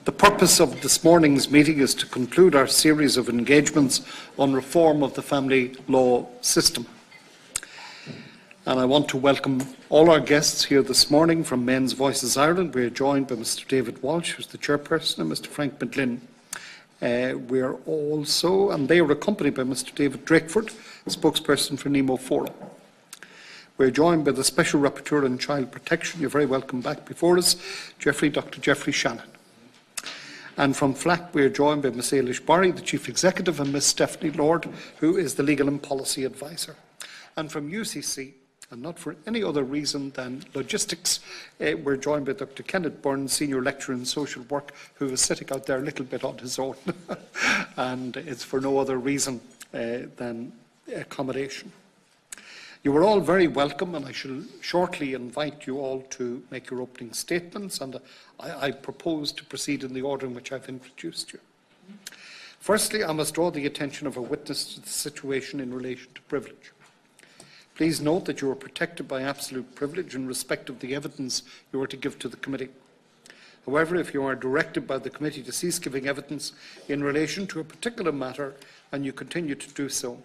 The purpose of this morning's meeting is to conclude our series of engagements on reform of the family law system. And I want to welcome all our guests here this morning from Men's Voices Ireland. We are joined by Mr. David Walsh, who's the chairperson, and Mr. Frank McGlynn. We are also, and they are accompanied by Mr. David Drakeford, spokesperson for Nemo Forum. We are joined by the Special Rapporteur on Child Protection. You're very welcome back before us, Dr. Geoffrey Shannon. And from FLAC, we are joined by Ms. Ailish Barry, the Chief Executive, and Ms. Stephanie Lord, who is the Legal and Policy Advisor. And from UCC, and not for any other reason than logistics, we're joined by Dr. Kenneth Burns, Senior Lecturer in Social Work, who is sitting out there a little bit on his own. And it's for no other reason than accommodation. You are all very welcome, and I shall shortly invite you all to make your opening statements, and I propose to proceed in the order in which I've introduced you. Firstly, I must draw the attention of a witness to the situation in relation to privilege. Please note that you are protected by absolute privilege in respect of the evidence you are to give to the committee. However, if you are directed by the committee to cease giving evidence in relation to a particular matter and you continue to do so,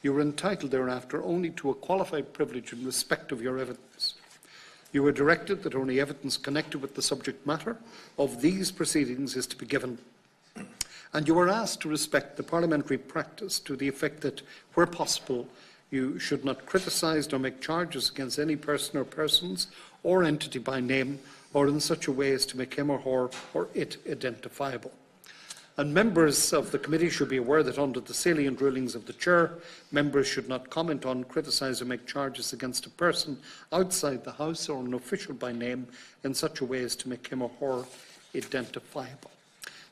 you are entitled thereafter only to a qualified privilege in respect of your evidence. You are directed that only evidence connected with the subject matter of these proceedings is to be given. And you are asked to respect the parliamentary practice to the effect that, where possible, you should not criticise nor make charges against any person or persons or entity by name or in such a way as to make him or her or it identifiable. And members of the committee should be aware that under the salient rulings of the Chair, members should not comment on, criticise or make charges against a person outside the House or an official by name in such a way as to make him or her identifiable.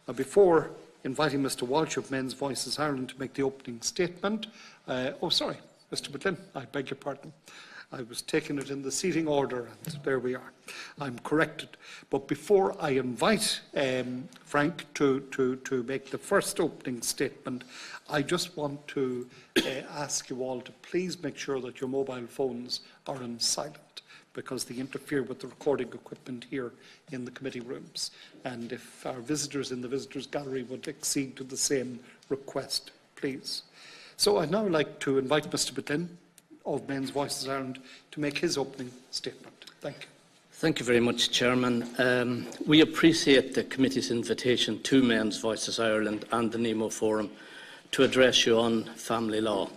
Now, before inviting Mr. Walsh of Men's Voices Ireland to make the opening statement, Mr. McGlynn, I beg your pardon. I was taking it in the seating order, and there we are. I'm corrected. But before I invite Frank to make the first opening statement, I just want to ask you all to please make sure that your mobile phones are on silent, because they interfere with the recording equipment here in the committee rooms. And if our visitors in the visitors gallery would accede to the same request, please. So I'd now like to invite Mr. McGlynn of Men's Voices Ireland to make his opening statement. Thank you. Thank you very much, Chairman. We appreciate the committee's invitation to Men's Voices Ireland and the Nemo Forum to address you on family law.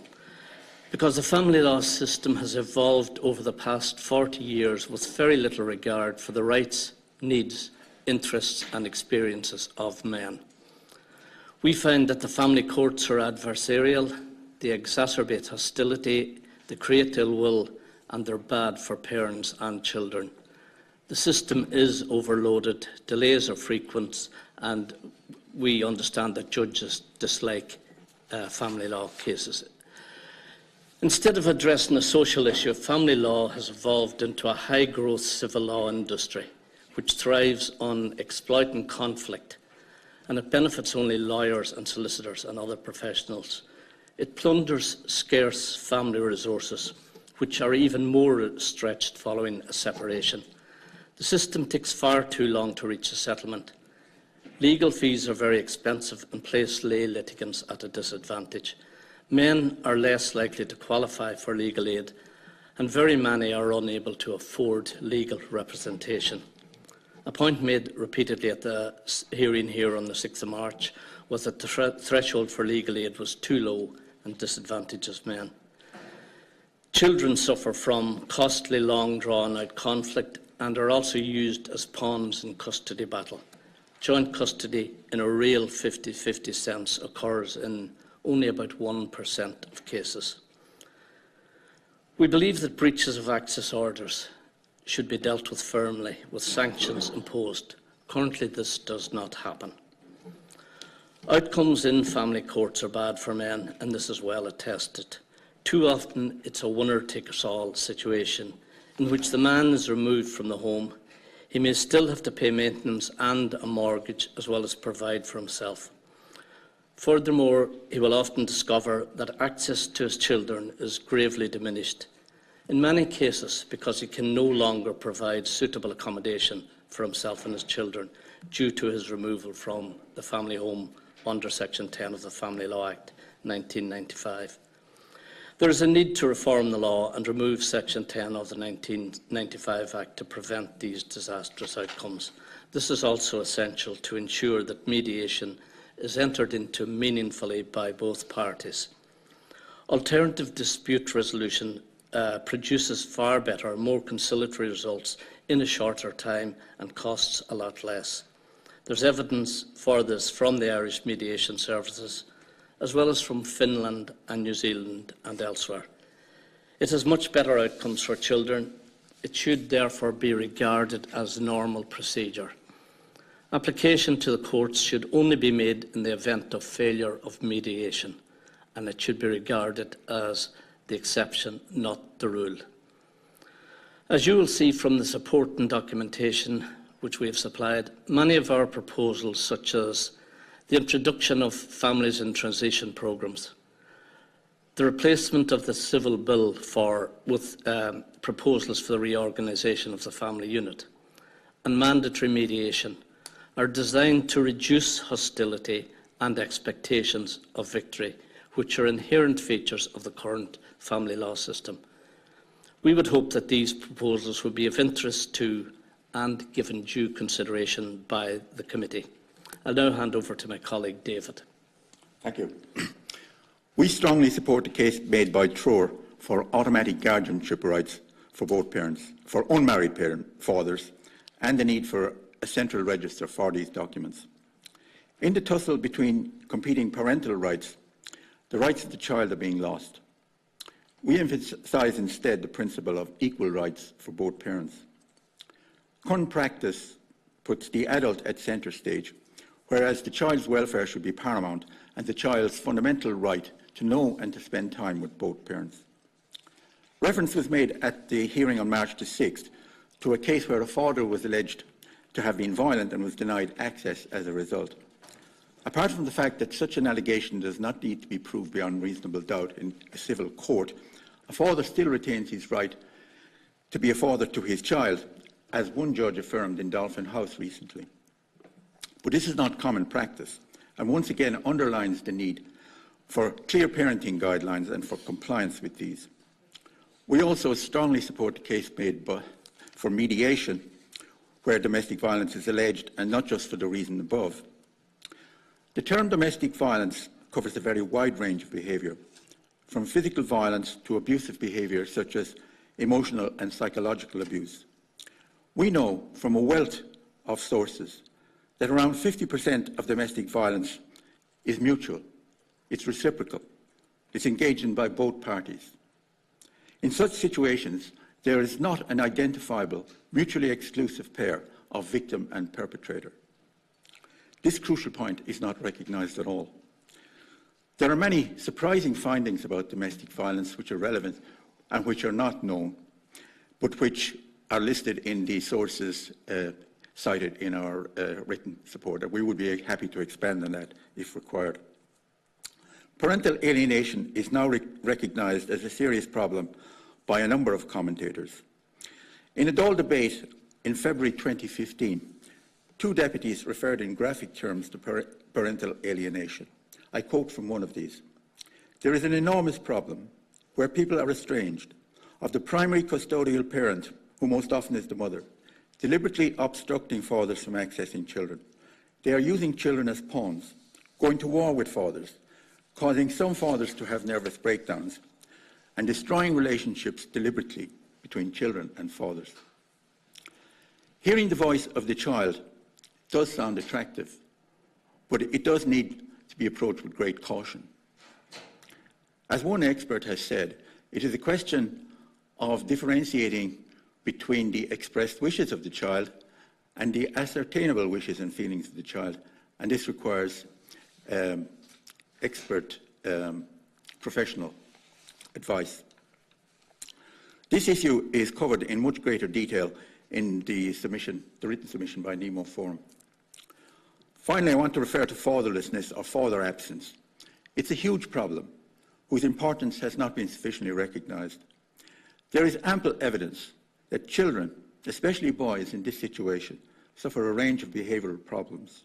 Because the family law system has evolved over the past 40 years with very little regard for the rights, needs, interests and experiences of men. We find that the family courts are adversarial, they exacerbate hostility, they create ill will, and they're bad for parents and children. The system is overloaded, delays are frequent, and we understand that judges dislike family law cases. Instead of addressing a social issue, family law has evolved into a high-growth civil law industry, which thrives on exploiting conflict, and it benefits only lawyers and solicitors and other professionals. It plunders scarce family resources, which are even more stretched following a separation. The system takes far too long to reach a settlement. Legal fees are very expensive and place lay litigants at a disadvantage. Men are less likely to qualify for legal aid, and very many are unable to afford legal representation. A point made repeatedly at the hearing here on the 6th of March was that the threshold for legal aid was too low and disadvantages men. Children suffer from costly, long drawn-out conflict and are also used as pawns in custody battle. Joint custody in a real 50-50 sense occurs in only about 1% of cases. We believe that breaches of access orders should be dealt with firmly, with sanctions imposed. Currently, this does not happen. Outcomes in family courts are bad for men, and this is well attested. Too often, it's a winner-takes-all situation in which the man is removed from the home. He may still have to pay maintenance and a mortgage, as well as provide for himself. Furthermore, he will often discover that access to his children is gravely diminished, in many cases because he can no longer provide suitable accommodation for himself and his children due to his removal from the family home under Section 10 of the Family Law Act 1995. There is a need to reform the law and remove Section 10 of the 1995 Act to prevent these disastrous outcomes. This is also essential to ensure that mediation is entered into meaningfully by both parties. Alternative dispute resolution produces far better, more conciliatory results in a shorter time and costs a lot less. There's evidence for this from the Irish mediation services, as well as from Finland and New Zealand and elsewhere. It has much better outcomes for children. It should therefore be regarded as normal procedure. Application to the courts should only be made in the event of failure of mediation, and it should be regarded as the exception, not the rule. As you will see from the support and documentation which we have supplied, many of our proposals, such as the introduction of families in transition programmes, the replacement of the civil bill with proposals for the reorganisation of the family unit, and mandatory mediation, are designed to reduce hostility and expectations of victory, which are inherent features of the current family law system. We would hope that these proposals would be of interest to and given due consideration by the committee. I'll now hand over to my colleague David. Thank you. We strongly support the case made by Troer for automatic guardianship rights for both parents, for unmarried fathers, and the need for a central register for these documents. In the tussle between competing parental rights, the rights of the child are being lost. We emphasise instead the principle of equal rights for both parents. Current practice puts the adult at centre stage, whereas the child's welfare should be paramount and the child's fundamental right to know and to spend time with both parents. Reference was made at the hearing on March the 6th to a case where a father was alleged to have been violent and was denied access as a result. Apart from the fact that such an allegation does not need to be proved beyond reasonable doubt in a civil court, a father still retains his right to be a father to his child, as one judge affirmed in Dolphin House recently. But this is not common practice, and once again underlines the need for clear parenting guidelines and for compliance with these. We also strongly support the case made for mediation where domestic violence is alleged, and not just for the reason above. The term domestic violence covers a very wide range of behaviour, from physical violence to abusive behaviour such as emotional and psychological abuse. We know from a wealth of sources that around 50% of domestic violence is mutual, it's reciprocal, it's engaged in by both parties. In such situations, there is not an identifiable, mutually exclusive pair of victim and perpetrator. This crucial point is not recognised at all. There are many surprising findings about domestic violence which are relevant and which are not known, but which are listed in the sources cited in our written support. We would be happy to expand on that if required. Parental alienation is now recognised as a serious problem by a number of commentators. In a Dáil debate in February 2015, two deputies referred in graphic terms to parental alienation. I quote from one of these: "There is an enormous problem where people are estranged of the primary custodial parent, who most often is the mother, deliberately obstructing fathers from accessing children. They are using children as pawns, going to war with fathers, causing some fathers to have nervous breakdowns, and destroying relationships deliberately between children and fathers." Hearing the voice of the child does sound attractive, but it does need to be approached with great caution. As one expert has said, it is a question of differentiating between the expressed wishes of the child and the ascertainable wishes and feelings of the child, and this requires expert professional advice. This issue is covered in much greater detail in the written submission by Nemo Forum. Finally, I want to refer to fatherlessness or father absence. It's a huge problem whose importance has not been sufficiently recognised. There is ample evidence that children, especially boys in this situation, suffer a range of behavioural problems.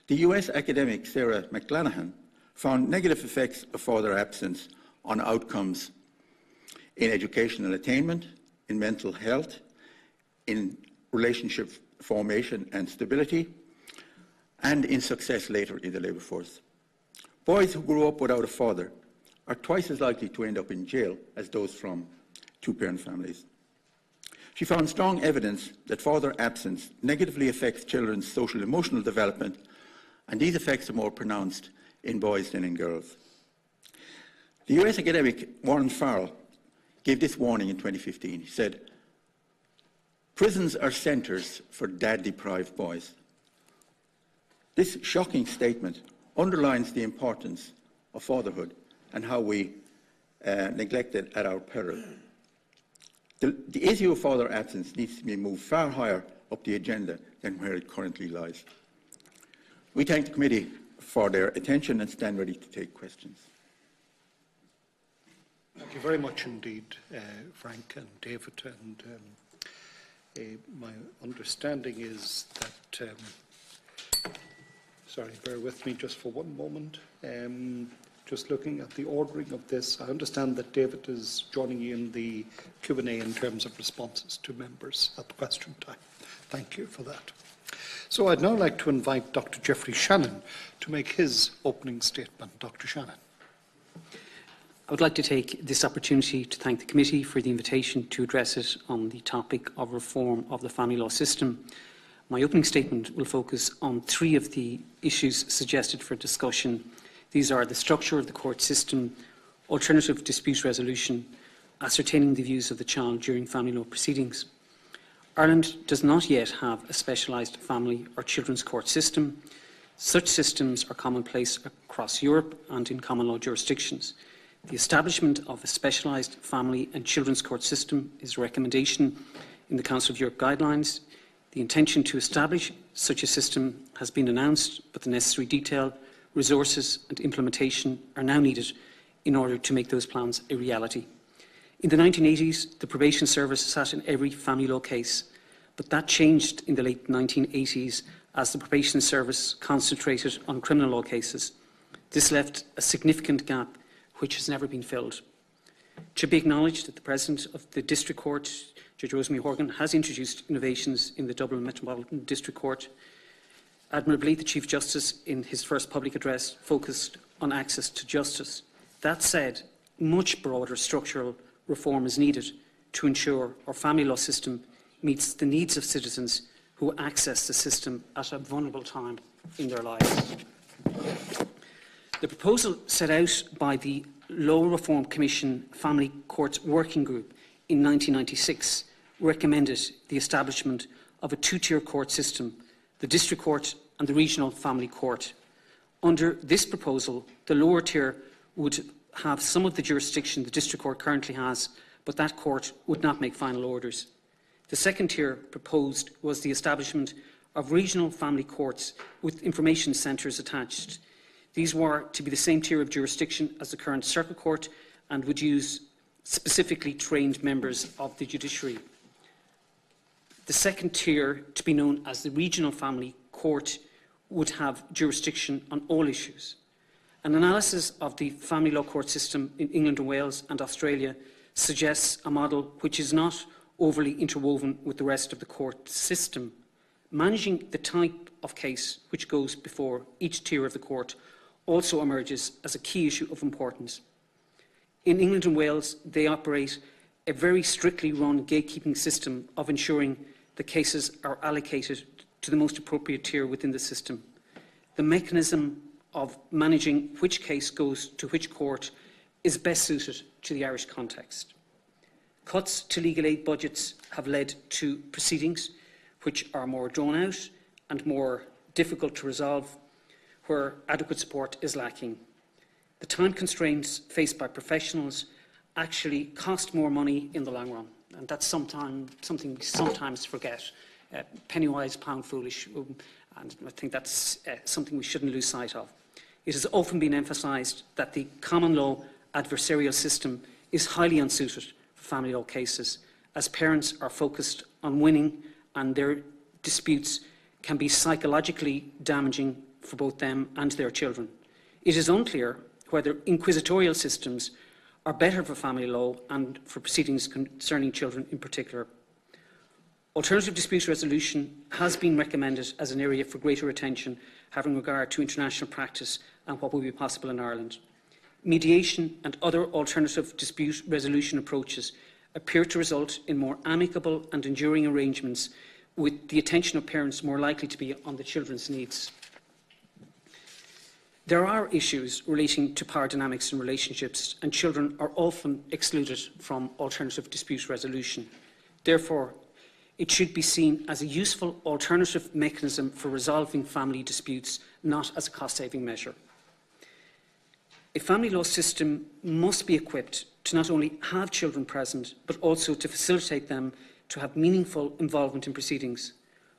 The US academic Sarah McLanahan found negative effects of father absence on outcomes in educational attainment, in mental health, in relationship formation and stability, and in success later in the labour force. Boys who grew up without a father are twice as likely to end up in jail as those from two-parent families. She found strong evidence that father absence negatively affects children's social emotional development, and these effects are more pronounced in boys than in girls. The US academic Warren Farrell gave this warning in 2015. He said, "Prisons are centres for dad-deprived boys." This shocking statement underlines the importance of fatherhood and how we neglect it at our peril. The issue of father absence needs to be moved far higher up the agenda than where it currently lies. We thank the committee for their attention and stand ready to take questions. Thank you very much indeed, Frank and David. And my understanding is that, sorry, bear with me just for one moment. Just looking at the ordering of this, I understand that David is joining you in the Q&A in terms of responses to members at the question time. Thank you for that. So I'd now like to invite Dr. Geoffrey Shannon to make his opening statement. Dr. Shannon. I would like to take this opportunity to thank the committee for the invitation to address it on the topic of reform of the family law system. My opening statement will focus on three of the issues suggested for discussion. These are the structure of the court system, alternative dispute resolution, ascertaining the views of the child during family law proceedings. Ireland does not yet have a specialised family or children's court system. Such systems are commonplace across Europe and in common law jurisdictions. The establishment of a specialised family and children's court system is a recommendation in the Council of Europe guidelines. The intention to establish such a system has been announced, but the necessary detail, resources and implementation are now needed in order to make those plans a reality. In the 1980s, the probation service sat in every family law case, but that changed in the late 1980s as the probation service concentrated on criminal law cases. This left a significant gap which has never been filled. It should be acknowledged that the President of the District Court, Judge Rosemary Horgan, has introduced innovations in the Dublin Metropolitan District Court. Admirably, the Chief Justice, in his first public address, focused on access to justice. That said, much broader structural reform is needed to ensure our family law system meets the needs of citizens who access the system at a vulnerable time in their lives. The proposal set out by the Law Reform Commission Family Courts Working Group in 1996 recommended the establishment of a two-tier court system, the District Court and the Regional Family Court. Under this proposal, the lower tier would have some of the jurisdiction the District Court currently has, but that court would not make final orders. The second tier proposed was the establishment of regional family courts with information centres attached. These were to be the same tier of jurisdiction as the current Circuit Court and would use specifically trained members of the judiciary. The second tier, to be known as the Regional Family Court, would have jurisdiction on all issues. An analysis of the family law court system in England and Wales and Australia suggests a model which is not overly interwoven with the rest of the court system. Managing the type of case which goes before each tier of the court also emerges as a key issue of importance. In England and Wales, they operate a very strictly run gatekeeping system of ensuring the cases are allocated to the most appropriate tier within the system. The mechanism of managing which case goes to which court is best suited to the Irish context. Cuts to legal aid budgets have led to proceedings which are more drawn out and more difficult to resolve, where adequate support is lacking. The time constraints faced by professionals actually cost more money in the long run, and that's something we sometimes forget. Penny wise, pound foolish, and I think that's something we shouldn't lose sight of. It has often been emphasised that the common law adversarial system is highly unsuited for family law cases, as parents are focused on winning and disputes can be psychologically damaging for both them and their children. It is unclear whether inquisitorial systems are better for family law and for proceedings concerning children in particular. Alternative dispute resolution has been recommended as an area for greater attention, having regard to international practice and what will be possible in Ireland. Mediation and other alternative dispute resolution approaches appear to result in more amicable and enduring arrangements, with the attention of parents more likely to be on the children's needs. There are issues relating to power dynamics in relationships, and children are often excluded from alternative dispute resolution. Therefore, it should be seen as a useful alternative mechanism for resolving family disputes, not as a cost-saving measure. A family law system must be equipped to not only have children present, but also to facilitate them to have meaningful involvement in proceedings.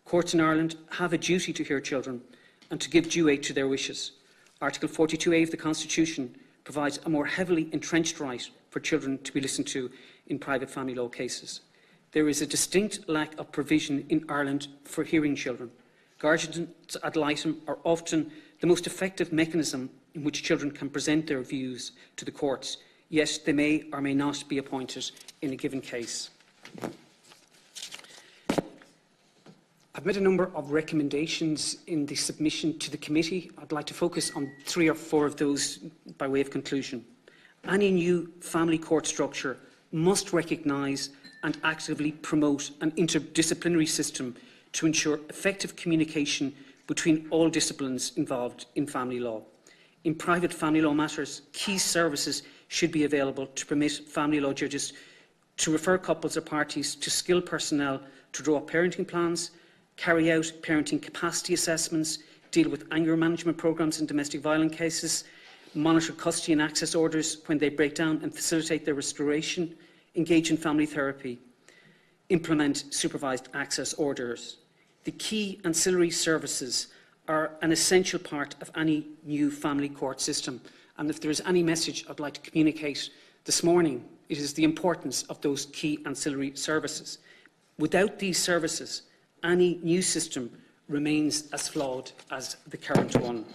Courts in Ireland have a duty to hear children and to give due aid to their wishes. Article 42A of the Constitution provides a more heavily entrenched right for children to be listened to in private family law cases. There is a distinct lack of provision in Ireland for hearing children. Guardians ad litem are often the most effective mechanism in which children can present their views to the courts, yet they may or may not be appointed in a given case. I've made a number of recommendations in the submission to the committee. I'd like to focus on 3 or 4 of those by way of conclusion. Any new family court structure must recognise and actively promote an interdisciplinary system to ensure effective communication between all disciplines involved in family law. In private family law matters, key services should be available to permit family law judges to refer couples or parties to skilled personnel to draw up parenting plans, carry out parenting capacity assessments, deal with anger management programmes in domestic violence cases, monitor custody and access orders when they break down and facilitate their restoration, engage in family therapy, implement supervised access orders. The key ancillary services are an essential part of any new family court system, and if there is any message I'd like to communicate this morning, it is the importance of those key ancillary services. Without these services, any new system remains as flawed as the current one.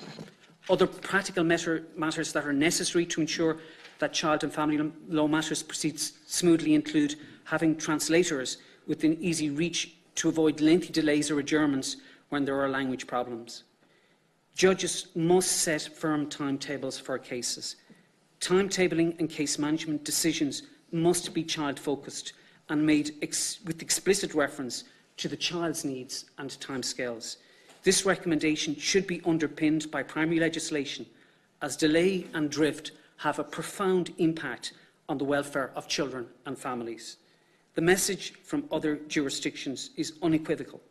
Other practical matters that are necessary to ensure that child and family law matters proceed smoothly include having translators within easy reach to avoid lengthy delays or adjournments when there are language problems. Judges must set firm timetables for cases. Timetabling and case management decisions must be child-focused and made with explicit reference to the child's needs and timescales. This recommendation should be underpinned by primary legislation, as delay and drift have a profound impact on the welfare of children and families. The message from other jurisdictions is unequivocal,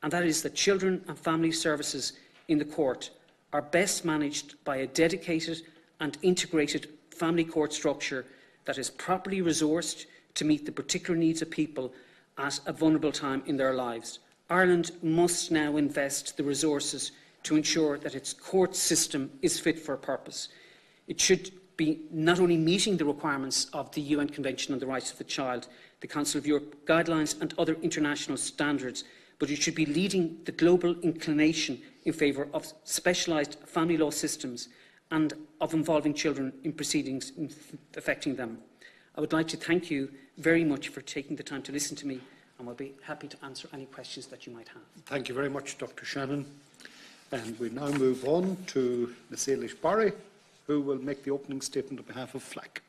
and that is that children and family services in the court are best managed by a dedicated and integrated family court structure that is properly resourced to meet the particular needs of people at a vulnerable time in their lives. Ireland must now invest the resources to ensure that its court system is fit for purpose. It should be not only meeting the requirements of the UN Convention on the Rights of the Child, the Council of Europe guidelines and other international standards, but it should be leading the global inclination in favour of specialised family law systems and of involving children in proceedings affecting them. I would like to thank you very much for taking the time to listen to me, and I'll be happy to answer any questions that you might have. Thank you very much, Dr. Shannon. And we now move on to Ms. Eilish Barry, who will make the opening statement on behalf of FLAC.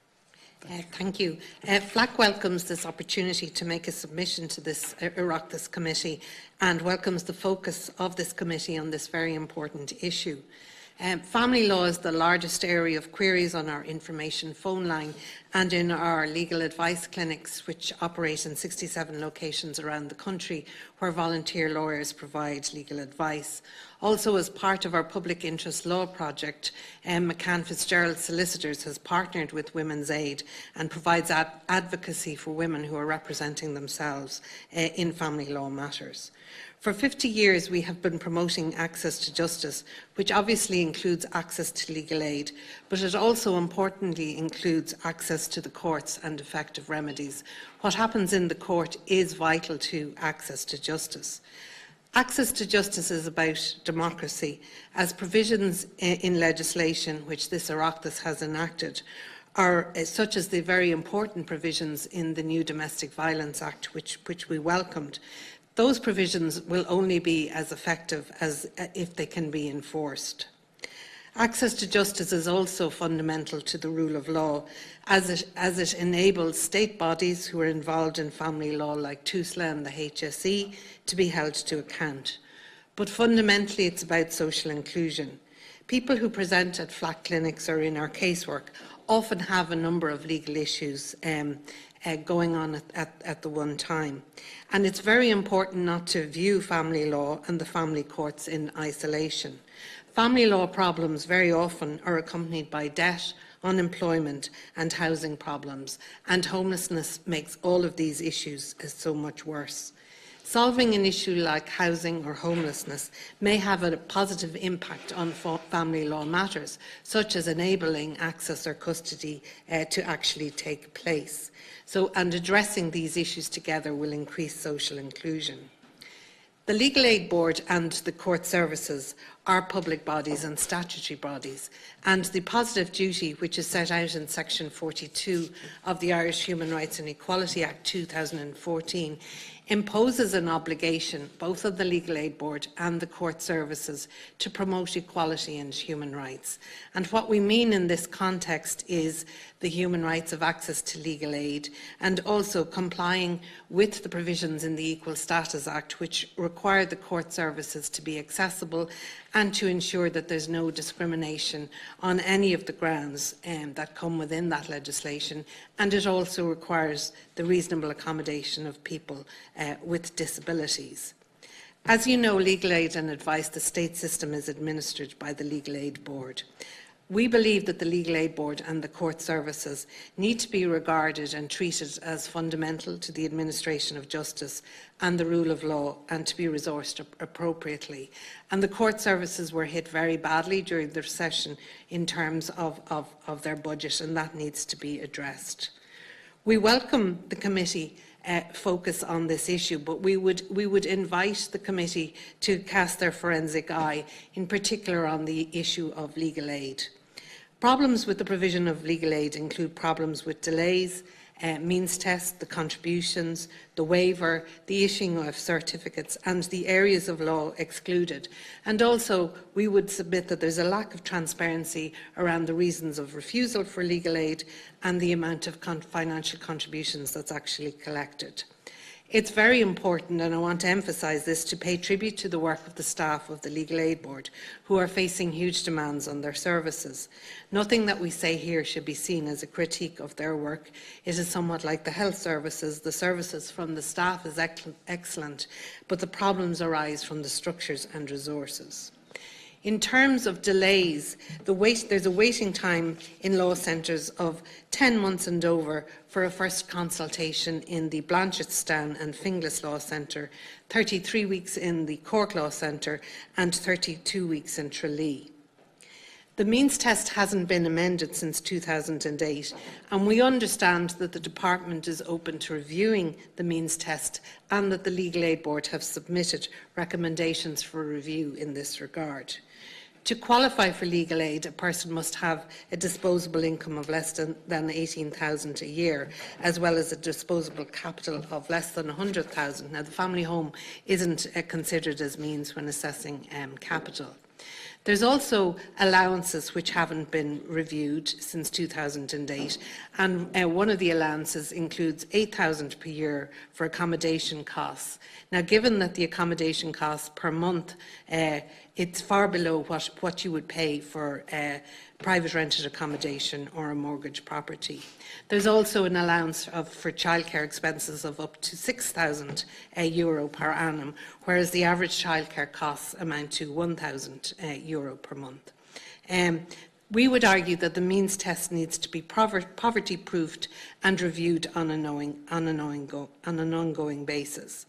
Thank you. FLAC welcomes this opportunity to make a submission to this Oireachtas committee and welcomes the focus of this committee on this very important issue. Family law is the largest area of queries on our information phone line and in our legal advice clinics, which operate in 67 locations around the country, where volunteer lawyers provide legal advice. Also, as part of our public interest law project, McCann Fitzgerald Solicitors has partnered with Women's Aid and provides advocacy for women who are representing themselves in family law matters. For 50 years, we have been promoting access to justice, which obviously includes access to legal aid, but it also importantly includes access to the courts and effective remedies. What happens in the court is vital to access to justice. Access to justice is about democracy, as provisions in legislation which this Oireachtas has enacted are such as the very important provisions in the new Domestic Violence Act, which we welcomed. Those provisions will only be as effective as if they can be enforced. Access to justice is also fundamental to the rule of law, as it enables state bodies who are involved in family law, like TUSLA and the HSE, to be held to account. But fundamentally, it's about social inclusion. People who present at FLAC clinics or in our casework often have a number of legal issues going on at the one time. And it's very important not to view family law and the family courts in isolation. Family law problems very often are accompanied by debt, unemployment and housing problems, and homelessness makes all of these issues so much worse. Solving an issue like housing or homelessness may have a positive impact on family law matters, such as enabling access or custody to actually take place. And addressing these issues together will increase social inclusion. The Legal Aid Board and the Court Services are public bodies and statutory bodies, and the positive duty which is set out in Section 42 of the Irish Human Rights and Equality Act 2014 imposes an obligation, both of the Legal Aid Board and the Court Services, to promote equality and human rights. And what we mean in this context is the human rights of access to legal aid, and also complying with the provisions in the Equal Status Act, which require the court services to be accessible and to ensure that there's no discrimination on any of the grounds that come within that legislation. And it also requires the reasonable accommodation of people with disabilities. As you know, legal aid and advice, the state system is administered by the Legal Aid Board. We believe that the Legal Aid Board and the court services need to be regarded and treated as fundamental to the administration of justice and the rule of law, and to be resourced appropriately. And the court services were hit very badly during the recession in terms of their budget, and that needs to be addressed. We welcome the committee focus on this issue, but we would invite the committee to cast their forensic eye, in particular on the issue of legal aid. Problems with the provision of legal aid include problems with delays, means test, the contributions, the waiver, the issuing of certificates, and the areas of law excluded. And also, we would submit that there's a lack of transparency around the reasons of refusal for legal aid and the amount of financial contributions that's actually collected. It's very important, and I want to emphasise this, to pay tribute to the work of the staff of the Legal Aid Board, who are facing huge demands on their services. Nothing that we say here should be seen as a critique of their work. It is somewhat like the health services. The services from the staff is excellent, but the problems arise from the structures and resources. In terms of delays, there's a waiting time in law centres of 10 months and over for a first consultation in the Blanchardstown and Finglas Law Centre, 33 weeks in the Cork Law Centre and 32 weeks in Tralee. The means test hasn't been amended since 2008, and we understand that the Department is open to reviewing the means test, and that the Legal Aid Board have submitted recommendations for review in this regard. To qualify for legal aid, a person must have a disposable income of less than $18,000 a year, as well as a disposable capital of less than $100,000. Now, the family home isn't considered as means when assessing capital. There's also allowances which haven't been reviewed since 2008, and one of the allowances includes $8,000 per year for accommodation costs. Now, given that the accommodation costs per month, it's far below what you would pay for private rented accommodation or a mortgage property. There's also an allowance for childcare expenses of up to €6,000 per annum, whereas the average childcare costs amount to €1,000 per month. We would argue that the means test needs to be poverty-proofed and reviewed on an ongoing basis.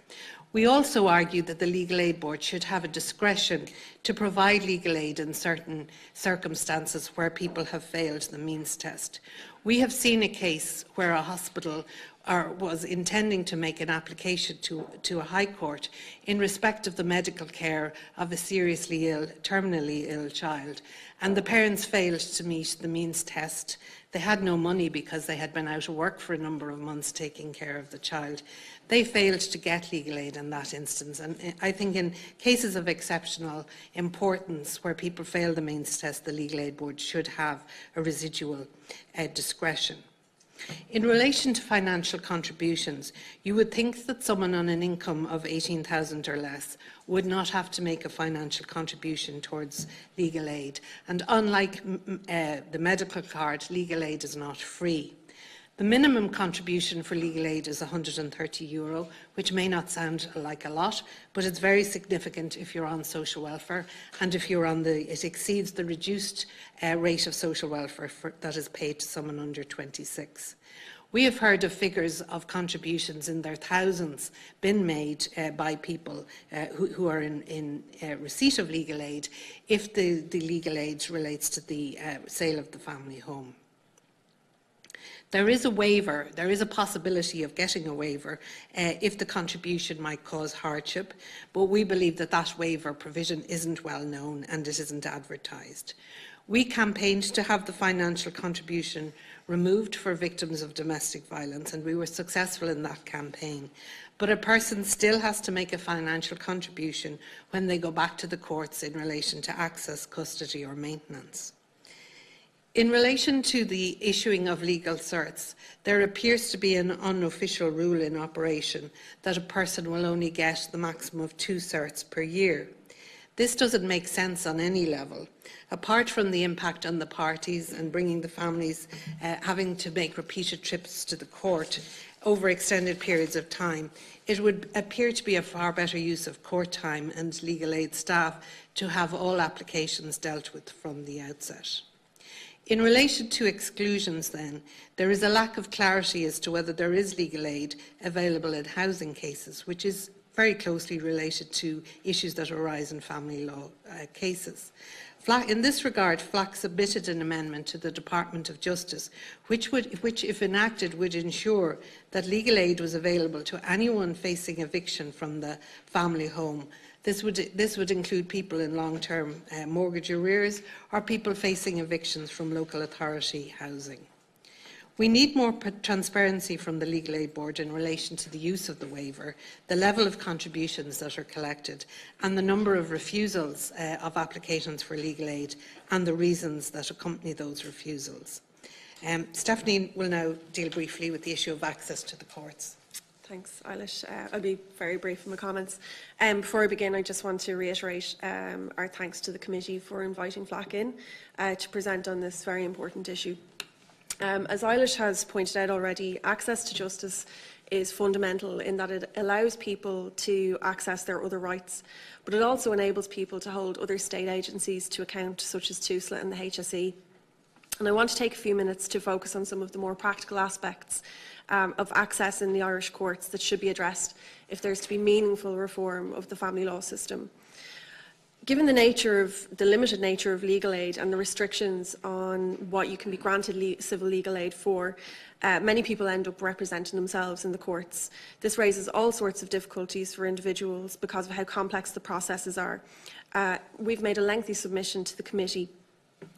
We also argue that the Legal Aid Board should have a discretion to provide legal aid in certain circumstances where people have failed the means test. We have seen a case where a hospital or was intending to make an application to a High Court in respect of the medical care of a seriously ill, terminally ill child, and the parents failed to meet the means test. They had no money because they had been out of work for a number of months taking care of the child. They failed to get legal aid in that instance, and I think in cases of exceptional importance where people fail the means test, the Legal Aid Board should have a residual discretion. In relation to financial contributions, you would think that someone on an income of 18,000 or less would not have to make a financial contribution towards legal aid. And unlike the medical card, legal aid is not free. The minimum contribution for legal aid is €130, which may not sound like a lot, but it's very significant if you're on social welfare, and if you're on it exceeds the reduced rate of social welfare that is paid to someone under 26. We have heard of figures of contributions in their thousands been made by people who are in receipt of legal aid if the legal aid relates to the sale of the family home. There is a waiver, there is a possibility of getting a waiver if the contribution might cause hardship, but we believe that that waiver provision isn't well known and it isn't advertised. We campaigned to have the financial contribution removed for victims of domestic violence, and we were successful in that campaign. But a person still has to make a financial contribution when they go back to the courts in relation to access, custody or maintenance. In relation to the issuing of legal certs, there appears to be an unofficial rule in operation that a person will only get the maximum of 2 certs per year. This doesn't make sense on any level. Apart from the impact on the parties and bringing the families having to make repeated trips to the court over extended periods of time, it would appear to be a far better use of court time and legal aid staff to have all applications dealt with from the outset. In relation to exclusions then, there is a lack of clarity as to whether there is legal aid available in housing cases, which is very closely related to issues that arise in family law cases. In this regard, FLAC submitted an amendment to the Department of Justice, which, if enacted, would ensure that legal aid was available to anyone facing eviction from the family home. This would include people in long-term mortgage arrears or people facing evictions from local authority housing. We need more transparency from the Legal Aid Board in relation to the use of the waiver, the level of contributions that are collected, and the number of refusals of applications for legal aid and the reasons that accompany those refusals. Stephanie will now deal briefly with the issue of access to the courts. Thanks, Eilish. I'll be very brief in my comments. Before I begin, I just want to reiterate our thanks to the committee for inviting FLAC in to present on this very important issue. As Eilish has pointed out already, access to justice is fundamental in that it allows people to access their other rights, but it also enables people to hold other state agencies to account, such as TUSLA and the HSE. And I want to take a few minutes to focus on some of the more practical aspects of access in the Irish courts that should be addressed if there is to be meaningful reform of the family law system. Given the limited nature of legal aid and the restrictions on what you can be granted civil legal aid for, many people end up representing themselves in the courts. This raises all sorts of difficulties for individuals because of how complex the processes are. We've made a lengthy submission to the committee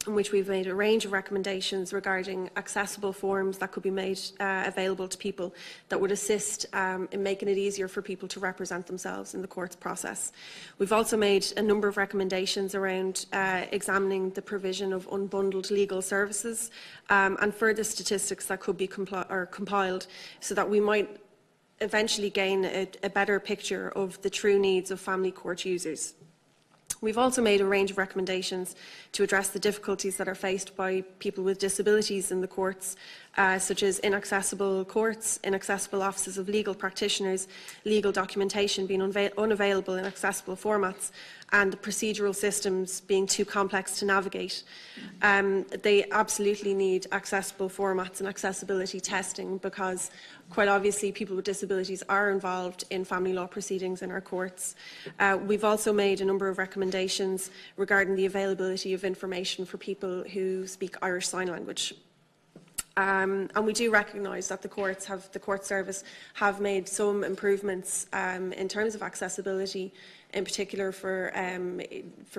in which we've made a range of recommendations regarding accessible forms that could be made available to people that would assist in making it easier for people to represent themselves in the courts process. We've also made a number of recommendations around examining the provision of unbundled legal services and further statistics that could be compiled so that we might eventually gain a better picture of the true needs of family court users. We've also made a range of recommendations to address the difficulties that are faced by people with disabilities in the courts, such as inaccessible courts, inaccessible offices of legal practitioners, legal documentation being unavailable in accessible formats, and the procedural systems being too complex to navigate. They absolutely need accessible formats and accessibility testing because, quite obviously, people with disabilities are involved in family law proceedings in our courts. We've also made a number of recommendations regarding the availability of information for people who speak Irish Sign Language. And we do recognise that the court service have made some improvements in terms of accessibility, in particular for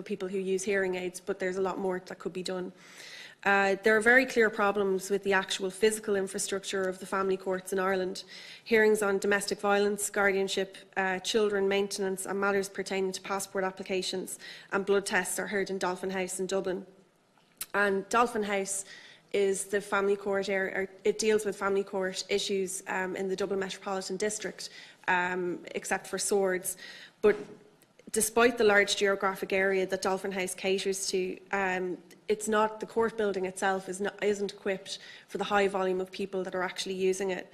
people who use hearing aids, but there's a lot more that could be done. There are very clear problems with the actual physical infrastructure of the family courts in Ireland. Hearings on domestic violence, guardianship, children, maintenance and matters pertaining to passport applications and blood tests are heard in Dolphin House in Dublin. And Dolphin House is the family court area. It deals with family court issues in the Dublin Metropolitan District, except for swords. But despite the large geographic area that Dolphin House caters to, the court building itself isn't equipped for the high volume of people that are actually using it.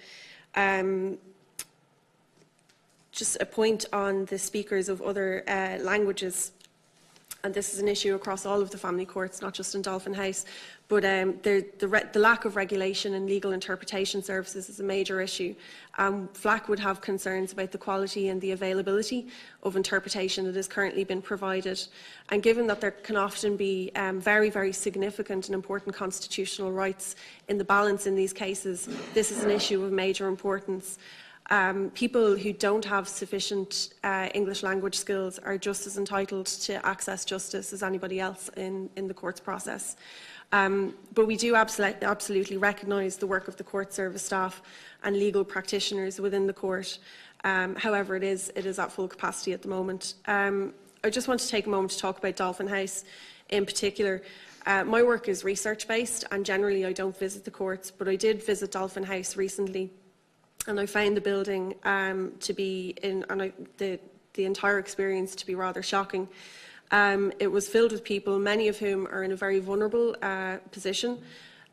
Just a point on the speakers of other languages, and this is an issue across all of the family courts, not just in Dolphin House, but the lack of regulation and legal interpretation services is a major issue. FLAC would have concerns about the quality and the availability of interpretation that has currently been provided. And given that there can often be very, very significant and important constitutional rights in the balance in these cases, this is an issue of major importance. People who don't have sufficient English language skills are just as entitled to access justice as anybody else in the courts process. But we do absolutely recognise the work of the court service staff and legal practitioners within the court. However, it is at full capacity at the moment. I just want to take a moment to talk about Dolphin House in particular. My work is research-based, and generally I don't visit the courts, but I did visit Dolphin House recently, and I found the building to be, the entire experience to be rather shocking. It was filled with people, many of whom are in a very vulnerable position,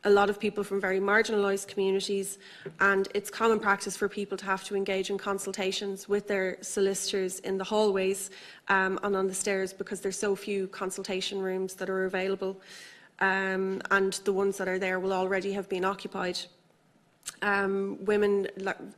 a lot of people from very marginalised communities, and it's common practice for people to have to engage in consultations with their solicitors in the hallways and on the stairs because there's so few consultation rooms that are available, and the ones that are there will already have been occupied. Women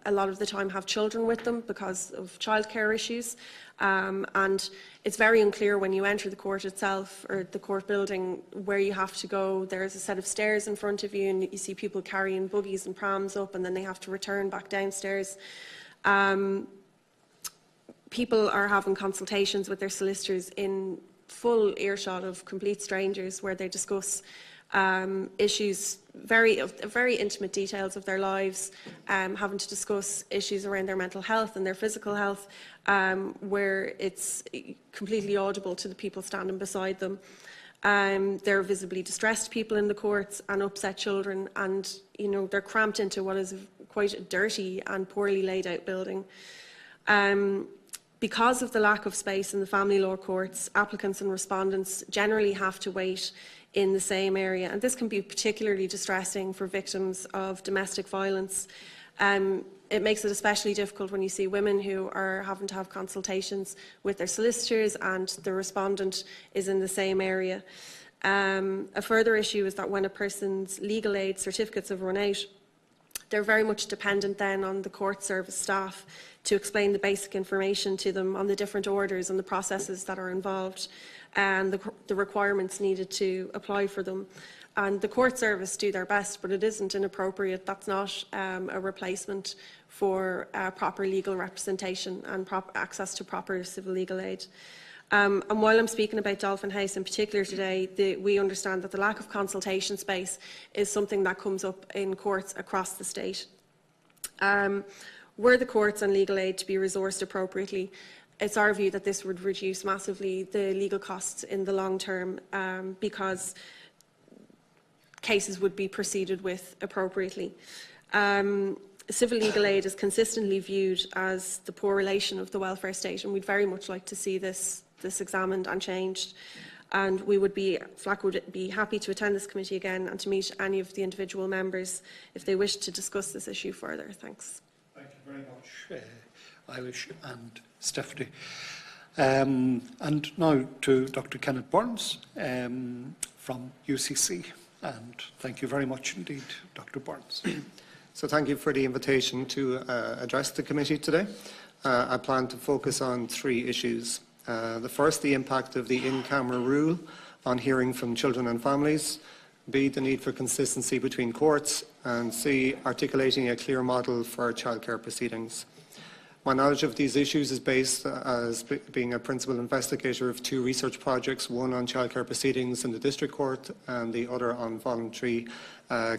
a lot of the time have children with them because of childcare issues, and it's very unclear when you enter the court itself or the court building where you have to go. There's a set of stairs in front of you and you see people carrying buggies and prams up and then they have to return back downstairs. People are having consultations with their solicitors in full earshot of complete strangers where they discuss issues, very intimate details of their lives, having to discuss issues around their mental health and their physical health, where it's completely audible to the people standing beside them. There are visibly distressed people in the courts and upset children, and they're cramped into what is quite a dirty and poorly laid out building. Because of the lack of space in the family law courts, applicants and respondents generally have to wait in the same area, and this can be particularly distressing for victims of domestic violence. It makes it especially difficult when you see women who are having to have consultations with their solicitors and the respondent is in the same area. A further issue is that when a person's legal aid certificates have run out, they're very much dependent then on the court service staff to explain the basic information to them on the different orders and the processes that are involved and the requirements needed to apply for them. And the court service do their best, but it isn't inappropriate. That's not a replacement for proper legal representation and access to proper civil legal aid. And while I'm speaking about Dolphin House in particular today, we understand that the lack of consultation space is something that comes up in courts across the state. Were the courts and legal aid to be resourced appropriately, it's our view that this would reduce massively the legal costs in the long term because cases would be proceeded with appropriately. Civil legal aid is consistently viewed as the poor relation of the welfare state, and we'd very much like to see this examined and changed. And FLAC would be happy to attend this committee again and to meet any of the individual members if they wish to discuss this issue further. Thanks. Thank you very much, Eilish and Stephanie. And now to Dr. Kenneth Burns from UCC. And thank you very much indeed, Dr. Burns. So thank you for the invitation to address the committee today. I plan to focus on 3 issues. The first, the impact of the in-camera rule on hearing from children and families. B, the need for consistency between courts, and C, articulating a clear model for childcare proceedings. My knowledge of these issues is based as being a principal investigator of 2 research projects, one on childcare proceedings in the District Court and the other on voluntary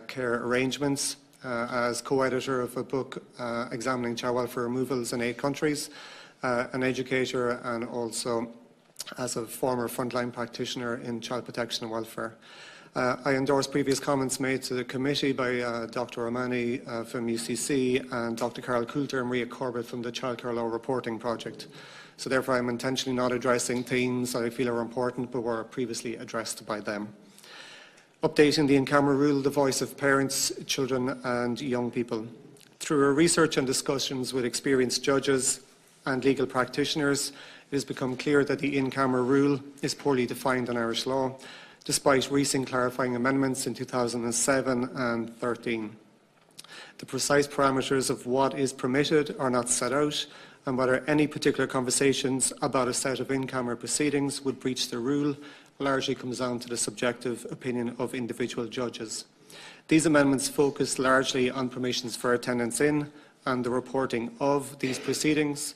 care arrangements, as co-editor of a book examining child welfare removals in 8 countries, an educator, and also as a former frontline practitioner in child protection and welfare. I endorse previous comments made to the committee by Dr. Romani from UCC and Dr. Carol Coulter and Maria Corbett from the Childcare Law Reporting Project. So therefore I'm intentionally not addressing themes that I feel are important but were previously addressed by them. Updating the in-camera rule, the voice of parents, children and young people. Through our research and discussions with experienced judges and legal practitioners, it has become clear that the in-camera rule is poorly defined in Irish law, despite recent clarifying amendments in 2007 and 2013. The precise parameters of what is permitted are not set out, and whether any particular conversations about a set of in-camera proceedings would breach the rule largely comes down to the subjective opinion of individual judges. These amendments focus largely on permissions for attendance in and the reporting of these proceedings,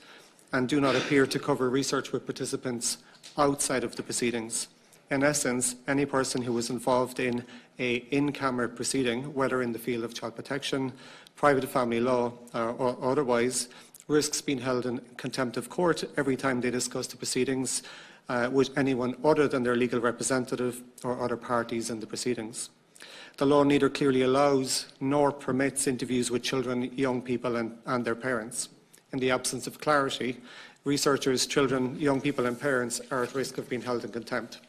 and do not appear to cover research with participants outside of the proceedings. In essence, any person who was involved in an in-camera proceeding, whether in the field of child protection, private family law or otherwise, risks being held in contempt of court every time they discuss the proceedings with anyone other than their legal representative or other parties in the proceedings. The law neither clearly allows nor permits interviews with children, young people and their parents. In the absence of clarity, researchers, children, young people and parents are at risk of being held in contempt.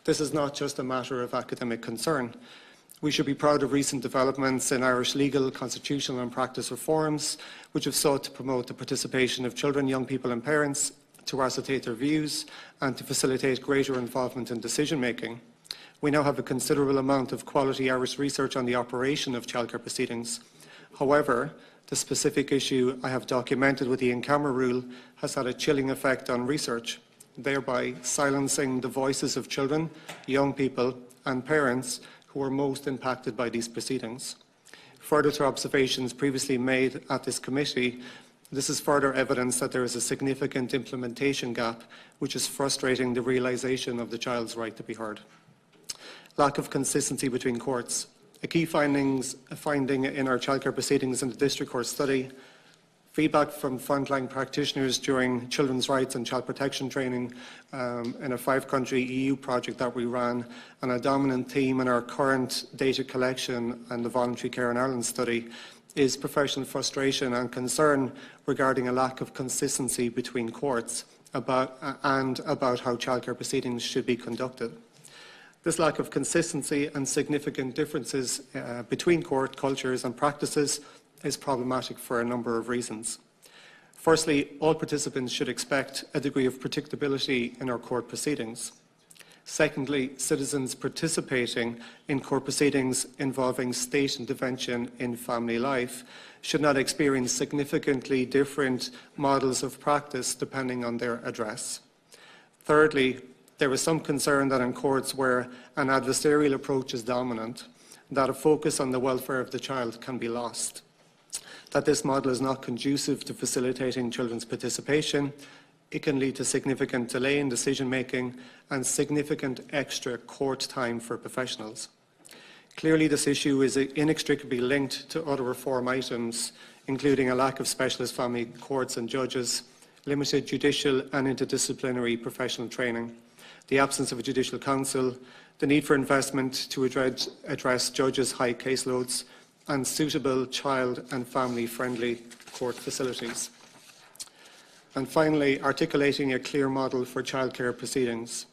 This is not just a matter of academic concern. We should be proud of recent developments in Irish legal, constitutional and practice reforms, which have sought to promote the participation of children, young people and parents, to ascertain their views and to facilitate greater involvement in decision-making. We now have a considerable amount of quality Irish research on the operation of childcare proceedings. However, the specific issue I have documented with the in-camera rule has had a chilling effect on research, thereby silencing the voices of children, young people and parents who are most impacted by these proceedings. Further to observations previously made at this committee, this is further evidence that there is a significant implementation gap which is frustrating the realisation of the child's right to be heard. Lack of consistency between courts. A key finding in our childcare proceedings in the District Court study, feedback from frontline practitioners during children's rights and child protection training in a 5-country EU project that we ran, and a dominant theme in our current data collection and the Voluntary Care in Ireland study is professional frustration and concern regarding a lack of consistency between courts about how childcare proceedings should be conducted. This lack of consistency and significant differences between court cultures and practices is problematic for a number of reasons. Firstly, all participants should expect a degree of predictability in our court proceedings. Secondly, citizens participating in court proceedings involving state intervention in family life should not experience significantly different models of practice depending on their address. Thirdly, there is some concern that in courts where an adversarial approach is dominant, that a focus on the welfare of the child can be lost, that this model is not conducive to facilitating children's participation. It can lead to significant delay in decision-making and significant extra court time for professionals. Clearly, this issue is inextricably linked to other reform items, including a lack of specialist family courts and judges, limited judicial and interdisciplinary professional training, the absence of a judicial council, the need for investment to address judges' high caseloads, and suitable child and family-friendly court facilities. And finally, articulating a clear model for childcare proceedings.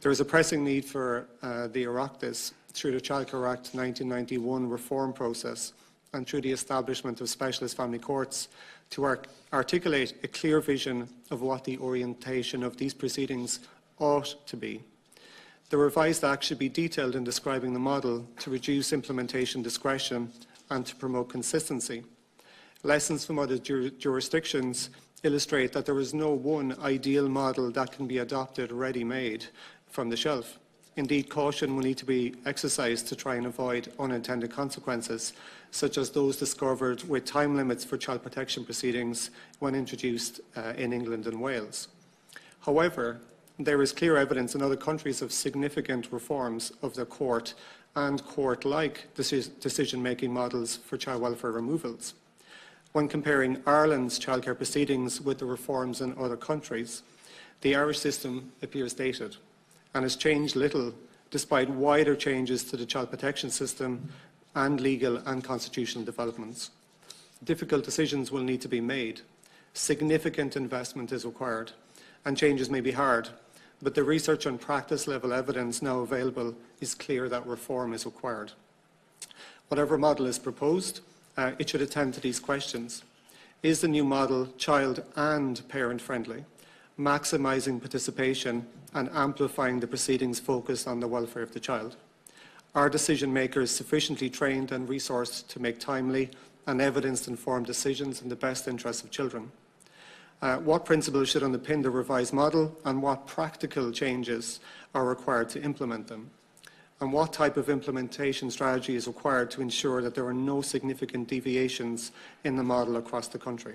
There is a pressing need for the Oireachtas, through the Childcare Act 1991 reform process and through the establishment of specialist family courts, to articulate a clear vision of what the orientation of these proceedings ought to be. The revised Act should be detailed in describing the model to reduce implementation discretion and to promote consistency. Lessons from other jurisdictions illustrate that there is no one ideal model that can be adopted ready-made from the shelf. Indeed, caution will need to be exercised to try and avoid unintended consequences, such as those discovered with time limits for child protection proceedings when introduced in England and Wales. However, there is clear evidence in other countries of significant reforms of their court and court-like decision-making models for child welfare removals. When comparing Ireland's childcare proceedings with the reforms in other countries, the Irish system appears dated and has changed little despite wider changes to the child protection system and legal and constitutional developments. Difficult decisions will need to be made. Significant investment is required, and changes may be hard, but the research and practice level evidence now available is clear that reform is required. Whatever model is proposed, it should attend to these questions. Is the new model child and parent friendly, maximising participation and amplifying the proceedings focused on the welfare of the child? Are decision makers sufficiently trained and resourced to make timely and evidence-informed decisions in the best interests of children? What principles should underpin the revised model, and what practical changes are required to implement them? And what type of implementation strategy is required to ensure that there are no significant deviations in the model across the country?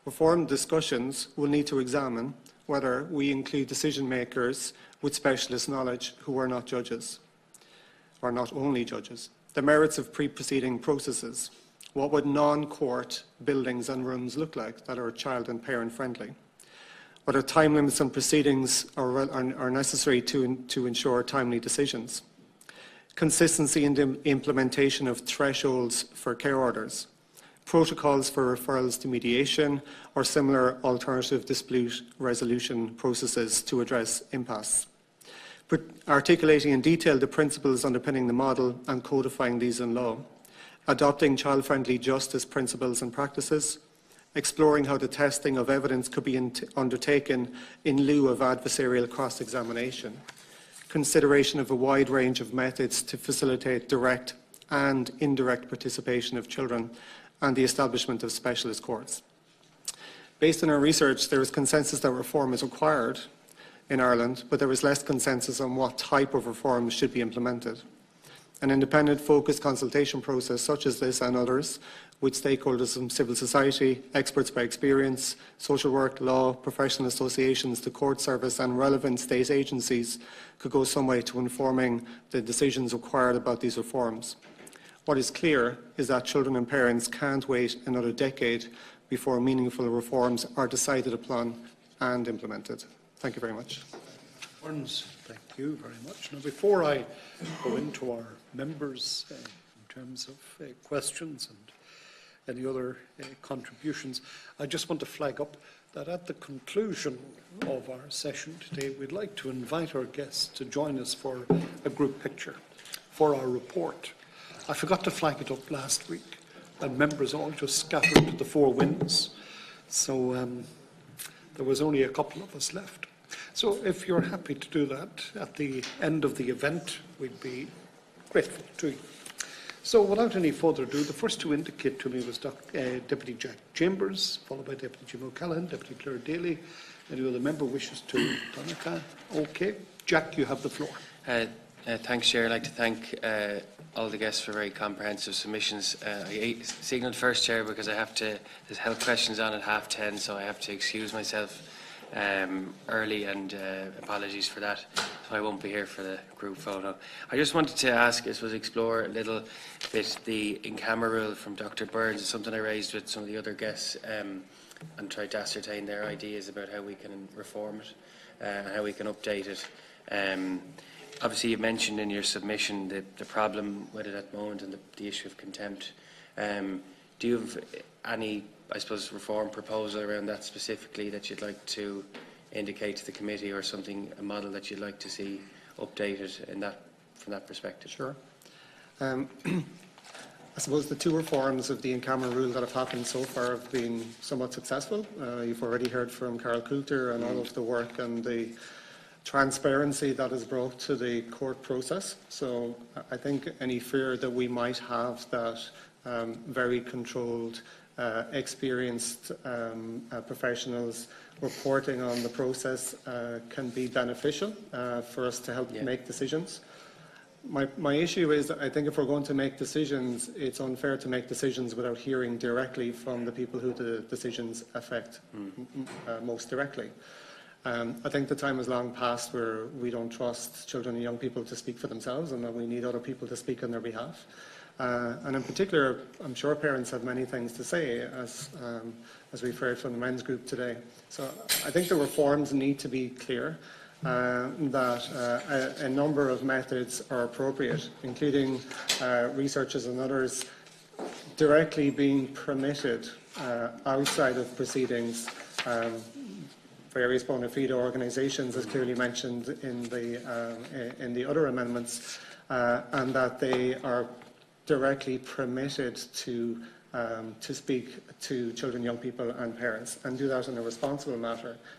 Reform discussions will need to examine whether we include decision makers with specialist knowledge who are not judges, or not only judges. The merits of pre-proceeding processes. What would non-court buildings and rooms look like that are child and parent friendly? Whether time limits on proceedings are necessary to ensure timely decisions. Consistency in the implementation of thresholds for care orders. Protocols for referrals to mediation or similar alternative dispute resolution processes to address impasse. Articulating in detail the principles underpinning the model and codifying these in law. Adopting child-friendly justice principles and practices. Exploring how the testing of evidence could be undertaken in lieu of adversarial cross-examination. Consideration of a wide range of methods to facilitate direct and indirect participation of children, and the establishment of specialist courts. Based on our research, there is consensus that reform is required in Ireland, but there is less consensus on what type of reforms should be implemented. An independent, focused consultation process such as this and others, with stakeholders from civil society, experts by experience, social work, law, professional associations, the court service and relevant state agencies could go some way to informing the decisions required about these reforms. What is clear is that children and parents can't wait another decade before meaningful reforms are decided upon and implemented. Thank you very much. Thank you very much. Now, before I go into our members in terms of questions and any other contributions, I just want to flag up that at the conclusion of our session today, we'd like to invite our guests to join us for a group picture for our report. I forgot to flag it up last week, and members all just scattered to the four winds. So there was only a couple of us left. So if you're happy to do that at the end of the event, we'd be grateful to you. So without any further ado, the first to indicate to me was Deputy Jack Chambers, followed by Deputy Jim O'Callaghan, Deputy Clare Daly. Any other member wishes to? Donica? Okay. Jack, you have the floor. Thanks, Chair. I'd like to thank all the guests for very comprehensive submissions. I signalled first, Chair, because I have to, there's health questions on at 10:30, so I have to excuse myself early, and apologies for that. So I won't be here for the group photo. I just wanted to ask, explore a little bit the in-camera rule from Dr. Burns. It's something I raised with some of the other guests and tried to ascertain their ideas about how we can reform it and how we can update it. Obviously, you mentioned in your submission the problem with it at the moment and the issue of contempt. Do you have any, I suppose, reform proposal around that specifically that you'd like to indicate to the committee, or something, a model that you'd like to see updated in that, from that perspective? Sure. I suppose the two reforms of the in-camera rule that have happened so far have been somewhat successful. You've already heard from Carol Coulter and all of the work and the transparency that is brought to the court process. So I think any fear that we might have that very controlled, experienced professionals reporting on the process can be beneficial for us to help make decisions. My issue is that I think if we're going to make decisions, it's unfair to make decisions without hearing directly from the people who the decisions affect most directly. I think the time is long past where we don't trust children and young people to speak for themselves, and that we need other people to speak on their behalf. And in particular, I'm sure parents have many things to say, as we've heard from the men's group today. So I think the reforms need to be clear. That a number of methods are appropriate, including researchers and others directly being permitted outside of proceedings. Various bona fide organisations, as clearly mentioned in the other amendments, and that they are directly permitted to speak to children, young people and parents, and do that in a responsible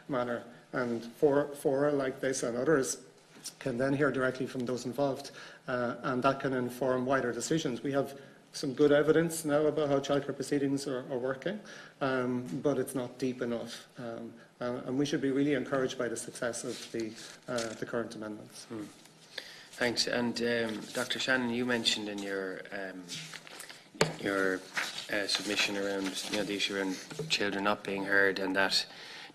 manner. And fora like this and others can then hear directly from those involved, and that can inform wider decisions. We have some good evidence now about how childcare proceedings are working, but it's not deep enough. And we should be really encouraged by the success of the current amendments. Thanks. And Dr. Shannon, you mentioned in your submission around the issue around children not being heard, and that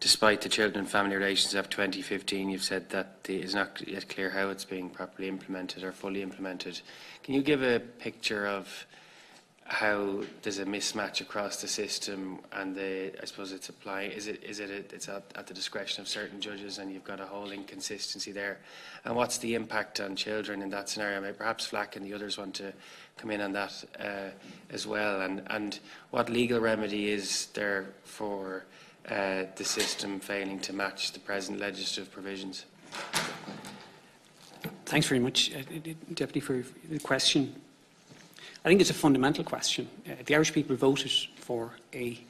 despite the Children and Family Relations Act 2015, you've said that it is not yet clear how it's being properly implemented or fully implemented. Can you give a picture of how there's a mismatch across the system, and I suppose it's applying? It's at the discretion of certain judges, and you've got a whole inconsistency there? And what's the impact on children in that scenario? Maybe perhaps Flack and the others want to come in on that as well. And what legal remedy is there for the system failing to match the present legislative provisions? Thanks very much, Deputy, for the question. I think it's a fundamental question. The Irish people voted for a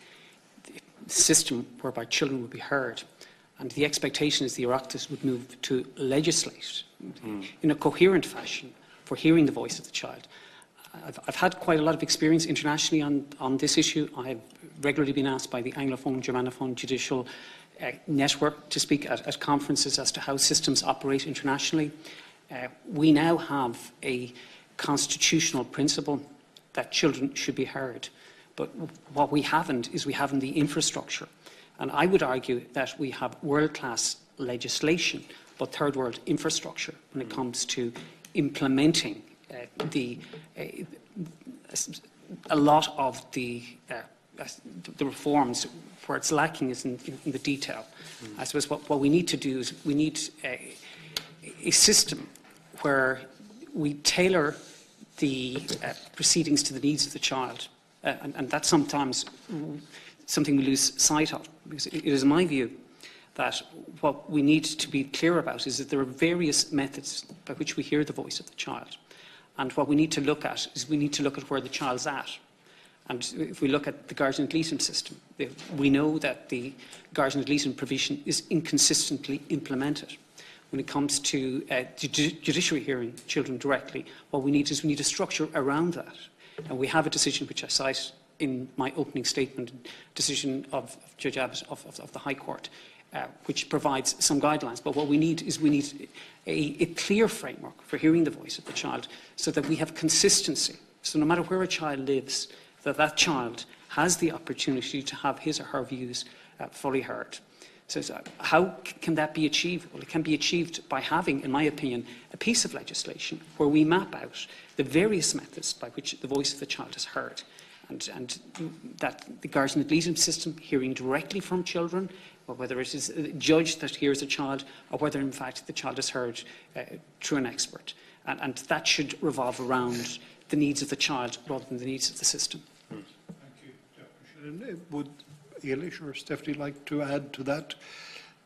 system whereby children would be heard, and the expectation is the Oireachtas would move to legislate in a coherent fashion for hearing the voice of the child. I've had quite a lot of experience internationally on this issue. I have regularly been asked by the Anglophone, Germanophone judicial network to speak at conferences as to how systems operate internationally. We now have a constitutional principle that children should be heard, but what we haven't is the infrastructure. And I would argue that we have world-class legislation, but third world infrastructure when it comes to implementing a lot of the reforms. Where it's lacking is in the detail. I suppose what we need to do is we need a system where we tailor the proceedings to the needs of the child, and that's sometimes something we lose sight of, because it is my view that what we need to be clear about is that there are various methods by which we hear the voice of the child. And what we need to look at is where the child's at. And if we look at the guardian ad litem system, we know that the guardian ad litem provision is inconsistently implemented. When it comes to judiciary hearing children directly, what we need a structure around that. And we have a decision which I cite in my opening statement, decision of Judge Abbott of the High Court, which provides some guidelines. But what we need is a clear framework for hearing the voice of the child, so that we have consistency. So no matter where a child lives, that child has the opportunity to have his or her views fully heard. So how can that be achieved? Well, it can be achieved by having, in my opinion, a piece of legislation where we map out the various methods by which the voice of the child is heard. And that the guardian ad litem system, hearing directly from children, or whether it is a judge that hears a child, or whether in fact the child is heard through an expert. And that should revolve around the needs of the child rather than the needs of the system. Thank you, Deputy Shannon. Would Eilish or Stephanie like to add to that?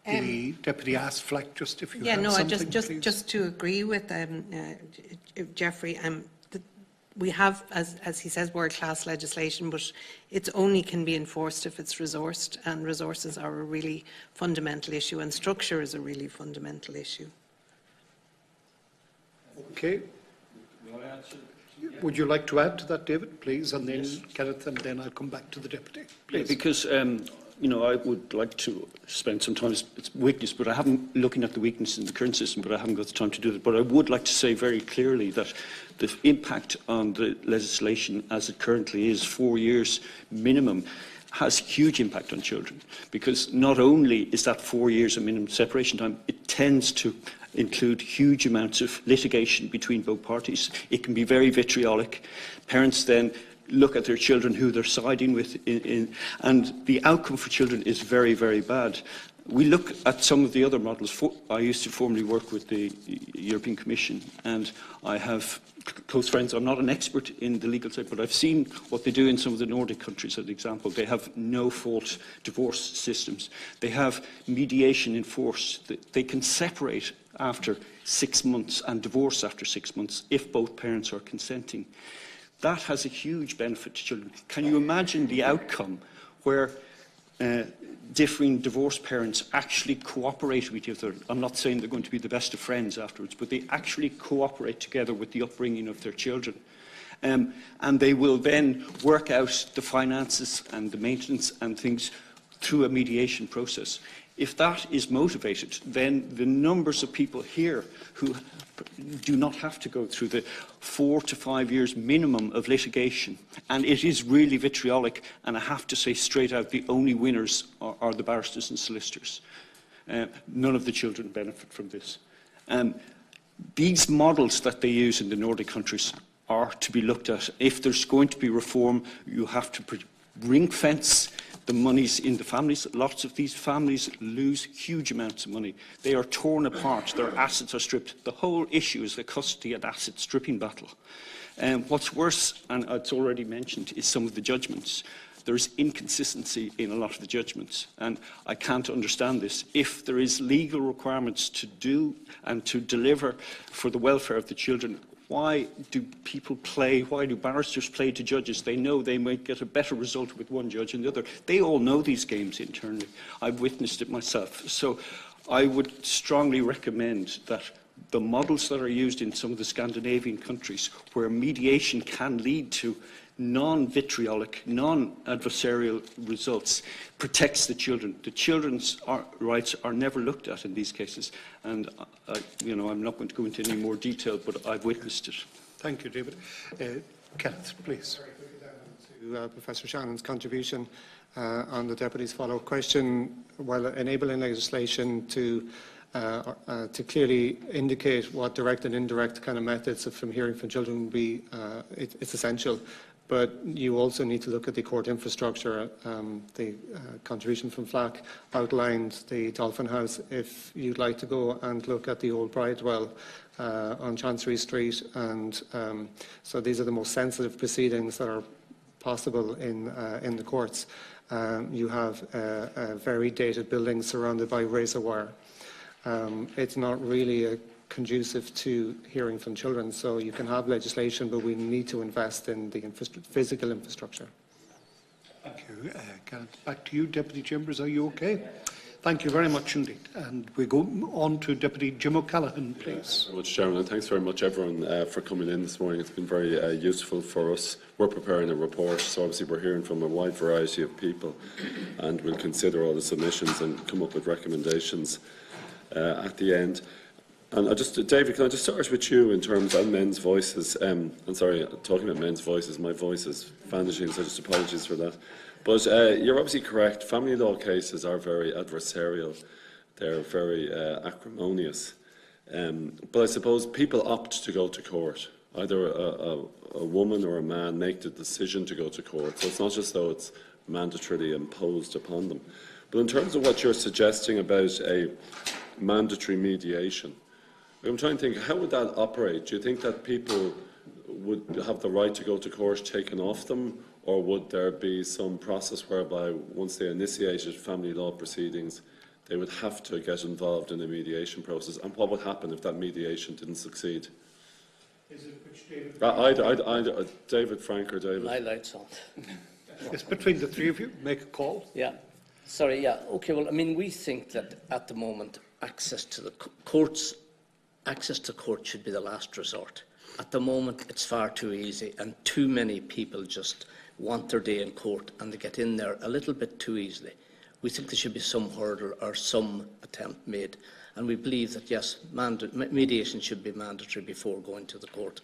The Deputy asked Flack just if you have something, just to agree with Jeffrey. We have, as he says, world-class legislation, but it only can be enforced if it's resourced, and resources are a really fundamental issue, and structure is a really fundamental issue. Okay. Would you like to add to that, David, please, and then Kenneth, and then I'll come back to the Deputy, please. Because I would like to spend some time, it's weakness, but I haven't, looking at the weakness in the current system, but I haven't got the time to do that. But I would like to say very clearly that the impact on the legislation as it currently is, 4 years minimum, has huge impact on children, because not only is that 4 years a minimum separation time, it tends to include huge amounts of litigation between both parties. It can be very vitriolic. Parents then look at their children, who they're siding with, and the outcome for children is very, very bad. We look at some of the other models. I used to formerly work with the European Commission, and I have close friends. I'm not an expert in the legal side, but I've seen what they do in some of the Nordic countries, as an example. They have no-fault divorce systems. They have mediation in force. They can separate after 6 months and divorce after 6 months if both parents are consenting. That has a huge benefit to children. Can you imagine the outcome where differing divorced parents actually cooperate with each other? I'm not saying they're going to be the best of friends afterwards, but they actually cooperate together with the upbringing of their children. And they will then work out the finances and the maintenance and things through a mediation process. If that is motivated, then the numbers of people here who do not have to go through the 4 to 5 years minimum of litigation, and it is really vitriolic, and I have to say straight out, the only winners are the barristers and solicitors. None of the children benefit from this. These models that they use in the Nordic countries are to be looked at. If there's going to be reform, you have to ring-fence the monies in the families. Lots of these families lose huge amounts of money. They are torn apart. Their assets are stripped. The whole issue is a custody and asset stripping battle. What's worse, and it's already mentioned, is some of the judgments. There's inconsistency in a lot of the judgments, and I can't understand this. If there is legal requirements to do and to deliver for the welfare of the children, why do barristers play to judges? They know they might get a better result with one judge and the other. They all know these games internally. I've witnessed it myself. So I would strongly recommend that the models that are used in some of the Scandinavian countries, where mediation can lead to non-vitriolic, non-adversarial results, protects the children. The children's rights are never looked at in these cases, and I'm not going to go into any more detail, but I've witnessed it. Thank you, David. Kenneth, please. To Professor Shannon's contribution on the Deputy's follow-up question, while enabling legislation to clearly indicate what direct and indirect kind of methods from hearing from children will be, it's essential. But you also need to look at the court infrastructure. The contribution from FLAC outlined the Dolphin House. If you'd like to go and look at the old Bridewell on Chancery Street, and so these are the most sensitive proceedings that are possible in the courts. You have a very dated building surrounded by razor wire. It's not really conducive to hearing from children, so you can have legislation, but we need to invest in the physical infrastructure. Thank you. Back to you, Deputy Chambers. Are you okay? Thank you very much indeed. And we go on to Deputy Jim O'Callaghan, please. Thanks very much, Chairman, and thanks very much, everyone, for coming in this morning. It's been very useful for us. We're preparing a report, so obviously we're hearing from a wide variety of people, and we'll consider all the submissions and come up with recommendations at the end. And David, can I just start with you in terms of men's voices? I'm sorry, talking about men's voices, my voice is vanishing, so just apologies for that. But you're obviously correct. Family law cases are very adversarial. They're very acrimonious. But I suppose people opt to go to court. Either a woman or a man make the decision to go to court. So it's not just though it's mandatorily imposed upon them. But in terms of what you're suggesting about a mandatory mediation, I'm trying to think, how would that operate? Do you think that people would have the right to go to court taken off them, or would there be some process whereby once they initiated family law proceedings, they would have to get involved in a mediation process? And what would happen if that mediation didn't succeed? Is it which David? David, Frank, or David? My lights on. It's between the three of you. Make a call. Yeah. Sorry, yeah. Okay, well, I mean, we think that at the moment access to the courts should be the last resort. At the moment, it's far too easy, and too many people just want their day in court, and they get in there a little bit too easily. we think there should be some hurdle or some attempt made. And we believe that, yes, mediation should be mandatory before going to the court.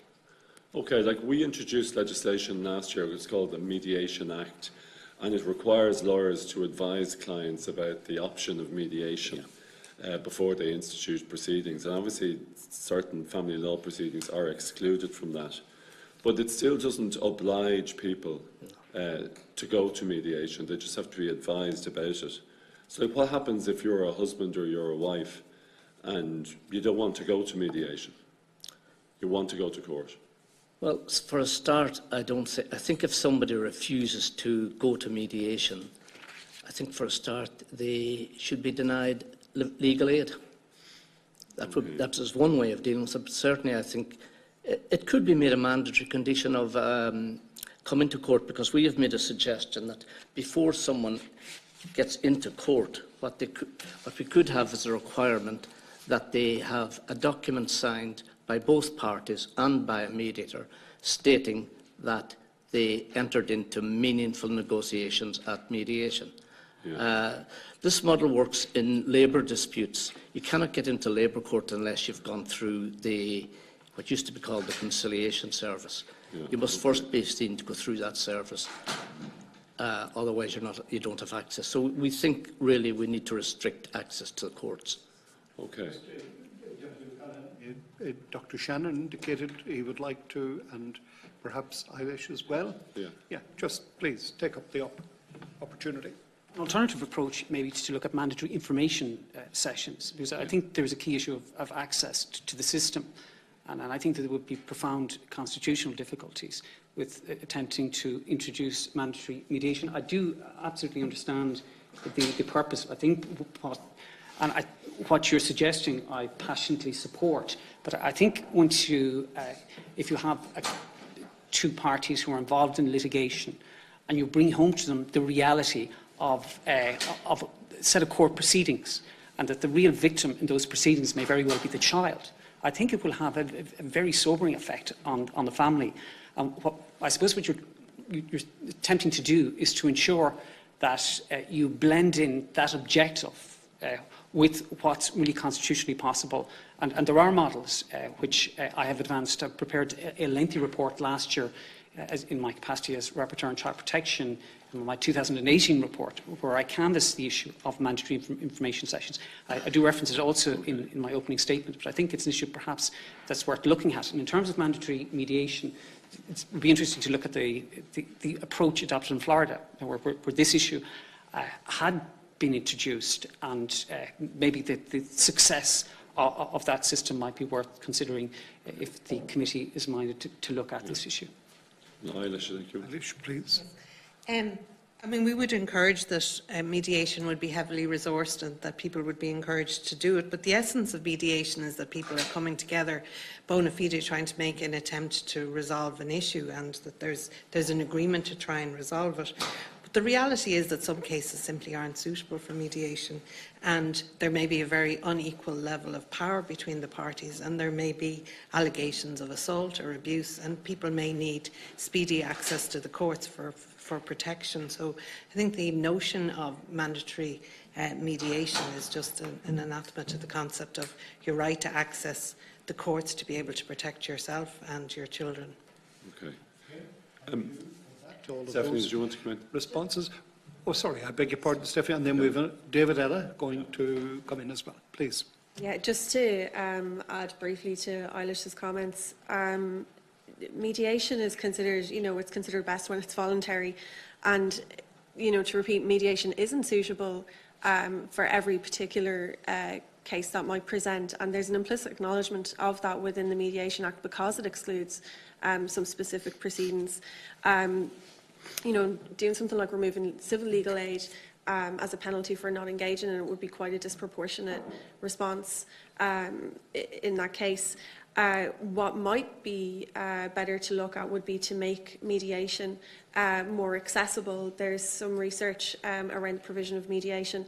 Okay, like we introduced legislation last year, it's called the Mediation Act, and it requires lawyers to advise clients about the option of mediation before they institute proceedings. And obviously, certain family law proceedings are excluded from that. But it still doesn't oblige people to go to mediation. They just have to be advised about it. So what happens if you're a husband or you're a wife and you don't want to go to mediation? You want to go to court? Well, for a start, I think if somebody refuses to go to mediation, I think for a start they should be denied legal aid. That is one way of dealing with it. But certainly, I think it could be made a mandatory condition of coming to court, because we have made a suggestion that before someone gets into court, what we could have is a requirement that they have a document signed by both parties and by a mediator stating that they entered into meaningful negotiations at mediation. This model works in labour disputes. You cannot get into labour court unless you've gone through what used to be called the conciliation service. You must first be seen to go through that service. Otherwise, you don't have access. So we think really we need to restrict access to the courts. Okay. Dr. Shannon indicated he would like to, and perhaps Eilish as well. Yeah, just please take up the opportunity. An alternative approach may be to look at mandatory information sessions, because I think there is a key issue of access to the system, and I think that there would be profound constitutional difficulties with attempting to introduce mandatory mediation. I do absolutely understand the purpose. I think what you're suggesting, I passionately support. But I think if you have two parties who are involved in litigation, and you bring home to them the reality of a set of court proceedings, and that the real victim in those proceedings may very well be the child, I think it will have a very sobering effect on the family. I suppose what you're attempting to do is to ensure that you blend in that objective with what's really constitutionally possible. And there are models which I have advanced. I prepared a lengthy report last year in my capacity as Rapporteur on Child Protection, in my 2018 report, where I canvassed the issue of mandatory information sessions. I do reference it also in my opening statement, but I think it's an issue perhaps that's worth looking at. And in terms of mandatory mediation, it would be interesting to look at the approach adopted in Florida, where this issue had been introduced, and maybe the success of that system might be worth considering if the committee is minded to look at this issue. Eilish, thank you. Eilish, please. I mean, we would encourage that mediation would be heavily resourced and that people would be encouraged to do it. But the essence of mediation is that people are coming together bona fide, trying to make an attempt to resolve an issue, and that there's an agreement to try and resolve it. But the reality is that some cases simply aren't suitable for mediation, and there may be a very unequal level of power between the parties, and there may be allegations of assault or abuse, and people may need speedy access to the courts for protection. So I think the notion of mandatory mediation is just an anathema to the concept of your right to access the courts to be able to protect yourself and your children. Okay. Stephanie, did you want to come in? Responses? Oh, sorry, I beg your pardon, Stephanie. And then we have David Ella going to come in as well. Please. Yeah, just to add briefly to Eilish's comments, mediation is considered, it's considered best when it's voluntary, and, to repeat, mediation isn't suitable for every particular case that might present, and there's an implicit acknowledgement of that within the Mediation Act because it excludes some specific proceedings. Doing something like removing civil legal aid as a penalty for not engaging in it would be quite a disproportionate response in that case. What might be better to look at would be to make mediation more accessible. There's some research around the provision of mediation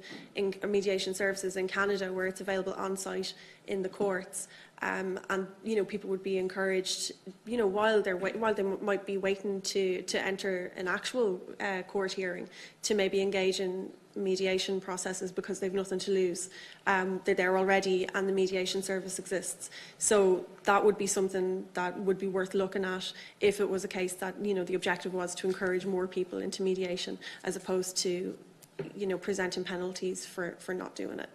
services in Canada, where it's available on site in the courts. And people would be encouraged, while they might be waiting to enter an actual court hearing, to maybe engage in mediation processes because they've nothing to lose. They're there already, and the mediation service exists. So that would be something that would be worth looking at if it was a case that the objective was to encourage more people into mediation, as opposed to presenting penalties for not doing it.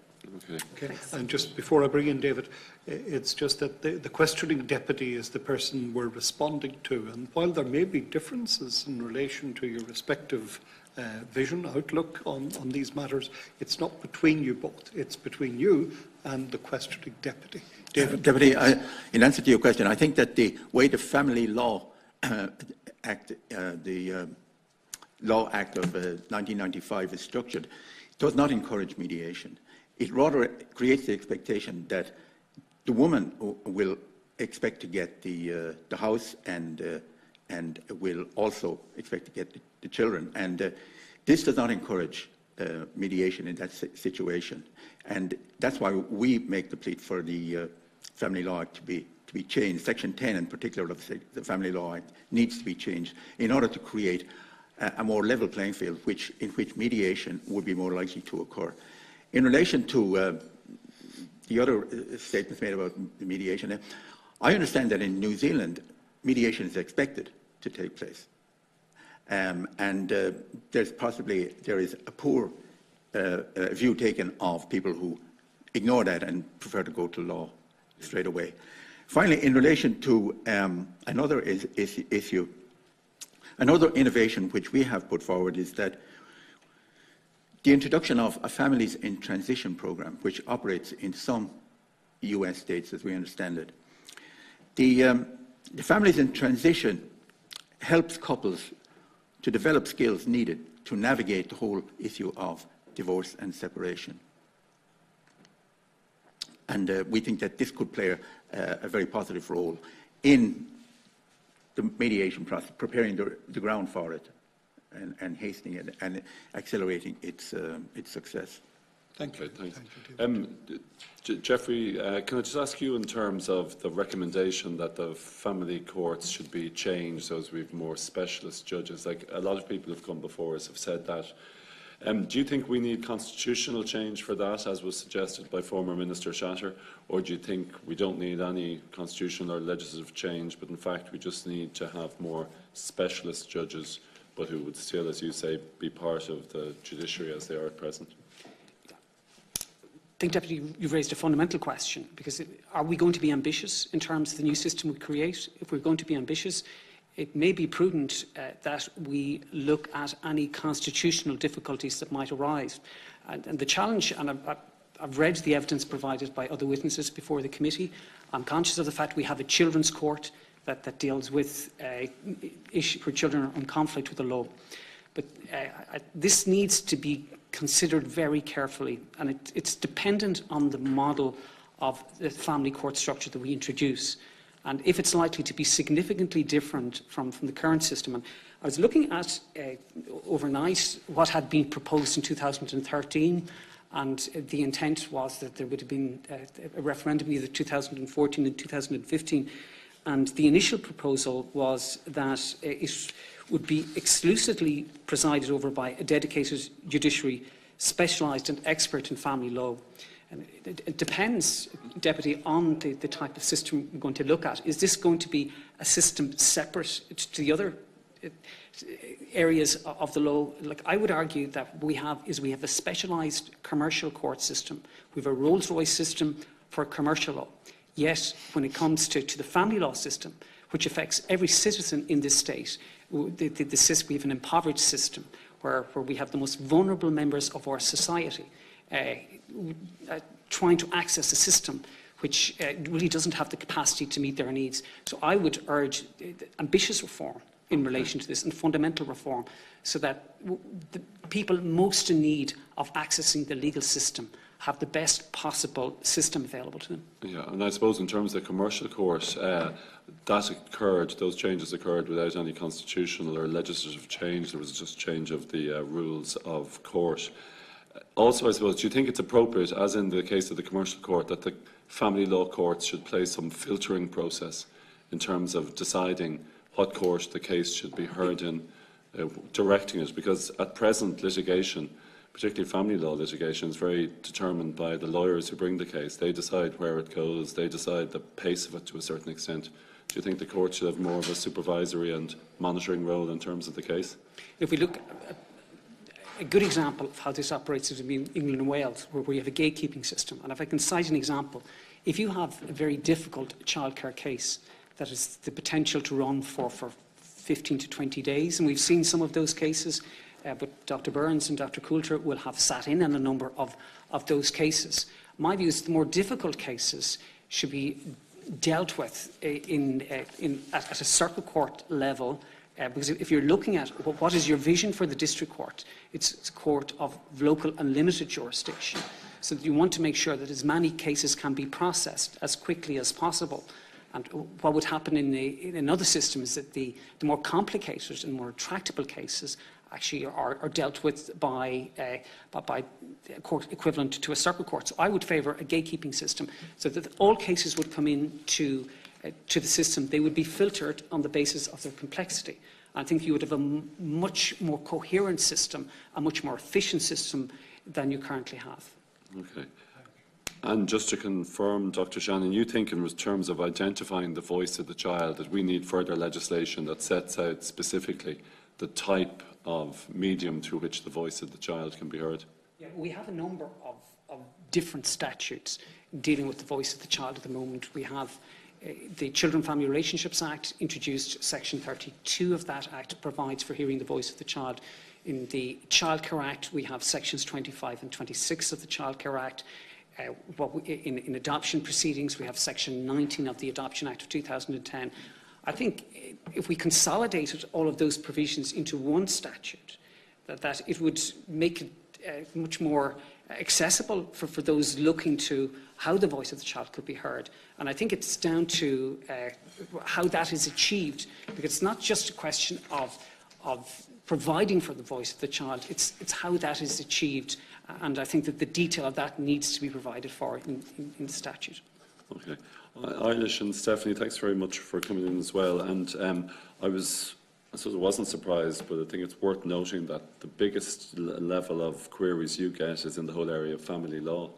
Okay. And just before I bring in David, it's just that the questioning deputy is the person we're responding to, and while there may be differences in relation to your respective vision, outlook on these matters, it's not between you both, it's between you and the questioning deputy. David? Deputy, in answer to your question, I think that the way the Family Law Act, the Law Act of 1995 is structured, does not encourage mediation. It rather creates the expectation that the woman will expect to get the house and will also expect to get the children. And this does not encourage mediation in that situation. And that's why we make the plea for the Family Law Act to be changed. Section 10 in particular of the Family Law Act needs to be changed in order to create a more level playing field in which mediation would be more likely to occur. In relation to the other statements made about the mediation, I understand that in New Zealand, mediation is expected to take place. And there is a poor view taken of people who ignore that and prefer to go to law straight away. Finally, in relation to another issue, another innovation which we have put forward is that the introduction of a Families in Transition program, which operates in some US states, as we understand it. The Families in Transition helps couples to develop skills needed to navigate the whole issue of divorce and separation. And we think that this could play a very positive role in the mediation process, preparing the ground for it and hastening it and accelerating its success. Thank you. Okay, thanks. Jeffrey, can I just ask you in terms of the recommendation that the family courts should be changed so as we have more specialist judges? Like a lot of people have come before us have said that. Do you think we need constitutional change for that, as was suggested by former Minister Shatter, or do you think we don't need any constitutional or legislative change, but in fact we just need to have more specialist judges, but who would still, as you say, be part of the judiciary as they are at present? I think, Deputy, you've raised a fundamental question, because are we going to be ambitious in terms of the new system we create? If we're going to be ambitious, it may be prudent that we look at any constitutional difficulties that might arise. And the challenge, and I've read the evidence provided by other witnesses before the committee. I'm conscious of the fact we have a children's court that deals with issues where children are in conflict with the law. But this needs to be considered very carefully, and it's dependent on the model of the family court structure that we introduce, and if it's likely to be significantly different from the current system. And I was looking at overnight what had been proposed in 2013, and the intent was that there would have been a referendum either 2014 and 2015, and the initial proposal was that it would be exclusively presided over by a dedicated judiciary specialised and expert in family law. And it depends, Deputy, on the type of system we're going to look at. Is this going to be a system separate to the other areas of the law? Like I would argue that we have a specialised commercial court system. We have a Rolls-Royce system for commercial law. Yet, when it comes to the family law system, which affects every citizen in this state, we have an impoverished system where we have the most vulnerable members of our society trying to access a system which really doesn't have the capacity to meet their needs. So I would urge ambitious reform in relation to this, and fundamental reform, so that the people most in need of accessing the legal system have the best possible system available to them. Yeah, and I suppose in terms of the commercial court, those changes occurred without any constitutional or legislative change. There was just change of the rules of court. Also, I suppose, do you think it's appropriate, as in the case of the commercial court, that the family law courts should play some filtering process in terms of deciding what court the case should be heard in, directing it, because at present litigation, particularly family law litigation, is very determined by the lawyers who bring the case. They decide where it goes, they decide the pace of it to a certain extent. Do you think the court should have more of a supervisory and monitoring role in terms of the case? If we look at a good example of how this operates is in England and Wales, where we have a gatekeeping system. And if I can cite an example, if you have a very difficult childcare case that has the potential to run for 15 to 20 days, and we've seen some of those cases, but Dr. Burns and Dr. Coulter will have sat in on a number of those cases. My view is the more difficult cases should be dealt with at a circuit court level, because if you're looking at what is your vision for the district court, it's a court of local and limited jurisdiction. So that you want to make sure that as many cases can be processed as quickly as possible. And what would happen in another system is that the more complicated and more tractable cases actually are dealt with by a court equivalent to a circuit court. So I would favour a gatekeeping system so that all cases would come in to the system. They would be filtered on the basis of their complexity. I think you would have a much more coherent system, a much more efficient system than you currently have. Okay. And just to confirm, Dr. Shannon, you think in terms of identifying the voice of the child that we need further legislation that sets out specifically the type of medium through which the voice of the child can be heard? Yeah, we have a number of different statutes dealing with the voice of the child at the moment. We have the Children and Family Relationships Act introduced Section 32 of that Act provides for hearing the voice of the child. In the Childcare Act, we have Sections 25 and 26 of the Childcare Act. In adoption proceedings, we have Section 19 of the Adoption Act of 2010. I think if we consolidated all of those provisions into one statute, that it would make it much more accessible for those looking to how the voice of the child could be heard. And I think it's down to how that is achieved, because it's not just a question of providing for the voice of the child, it's how that is achieved. And I think that the detail of that needs to be provided for in the statute. Okay. Eilish and Stephanie, thanks very much for coming in as well. And I suppose I wasn't surprised, but I think it's worth noting that the biggest level of queries you get is in the whole area of family law.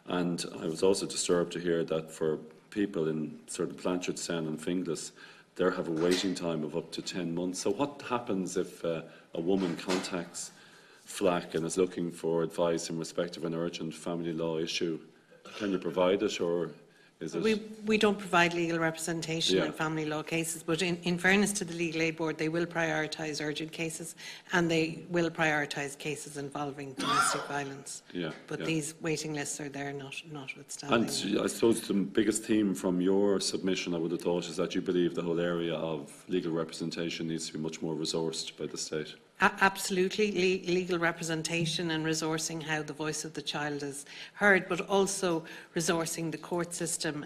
And I was also disturbed to hear that for people in sort of Blanchardstown and Finglas, they have a waiting time of up to 10 months. So what happens if a woman contacts FLAC and is looking for advice in respect of an urgent family law issue? Can you provide it, or is it? We don't provide legal representation in family law cases, but in fairness to the Legal Aid Board, they will prioritise urgent cases and they will prioritise cases involving domestic violence. But these waiting lists are there notwithstanding. And I suppose the biggest theme from your submission, I would have thought, is that you believe the whole area of legal representation needs to be much more resourced by the state. Absolutely, legal representation and resourcing how the voice of the child is heard, but also resourcing the court system.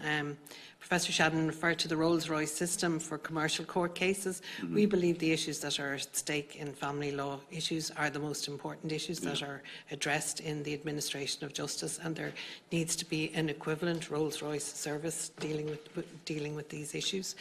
Professor Shannon referred to the Rolls-Royce system for commercial court cases. We believe the issues that are at stake in family law issues are the most important issues that are addressed in the administration of justice, and there needs to be an equivalent Rolls-Royce service dealing with these issues.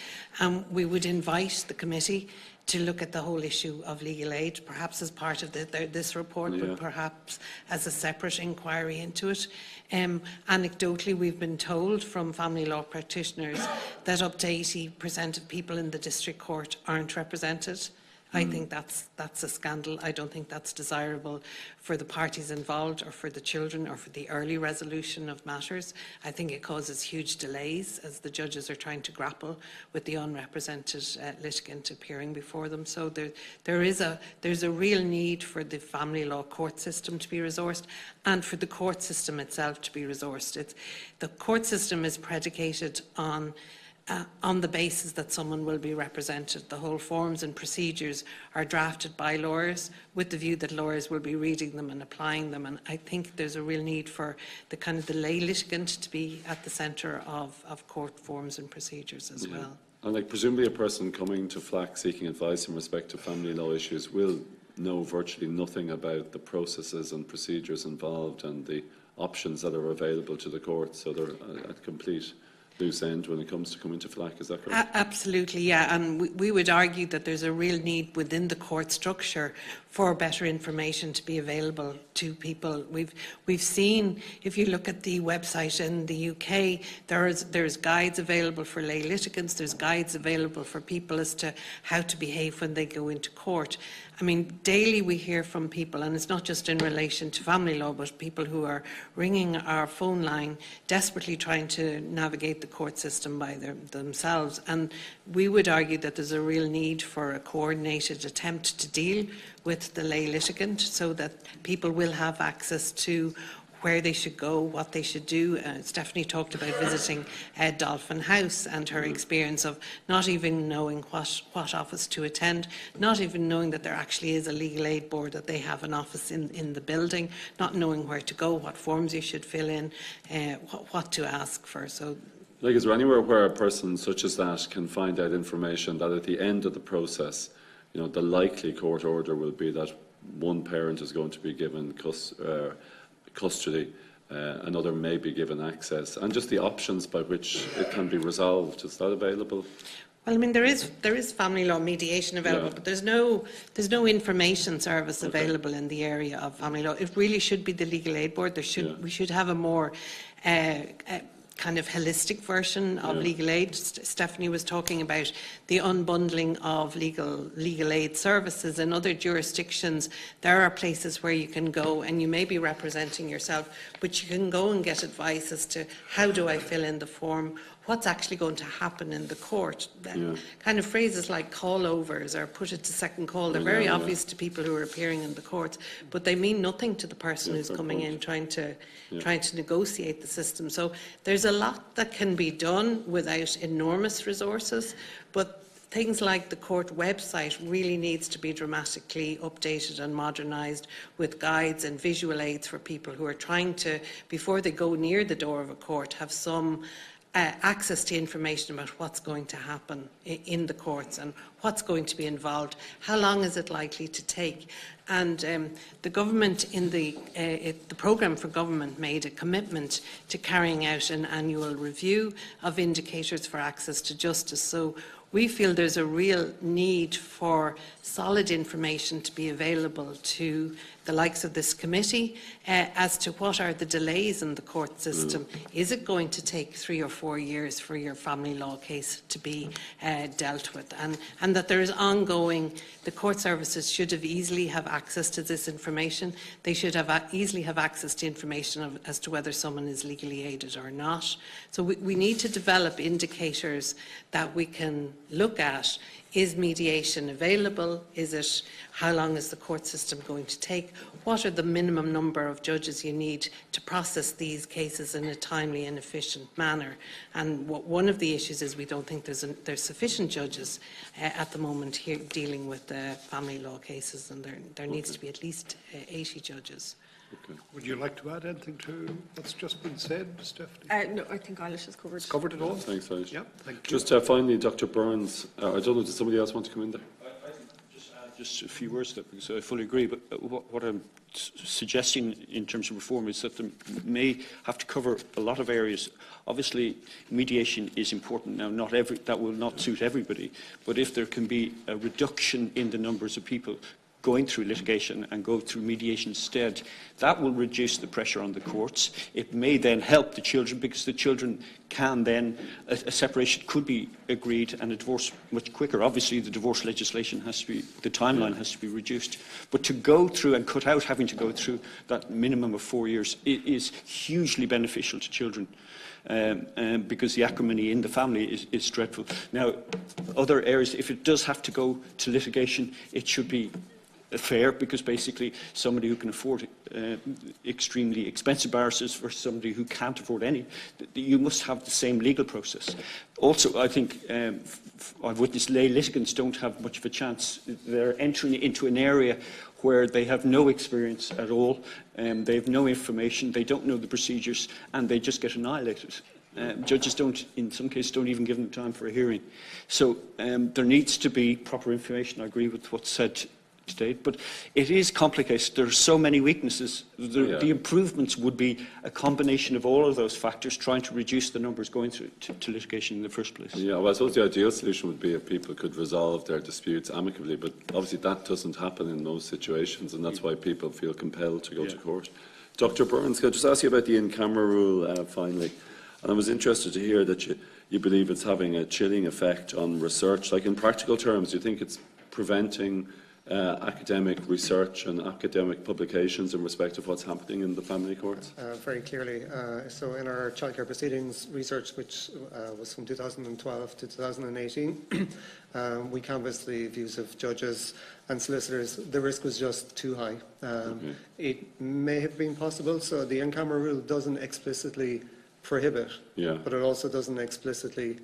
We would invite the committee to look at the whole issue of legal aid, perhaps as part of this report, but perhaps as a separate inquiry into it. Anecdotally, we've been told from family law practitioners that up to 80% of people in the district court aren't represented. I think that's a scandal. I don't think that's desirable for the parties involved or for the children or for the early resolution of matters. I think it causes huge delays as the judges are trying to grapple with the unrepresented litigant appearing before them. So there's a real need for the family law court system to be resourced and for the court system itself to be resourced. The court system is predicated on the basis that someone will be represented. The whole forms and procedures are drafted by lawyers with the view that lawyers will be reading them and applying them. And I think there's a real need for the lay litigant to be at the centre of court forms and procedures as well. And presumably a person coming to FLAC seeking advice in respect to family law issues will know virtually nothing about the processes and procedures involved and the options that are available to the court, so they're at complete loose end when it comes to coming to FLAC. Is that correct? Absolutely, yeah. And we would argue that there's a real need within the court structure for better information to be available to people. We've seen, if you look at the website in the UK, there's guides available for lay litigants, there's guides available for people as to how to behave when they go into court. I mean, daily we hear from people, and it's not just in relation to family law, but people who are ringing our phone line desperately trying to navigate the court system by themselves. And we would argue that there's a real need for a coordinated attempt to deal with the lay litigant, so that people will have access to where they should go, what they should do. Stephanie talked about visiting Dolphin House and her experience of not even knowing what office to attend, not even knowing that there actually is a legal aid board, that they have an office in the building, not knowing where to go, what forms you should fill in, what to ask for. So, like, is there anywhere where a person such as that can find out information that at the end of the process, you know, the likely court order will be that one parent is going to be given custody, another may be given access, and just the options by which it can be resolved? Is that available? well, I mean, there is family law mediation available, Yeah. but there's no information service available in the area of family law. It really should be the legal aid board. We should have a more kind of holistic version of legal aid. Stephanie was talking about the unbundling of legal aid services. In other jurisdictions, there are places where you can go, and you may be representing yourself, but you can go and get advice as to how do I fill in the form, what's actually going to happen in the court. Kind of phrases like call-overs or put it to second call, they're very obvious to people who are appearing in the courts, but they mean nothing to the person who's coming in trying to negotiate the system. So there's a lot that can be done without enormous resources, but things like the court website really needs to be dramatically updated and modernised with guides and visual aids for people who are trying to, before they go near the door of a court, have some access to information about what's going to happen in the courts and what's going to be involved, how long is it likely to take. And the government in the programme for government made a commitment to carrying out an annual review of indicators for access to justice. So we feel there's a real need for solid information to be available to the likes of this committee as to what are the delays in the court system. Is it going to take 3 or 4 years for your family law case to be dealt with? And that there is ongoing, the court services should easily have access to this information. They should easily have access to information as to whether someone is legally aided or not. So we need to develop indicators that we can look at. Is mediation available? How long is the court system going to take? What are the minimum number of judges you need to process these cases in a timely and efficient manner? And one of the issues is we don't think there's sufficient judges at the moment here dealing with family law cases, and there needs to be at least 80 judges. Okay. Would you like to add anything to what's just been said, Stephanie? No, I think Eilish has covered. Covered it all? Thanks, Eilish. Yeah, thank you. Just finally, Dr. Burns, I don't know, does somebody else want to come in there? I think just a few words to that, because I fully agree, but what I'm suggesting in terms of reform is that they may have to cover a lot of areas. Obviously, mediation is important now. That will not suit everybody, but if there can be a reduction in the numbers of people going through litigation and go through mediation instead, that will reduce the pressure on the courts. It may then help the children, because the children can then, a separation could be agreed and a divorce much quicker. Obviously, the divorce legislation has to be, the timeline has to be reduced. But to go through and cut out having to go through that minimum of 4 years is hugely beneficial to children. Because the acrimony in the family is dreadful. Now, other areas, if it does have to go to litigation, it should be fair, because basically somebody who can afford extremely expensive barristers versus somebody who can't afford any, you must have the same legal process. Also, I think I've witnessed lay litigants don't have much of a chance. They're entering into an area where they have no experience at all, they have no information, they don't know the procedures, and they just get annihilated. Judges don't, in some cases, don't even give them time for a hearing. So there needs to be proper information. I agree with what's said date, but it is complicated. There are so many weaknesses. The improvements would be a combination of all of those factors, trying to reduce the numbers going through to litigation in the first place. Yeah, well, I suppose the ideal solution would be if people could resolve their disputes amicably, but obviously that doesn't happen in those situations, and that's why people feel compelled to go to court. Dr. Burns, can I just ask you about the in-camera rule finally? And I was interested to hear that you believe it's having a chilling effect on research. Like, in practical terms, do you think it's preventing academic research and academic publications in respect of what's happening in the family courts? Very clearly. So in our childcare proceedings research, which was from 2012 to 2018, we canvassed the views of judges and solicitors. The risk was just too high. It may have been possible, so the in-camera rule doesn't explicitly prohibit, but it also doesn't explicitly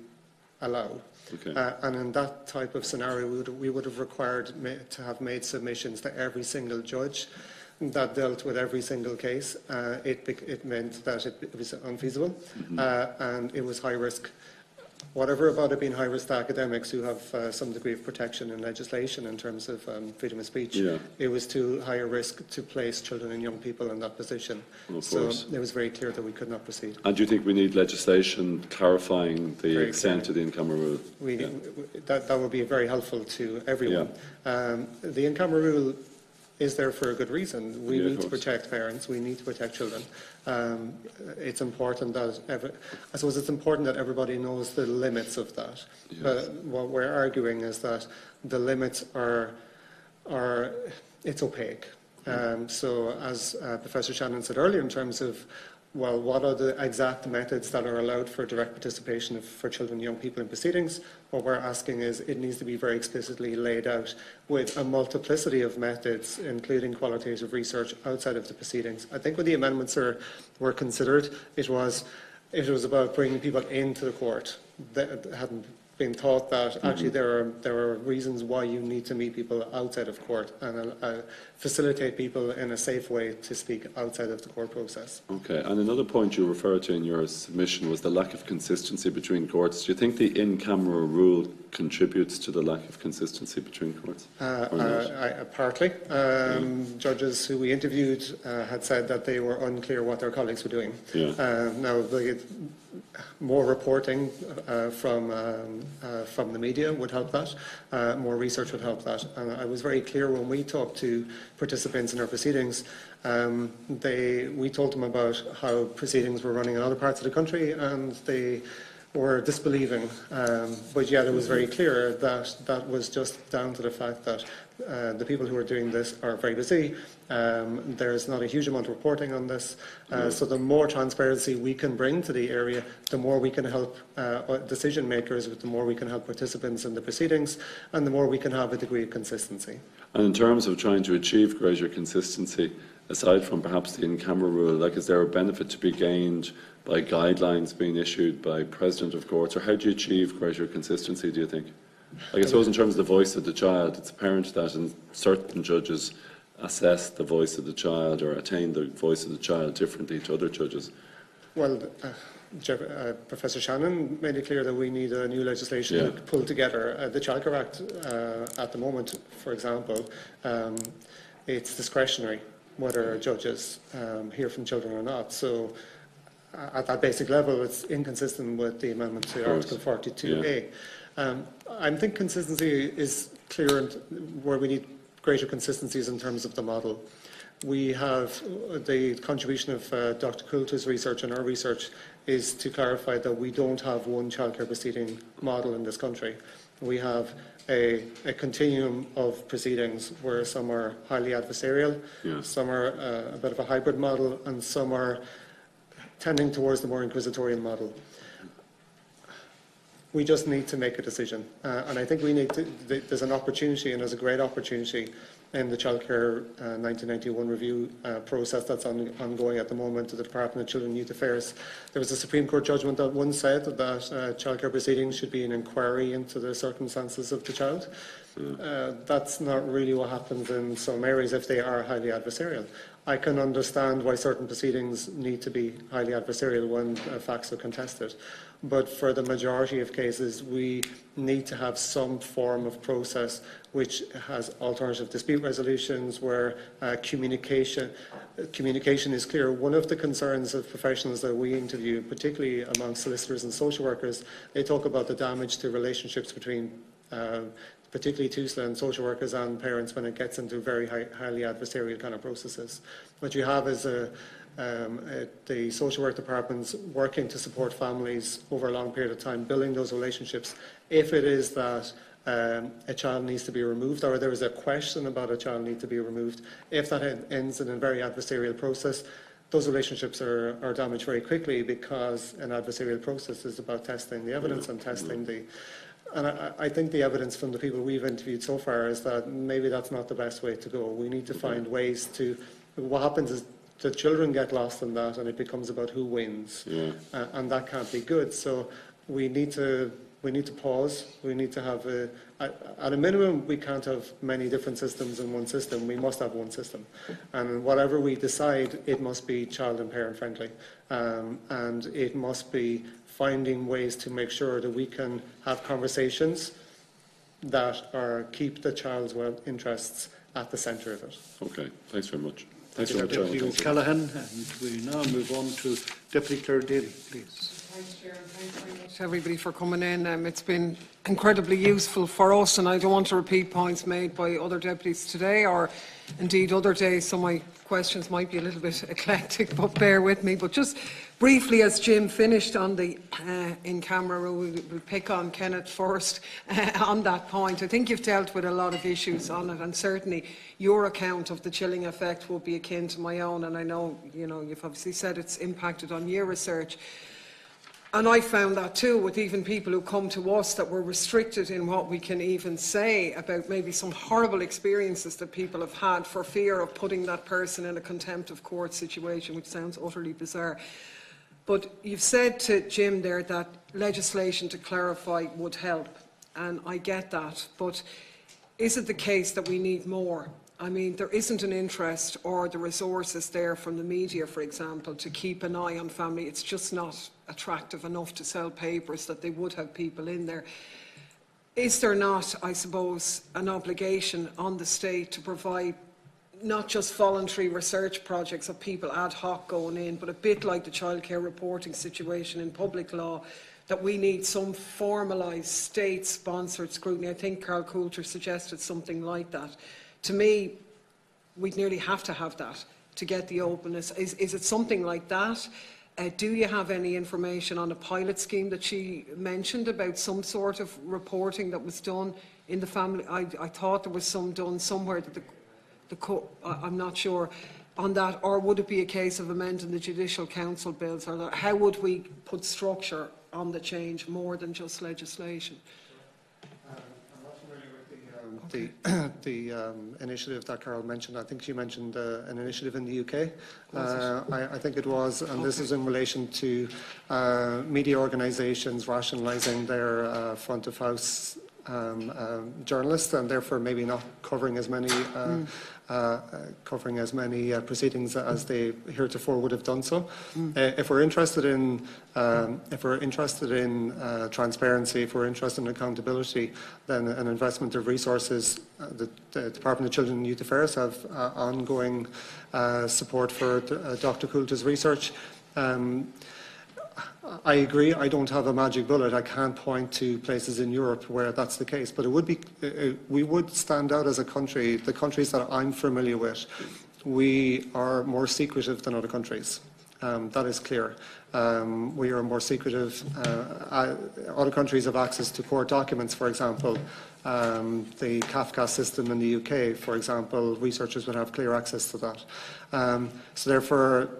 allow. And in that type of scenario, we would have required to have made submissions to every single judge that dealt with every single case. It meant that it was unfeasible and it was high risk. Whatever about it being high risk to academics who have some degree of protection in legislation in terms of freedom of speech, it was too high a risk to place children and young people in that position. So it was very clear that we could not proceed. And do you think we need legislation clarifying the extent of the in-camera rule? That would be very helpful to everyone. The in-camera rule is there for a good reason. We need to protect parents. We need to protect children. It's important that I suppose it's important that everybody knows the limits of that. But what we're arguing is that the limits are it's opaque. So as Professor Shannon said earlier, in terms of, well, what are the exact methods that are allowed for direct participation for children and young people in proceedings? What we're asking is it needs to be very explicitly laid out with a multiplicity of methods, including qualitative research outside of the proceedings. I think when the amendments were considered, it was about bringing people into the court. That hadn't been thought that actually there are reasons why you need to meet people outside of court and facilitate people in a safe way to speak outside of the court process. Okay, and another point you referred to in your submission was the lack of consistency between courts. Do you think the in-camera rule contributes to the lack of consistency between courts? Partly. Judges who we interviewed had said that they were unclear what their colleagues were doing. Now, more reporting from the media would help that. More research would help that. And I was very clear when we talked to participants in our proceedings. We told them about how proceedings were running in other parts of the country, and they were disbelieving. But yet it was very clear that that was just down to the fact that the people who are doing this are very busy. There's not a huge amount of reporting on this. So the more transparency we can bring to the area, the more we can help decision makers, the more we can help participants in the proceedings, and the more we can have a degree of consistency. And in terms of trying to achieve greater consistency, aside from perhaps the in-camera rule, is there a benefit to be gained by guidelines being issued by President of Courts, or how do you achieve greater consistency, do you think? I suppose in terms of the voice of the child, it's apparent that certain judges assess the voice of the child or attain the voice of the child differently to other judges. Well, Professor Shannon made it clear that we need a new legislation to pull together. The Childcare Act at the moment, for example, it's discretionary whether judges hear from children or not. So at that basic level, it's inconsistent with the amendment to Article 42A. I think consistency is clear where we need greater consistencies in terms of the model. We have the contribution of Dr. Coulter's research and our research is to clarify that we don't have one childcare proceeding model in this country. We have a continuum of proceedings where some are highly adversarial, some are a bit of a hybrid model, and some are tending towards the more inquisitorial model. We just need to make a decision. And I think there's an opportunity, and there's a great opportunity in the Childcare 1991 review process that's ongoing at the moment to the Department of Children and Youth Affairs. There was a Supreme Court judgment that once said that childcare proceedings should be an inquiry into the circumstances of the child. That's not really what happens in some areas if they are highly adversarial. I can understand why certain proceedings need to be highly adversarial when facts are contested. But for the majority of cases, we need to have some form of process which has alternative dispute resolutions, where communication is clear. One of the concerns of professionals that we interview, particularly among solicitors and social workers, they talk about the damage to relationships between particularly TUSLA and social workers and parents when it gets into very highly adversarial kind of processes. What you have is the social work departments working to support families over a long period of time, building those relationships. If it is that a child needs to be removed, or there is a question about a child need to be removed, if that ends in a very adversarial process, those relationships are damaged very quickly, because an adversarial process is about testing the evidence and testing the... And I think the evidence from the people we've interviewed so far is that maybe that's not the best way to go. We need to find ways to... What happens is the children get lost in that, and it becomes about who wins, and that can't be good. So we need to pause. We need to have at a minimum, we can't have many different systems in one system. We must have one system, and whatever we decide, it must be child and parent friendly, and it must be finding ways to make sure that we can have conversations that keep the child's interests at the centre of it. Okay, thanks very much. Thanks very much, Deputy O'Callaghan. And we now move on to Deputy Clare Daly, please. Thanks, Chair, and thanks very much to everybody for coming in. It's been incredibly useful for us, and I don't want to repeat points made by other deputies today, or indeed other days, so my questions might be a little bit eclectic, but bear with me. But just briefly, as Jim finished on the in-camera rule, we'll pick on Kenneth first on that point. I think you've dealt with a lot of issues on it, and certainly your account of the chilling effect will be akin to my own, and I know, you've obviously said it's impacted on your research. And I found that too, with even people who come to us, that we're restricted in what we can even say about maybe some horrible experiences that people have had for fear of putting that person in a contempt of court situation, which sounds utterly bizarre. But you've said to Jim there that legislation to clarify would help, and I get that. But is it the case that we need more? I mean, there isn't an interest or the resources there from the media, for example, to keep an eye on family. It's just not attractive enough to sell papers that they would have people in there. Is there not, I suppose, an obligation on the state to provide not just voluntary research projects of people ad hoc going in, but a bit like the childcare reporting situation in public law, that we need some formalised state-sponsored scrutiny? I think Carl Coulter suggested something like that. To me, we'd nearly have to have that to get the openness. Is it something like that? Do you have any information on a pilot scheme that she mentioned about some sort of reporting that was done in the family? I thought there was some done somewhere that I'm not sure on that. Or would it be a case of amending the Judicial Council bills? Or how would we put structure on the change more than just legislation? The initiative that Carol mentioned, I think she mentioned an initiative in the UK. I think it was, and this is in relation to media organisations rationalising their front of house journalists, and therefore maybe not covering as many proceedings as they heretofore would have done so. If we're interested in transparency, if we're interested in accountability, then an investment of resources. The Department of Children and Youth Affairs have ongoing support for Dr. Coulter's research. I agree. I don't have a magic bullet. I can't point to places in Europe where that's the case. But it would be, we would stand out as a country. The countries that I'm familiar with, we are more secretive than other countries. That is clear. We are more secretive. Other countries have access to court documents, for example. The Kafka system in the UK, for example, researchers would have clear access to that. So therefore,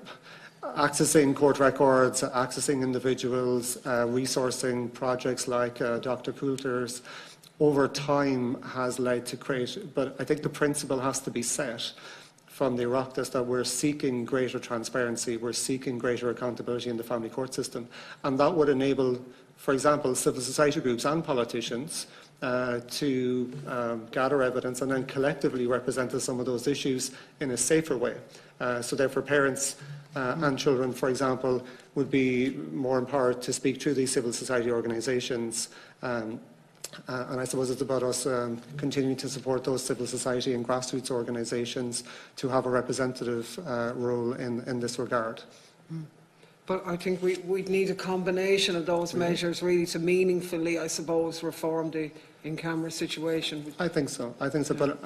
accessing court records, accessing individuals, resourcing projects like Dr. Coulter's over time has led to create, but I think the principle has to be set from the Oireachtas that we're seeking greater transparency, we're seeking greater accountability in the family court system, and that would enable, for example, civil society groups and politicians to gather evidence and then collectively represent some of those issues in a safer way. So therefore parents and children, for example, would be more empowered to speak to these civil society organisations. And I suppose it's about us continuing to support those civil society and grassroots organisations to have a representative role in this regard. But I think we'd need a combination of those measures really to meaningfully, I suppose, reform the in-camera situation. I think so. But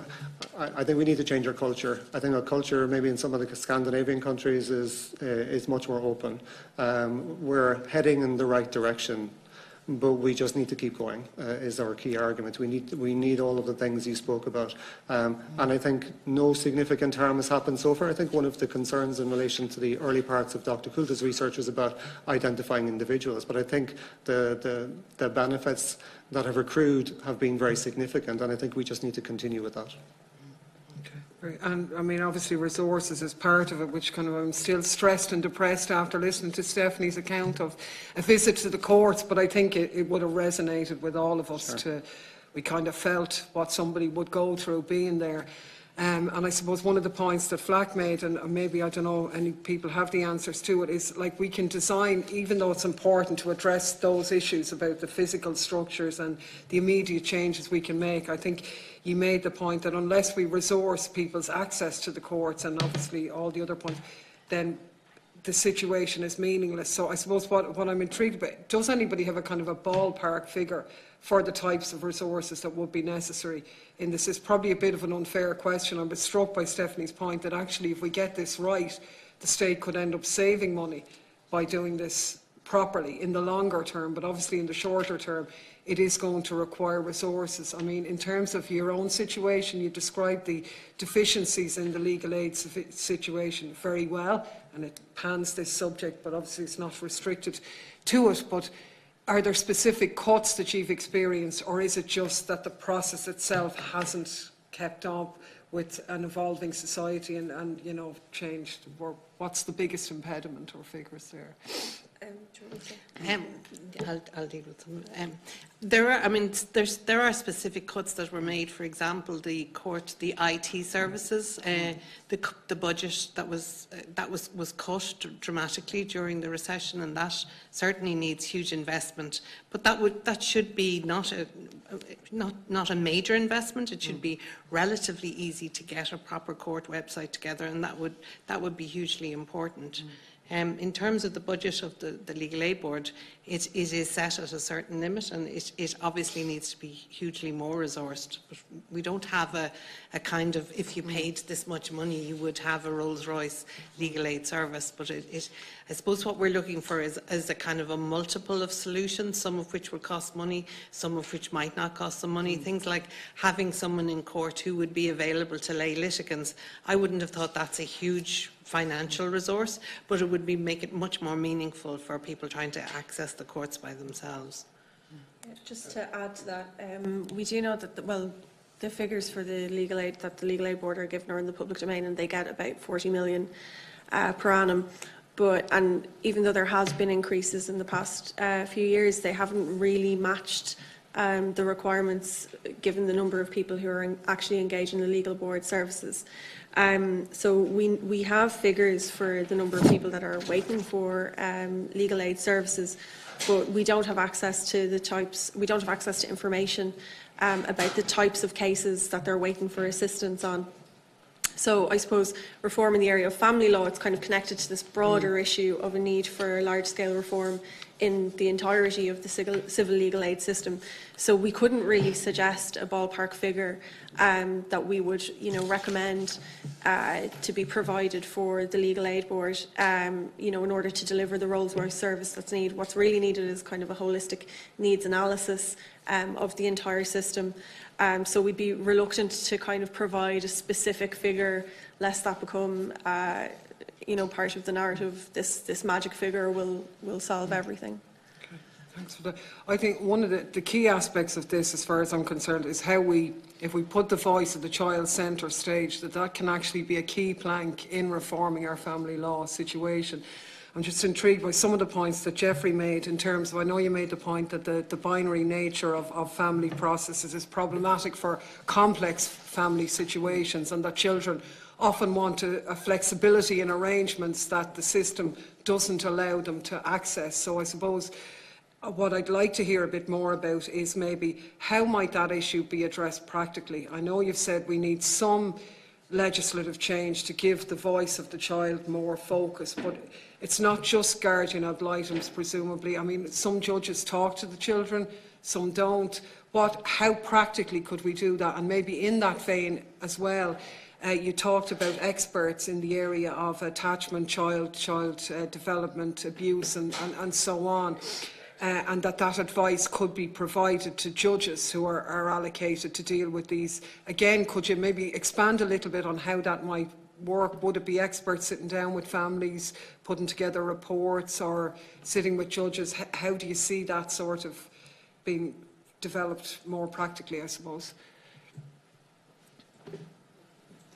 I think we need to change our culture. I think our culture, maybe in some of the Scandinavian countries, is much more open. We're heading in the right direction, but we just need to keep going, is our key argument. We need all of the things you spoke about. And I think no significant harm has happened so far. I think one of the concerns in relation to the early parts of Dr. Coulter's research was about identifying individuals. But I think the benefits that have accrued have been very significant, and I think we just need to continue with that. And I mean, obviously resources is part of it, which kind of I'm still stressed and depressed after listening to Stephanie's account of a visit to the courts, but I think it would have resonated with all of us. Sure. We kind of felt what somebody would go through being there. And I suppose one of the points that Flack made, and maybe, I don't know, any people have the answers to it, is like we can design, even though it's important to address those issues about the physical structures and the immediate changes we can make. I think you made the point that unless we resource people's access to the courts and obviously all the other points, then the situation is meaningless. So I suppose what I'm intrigued about, does anybody have a kind of a ballpark figure for the types of resources that would be necessary in this? Is probably a bit of an unfair question. I was struck by Stephanie's point that actually if we get this right, the state could end up saving money by doing this properly in the longer term, but obviously in the shorter term it is going to require resources. I mean, in terms of your own situation, you described the deficiencies in the legal aid situation very well, and it pans this subject, but obviously it's not restricted to it. But are there specific cuts that you've experienced, or is it just that the process itself hasn't kept up with an evolving society and you know, changed? Or what's the biggest impediment or figures there? I'll deal with them. There are specific cuts that were made. For example, the IT services, the budget that was cut dramatically during the recession, and that certainly needs huge investment. But that should be not a major investment. It should be relatively easy to get a proper court website together, and that would be hugely important. In terms of the budget of the Legal Aid Board, it is set at a certain limit, and it obviously needs to be hugely more resourced. But we don't have a kind of, if you paid this much money, you would have a Rolls-Royce legal aid service. But I suppose what we're looking for is a kind of a multiple of solutions, some of which will cost money, some of which might not cost some money. Things like having someone in court who would be available to lay litigants. I wouldn't have thought that's a huge financial resource, but it would make it much more meaningful for people trying to access the courts by themselves. Just to add to that, we do know that the figures for the legal aid that the Legal Aid Board are given are in the public domain, and they get about 40 million per annum. And even though there has been increases in the past few years, they haven't really matched the requirements given the number of people who are actually engaged in the legal board services. So we have figures for the number of people that are waiting for legal aid services, but we don't have access to information about the types of cases that they're waiting for assistance on. So I suppose reform in the area of family law, it's kind of connected to this broader issue of a need for large-scale reform in the entirety of the civil legal aid system. So we couldn't really suggest a ballpark figure that we would, recommend to be provided for the Legal Aid Board, in order to deliver the Rolls-Royce service that's needed. What's really needed is kind of a holistic needs analysis of the entire system. So we'd be reluctant to kind of provide a specific figure, lest that become part of the narrative. This magic figure will solve everything. Okay, thanks for that. I think one of the key aspects of this, as far as I'm concerned, is how if we put the voice of the child centre stage, that can actually be a key plank in reforming our family law situation. I'm just intrigued by some of the points that Jeffrey made in terms of, I know you made the point that the binary nature of family processes is problematic for complex family situations, and that children often want a flexibility in arrangements that the system doesn't allow them to access. So I suppose what I'd like to hear a bit more about is maybe how might that issue be addressed practically? I know you've said we need some legislative change to give the voice of the child more focus, but it's not just guardian ad litem, presumably. I mean, some judges talk to the children, some don't. How practically could we do that? And maybe in that vein as well, you talked about experts in the area of attachment, child development, abuse and so on. And that advice could be provided to judges who are allocated to deal with these. Again, could you maybe expand a little bit on how that might work? Would it be experts sitting down with families, putting together reports, or sitting with judges? How do you see that sort of being developed more practically, I suppose?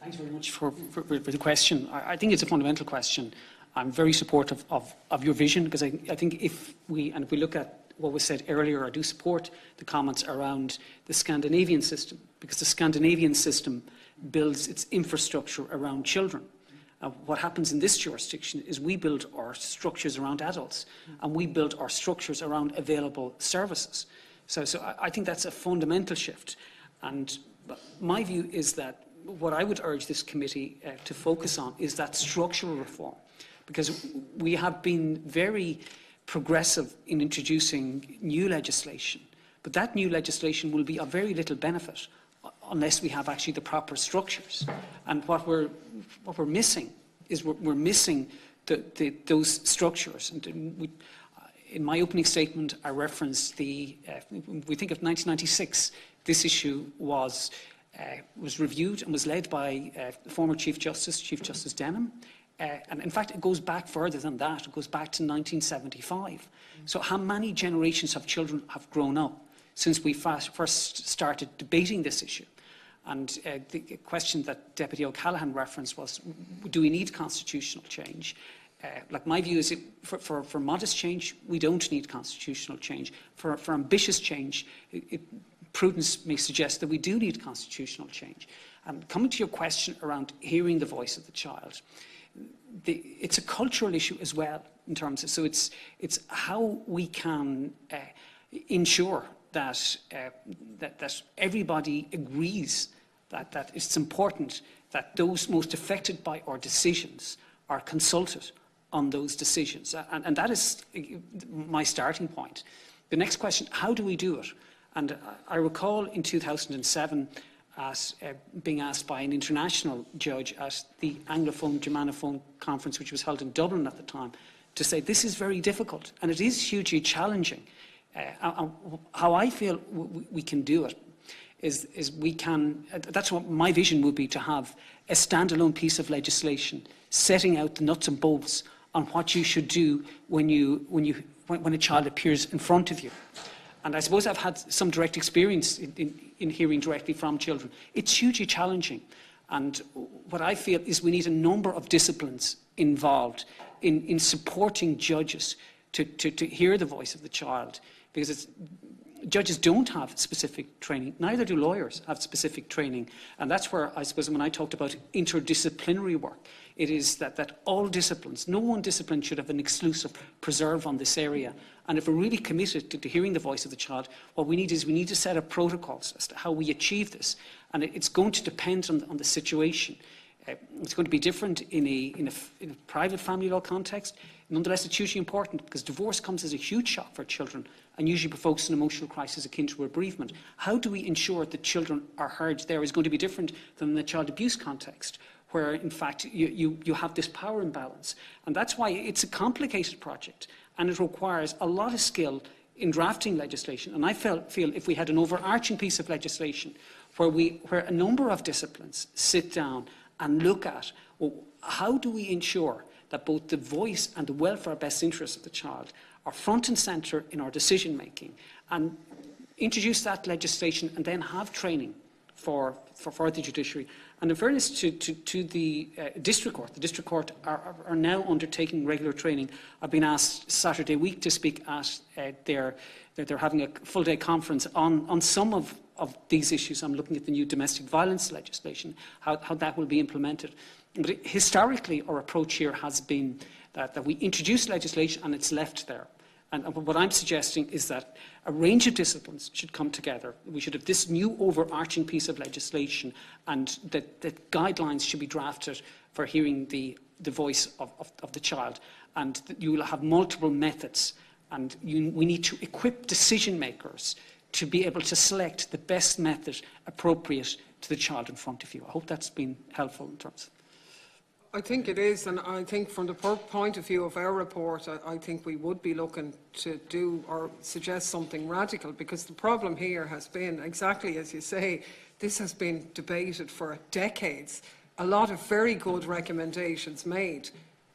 Thanks very much for the question. I think it's a fundamental question. I'm very supportive of your vision, because I think if we look at what was said earlier, I do support the comments around the Scandinavian system, because the Scandinavian system builds its infrastructure around children. What happens in this jurisdiction is we build our structures around adults, and we build our structures around available services. So I think that's a fundamental shift. And my view is that what I would urge this committee to focus on is that structural reform, because we have been very progressive in introducing new legislation, but that new legislation will be of very little benefit unless we have actually the proper structures. And what we're missing is we're missing those structures. And in my opening statement, I referenced we think of 1996. This issue was reviewed and was led by former Chief Justice Denham. And in fact, it goes back further than that. It goes back to 1975. So how many generations of children have grown up since we first started debating this issue? And the question that Deputy O'Callaghan referenced was, do we need constitutional change? Like, my view is for modest change, we don't need constitutional change. For ambitious change, prudence may suggest that we do need constitutional change. Coming to your question around hearing the voice of the child, it's a cultural issue as well, in terms of, so it's how we can ensure that everybody agrees that it's important that those most affected by our decisions are consulted on those decisions. And that is my starting point. The next question, how do we do it? And I recall in 2007 being asked by an international judge at the Anglophone Germanophone conference, which was held in Dublin at the time, to say this is very difficult and it is hugely challenging. How I feel we can do it is we can, that's what my vision would be, to have a standalone piece of legislation setting out the nuts and bolts on what you should do when a child appears in front of you. And I suppose I've had some direct experience in hearing directly from children. It's hugely challenging. And what I feel is we need a number of disciplines involved in supporting judges to hear the voice of the child. Because judges don't have specific training. Neither do lawyers have specific training. And that's where, I suppose, when I talked about interdisciplinary work, it is that all disciplines, no one discipline should have an exclusive preserve on this area. And if we're really committed to hearing the voice of the child, what we need to set up protocols as to how we achieve this. And it's going to depend on the situation. It's going to be different in a private family law context. Nonetheless, it's hugely important, because divorce comes as a huge shock for children and usually provokes an emotional crisis akin to bereavement. How do we ensure that children are heard there is going to be different than in the child abuse context, where in fact you have this power imbalance. And that's why it's a complicated project, and it requires a lot of skill in drafting legislation. And I feel if we had an overarching piece of legislation where a number of disciplines sit down and look at, well, how do we ensure that both the voice and the welfare best interests of the child are front and centre in our decision making, and introduce that legislation and then have training for the judiciary. And in fairness to the district court are now undertaking regular training. I've been asked Saturday week to speak at they're having a full-day conference on some of these issues. I'm looking at the new domestic violence legislation, how that will be implemented. But historically, our approach here has been that we introduce legislation and it's left there. And what I'm suggesting is that a range of disciplines should come together. We should have this new overarching piece of legislation, and that guidelines should be drafted for hearing the voice of the child. And that you will have multiple methods, and we need to equip decision makers to be able to select the best method appropriate to the child in front of you. I hope that's been helpful in terms of. I think it is, and I think from the point of view of our report, I think we would be looking to do or suggest something radical, because the problem here has been, exactly as you say, this has been debated for decades. A lot of very good recommendations made,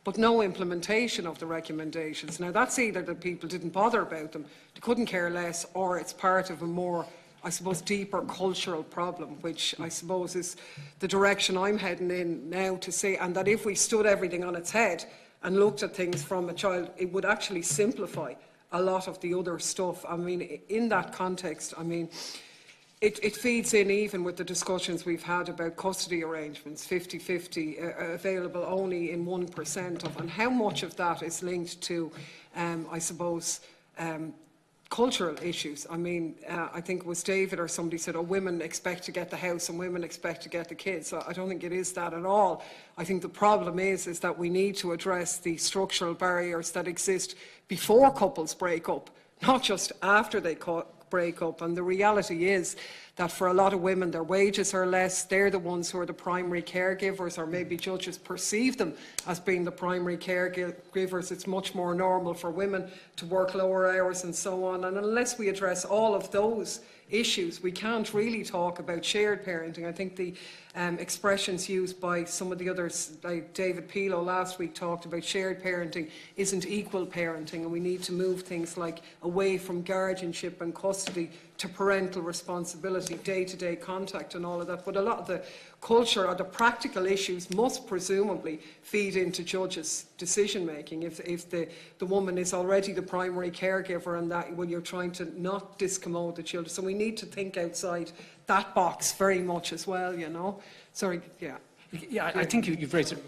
but no implementation of the recommendations. Now, that's either that people didn't bother about them, they couldn't care less, or it's part of a more, I suppose, deeper cultural problem, which I suppose is the direction I'm heading in now, to say, and that if we stood everything on its head and looked at things from a child, it would actually simplify a lot of the other stuff. I mean, in that context, I mean, it feeds in even with the discussions we've had about custody arrangements, 50-50, available only in 1% of, and how much of that is linked to, I suppose, cultural issues. I mean, I think it was David or somebody said, oh, women expect to get the house and women expect to get the kids. So I don't think it is that at all. I think the problem is that we need to address the structural barriers that exist before couples break up, not just after they break up. And the reality is that for a lot of women, their wages are less. They're the ones who are the primary caregivers, or maybe judges perceive them as being the primary caregivers. It's much more normal for women to work lower hours and so on. And unless we address all of those issues, we can't really talk about shared parenting. I think the expressions used by some of the others, like David Pilo last week, talked about shared parenting isn't equal parenting, and we need to move things like away from guardianship and custody to parental responsibility, day-to-day contact and all of that. But a lot of the culture or the practical issues must presumably feed into judges' decision-making. If the woman is already the primary caregiver, and that when you're trying to not discommode the children. So we need to think outside that box very much as well, you know. Sorry, yeah. Yeah, I think you've raised it.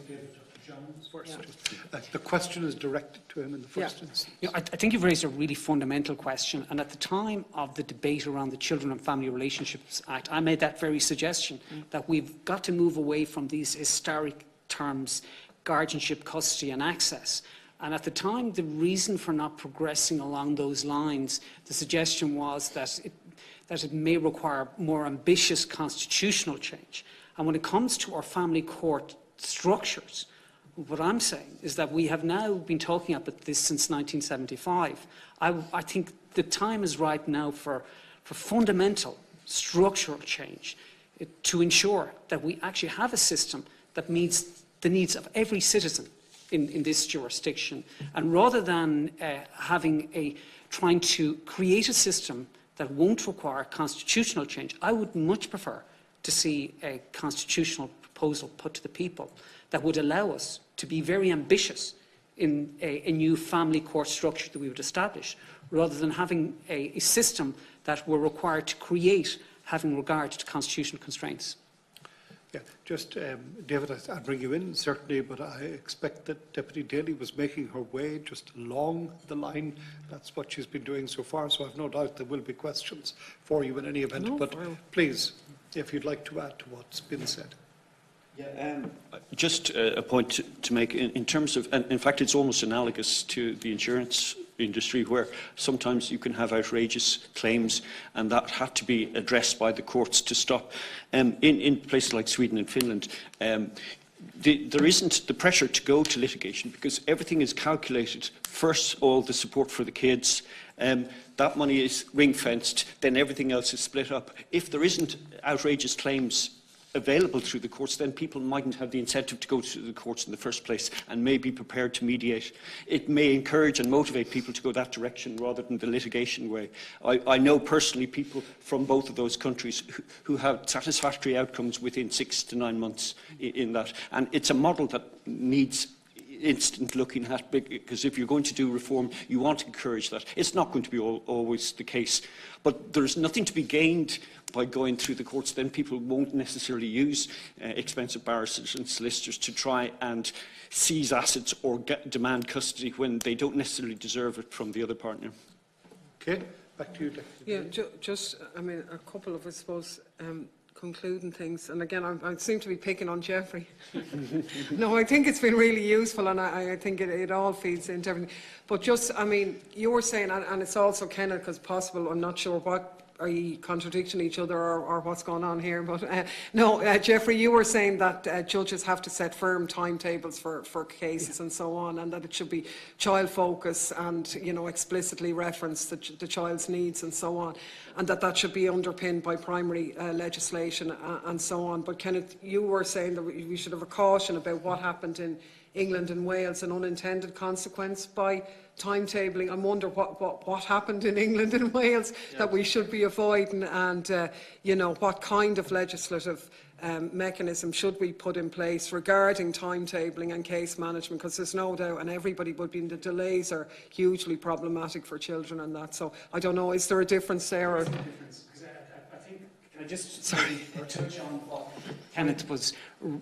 The question is directed to him in the first instance. You know, I think you've raised a really fundamental question, and at the time of the debate around the Children and Family Relationships Act, I made that very suggestion, that we've got to move away from these historic terms, guardianship, custody and access. And at the time, the reason for not progressing along those lines, the suggestion was that it may require more ambitious constitutional change. And when it comes to our family court structures, what I'm saying is that we have now been talking about this since 1975. I think the time is right now for fundamental structural change to ensure that we actually have a system that meets the needs of every citizen in this jurisdiction. And rather than trying to create a system that won't require constitutional change, I would much prefer to see a constitutional proposal put to the people that would allow us to be very ambitious in a new family court structure that we would establish, rather than having a system that we're required to create having regard to constitutional constraints. Yeah, just, David, I'll bring you in, certainly, but I expect that Deputy Daly was making her way just along the line. That's what she's been doing so far, so I've no doubt there will be questions for you in any event. No, but please, if you'd like to add to what's been said. Yeah, just a point to make in terms of, and in fact it's almost analogous to the insurance industry, where sometimes you can have outrageous claims, and that had to be addressed by the courts to stop. In places like Sweden and Finland, there isn't the pressure to go to litigation, because everything is calculated. First, all the support for the kids, that money is ring-fenced, then everything else is split up. If there isn't outrageous claims available through the courts, then people mightn't have the incentive to go to the courts in the first place and may be prepared to mediate. It may encourage and motivate people to go that direction rather than the litigation way. I know personally people from both of those countries who have satisfactory outcomes within 6 to 9 months in that. And it's a model that needs instant looking at, because if you're going to do reform, you want to encourage that. It's not going to be always the case, but there's nothing to be gained by going through the courts. Then people won't necessarily use expensive barristers and solicitors to try and seize assets or demand custody when they don't necessarily deserve it from the other partner. Okay, back to you, Deputy. Yeah, just, I mean, a couple of, I suppose, concluding things. And again, I seem to be picking on Jeffrey. No, I think it's been really useful, and I think it all feeds into everything. But just, I mean, you were saying, and it's also Kenneth, because possible, I'm not sure what, are you contradicting each other or what's going on here? But no, Jeffrey, you were saying that judges have to set firm timetables for cases and so on, and that it should be child focus and, you know, explicitly reference the child's needs and so on, and that should be underpinned by primary legislation and so on. But Kenneth, you were saying that we should have a caution about what happened in England and Wales, an unintended consequence by timetabling. I wonder what happened in England and Wales that we should be avoiding, and you know, what kind of legislative mechanism should we put in place regarding timetabling and case management, because there's no doubt, and everybody would be, the delays are hugely problematic for children and that. So I don't know, is there a difference there? Or? I think, can I just touch on what Kenneth was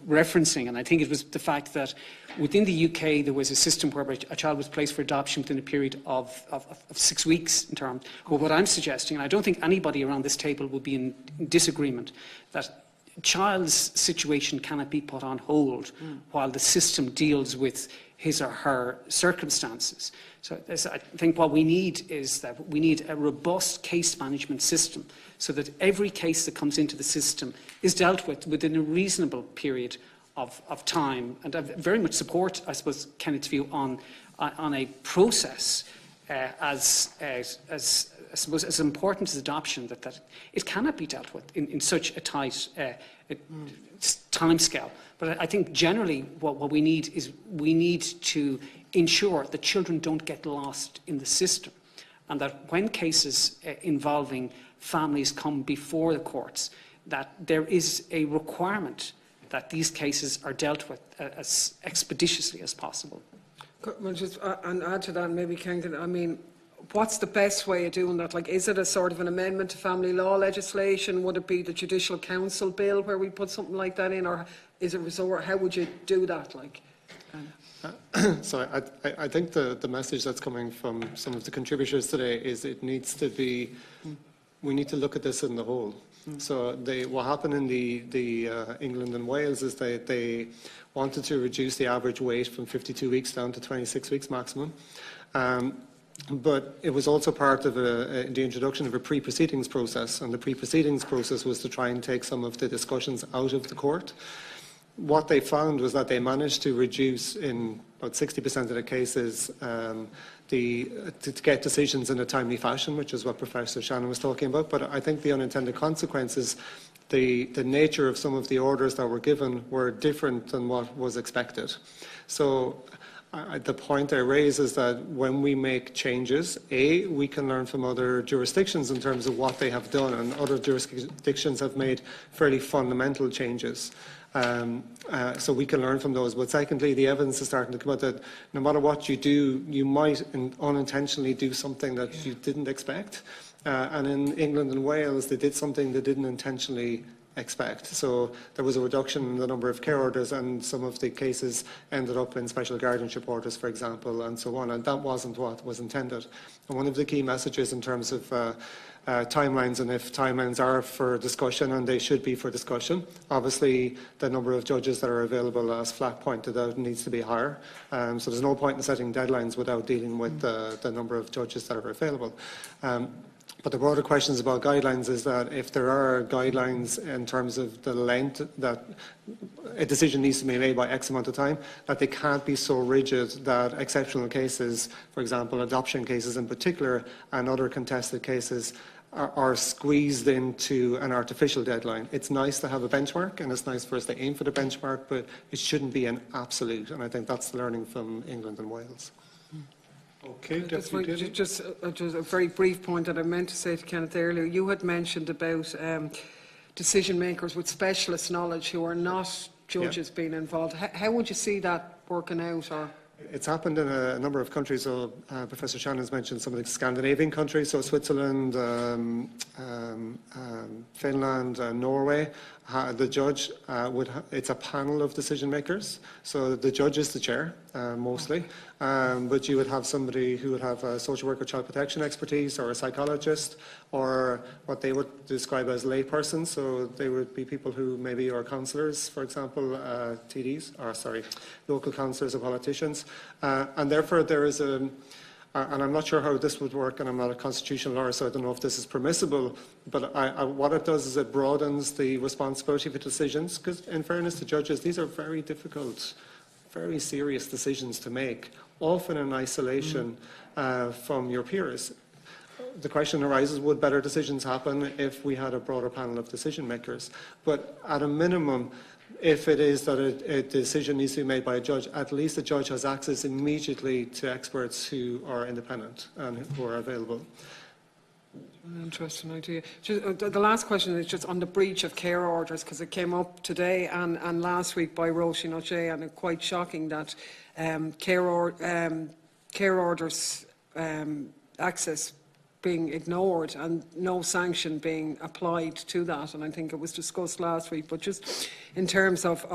referencing, and I think it was the fact that within the UK there was a system where a child was placed for adoption within a period of 6 weeks in term. But what I'm suggesting, and I don't think anybody around this table will be in disagreement, that a child's situation cannot be put on hold while the system deals with his or her circumstances. So I think what we need is that we need a robust case management system so that every case that comes into the system is dealt with within a reasonable period of time. And I very much support, I suppose, Kenneth's view on a process as important as adoption, that it cannot be dealt with in such a tight timescale. But I think generally what we need is to ensure that children don't get lost in the system, and that when cases involving families come before the courts, that there is a requirement that these cases are dealt with as expeditiously as possible. Well, just and add to that, maybe Ken, I mean, what's the best way of doing that? Like, is it a sort of an amendment to family law legislation? Would it be the Judicial Council bill where we put something like that in, or is it resort? How would you do that? Like, so I think the message that's coming from some of the contributors today is it needs to be, we need to look at this in the whole. So what happened in the England and Wales is they wanted to reduce the average wait from 52 weeks down to 26 weeks maximum. But it was also part of the introduction of a pre-proceedings process, and the pre-proceedings process was to try and take some of the discussions out of the court. What they found was that they managed to reduce in about 60% of the cases to get decisions in a timely fashion, which is what Professor Shannon was talking about. But I think the unintended consequences, the nature of some of the orders that were given were different than what was expected. So the point I raise is that when we make changes, we can learn from other jurisdictions in terms of what they have done, and other jurisdictions have made fairly fundamental changes. So we can learn from those. But secondly, the evidence is starting to come out that no matter what you do, you might unintentionally do something that you didn't expect. And in England and Wales, they did something they didn't intentionally expect. So there was a reduction in the number of care orders, and some of the cases ended up in special guardianship orders, for example, and so on. And that wasn't what was intended. And one of the key messages in terms of timelines, and if timelines are for discussion, and they should be for discussion, obviously the number of judges that are available, as Flack pointed out, needs to be higher. So there's no point in setting deadlines without dealing with the number of judges that are available. But the broader questions about guidelines is that if there are guidelines in terms of the length that a decision needs to be made by X amount of time, that they can't be so rigid that exceptional cases, for example, adoption cases in particular, and other contested cases, are squeezed into an artificial deadline. It's nice to have a benchmark, and it's nice for us to aim for the benchmark, but it shouldn't be an absolute, and I think that's the learning from England and Wales. Okay, Deputy Daly. Just a very brief point that I meant to say to Kenneth earlier. You had mentioned about decision makers with specialist knowledge who are not judges being involved. How would you see that working out? Or it's happened in a number of countries. So Professor Shannon's mentioned some of the Scandinavian countries, so Switzerland, Finland, Norway. The judge it's a panel of decision makers. So the judge is the chair, mostly. But you would have somebody who would have a social worker, child protection expertise, or a psychologist, or what they would describe as laypersons. So they would be people who maybe are councillors, for example, local councillors or politicians. And therefore there is and I'm not sure how this would work, and I'm not a constitutional lawyer, so I don't know if this is permissible, but what it does is it broadens the responsibility for decisions, because in fairness to judges, these are very difficult, very serious decisions to make, often in isolation from your peers. The question arises, would better decisions happen if we had a broader panel of decision makers? But at a minimum, if it is that a decision needs to be made by a judge, at least the judge has access immediately to experts who are independent and who are available. An interesting idea. The last question is just on the breach of care orders, because it came up today and last week by Roisin O'Shea, and it's quite shocking that care orders access being ignored and no sanction being applied to that. And I think it was discussed last week, but just in terms of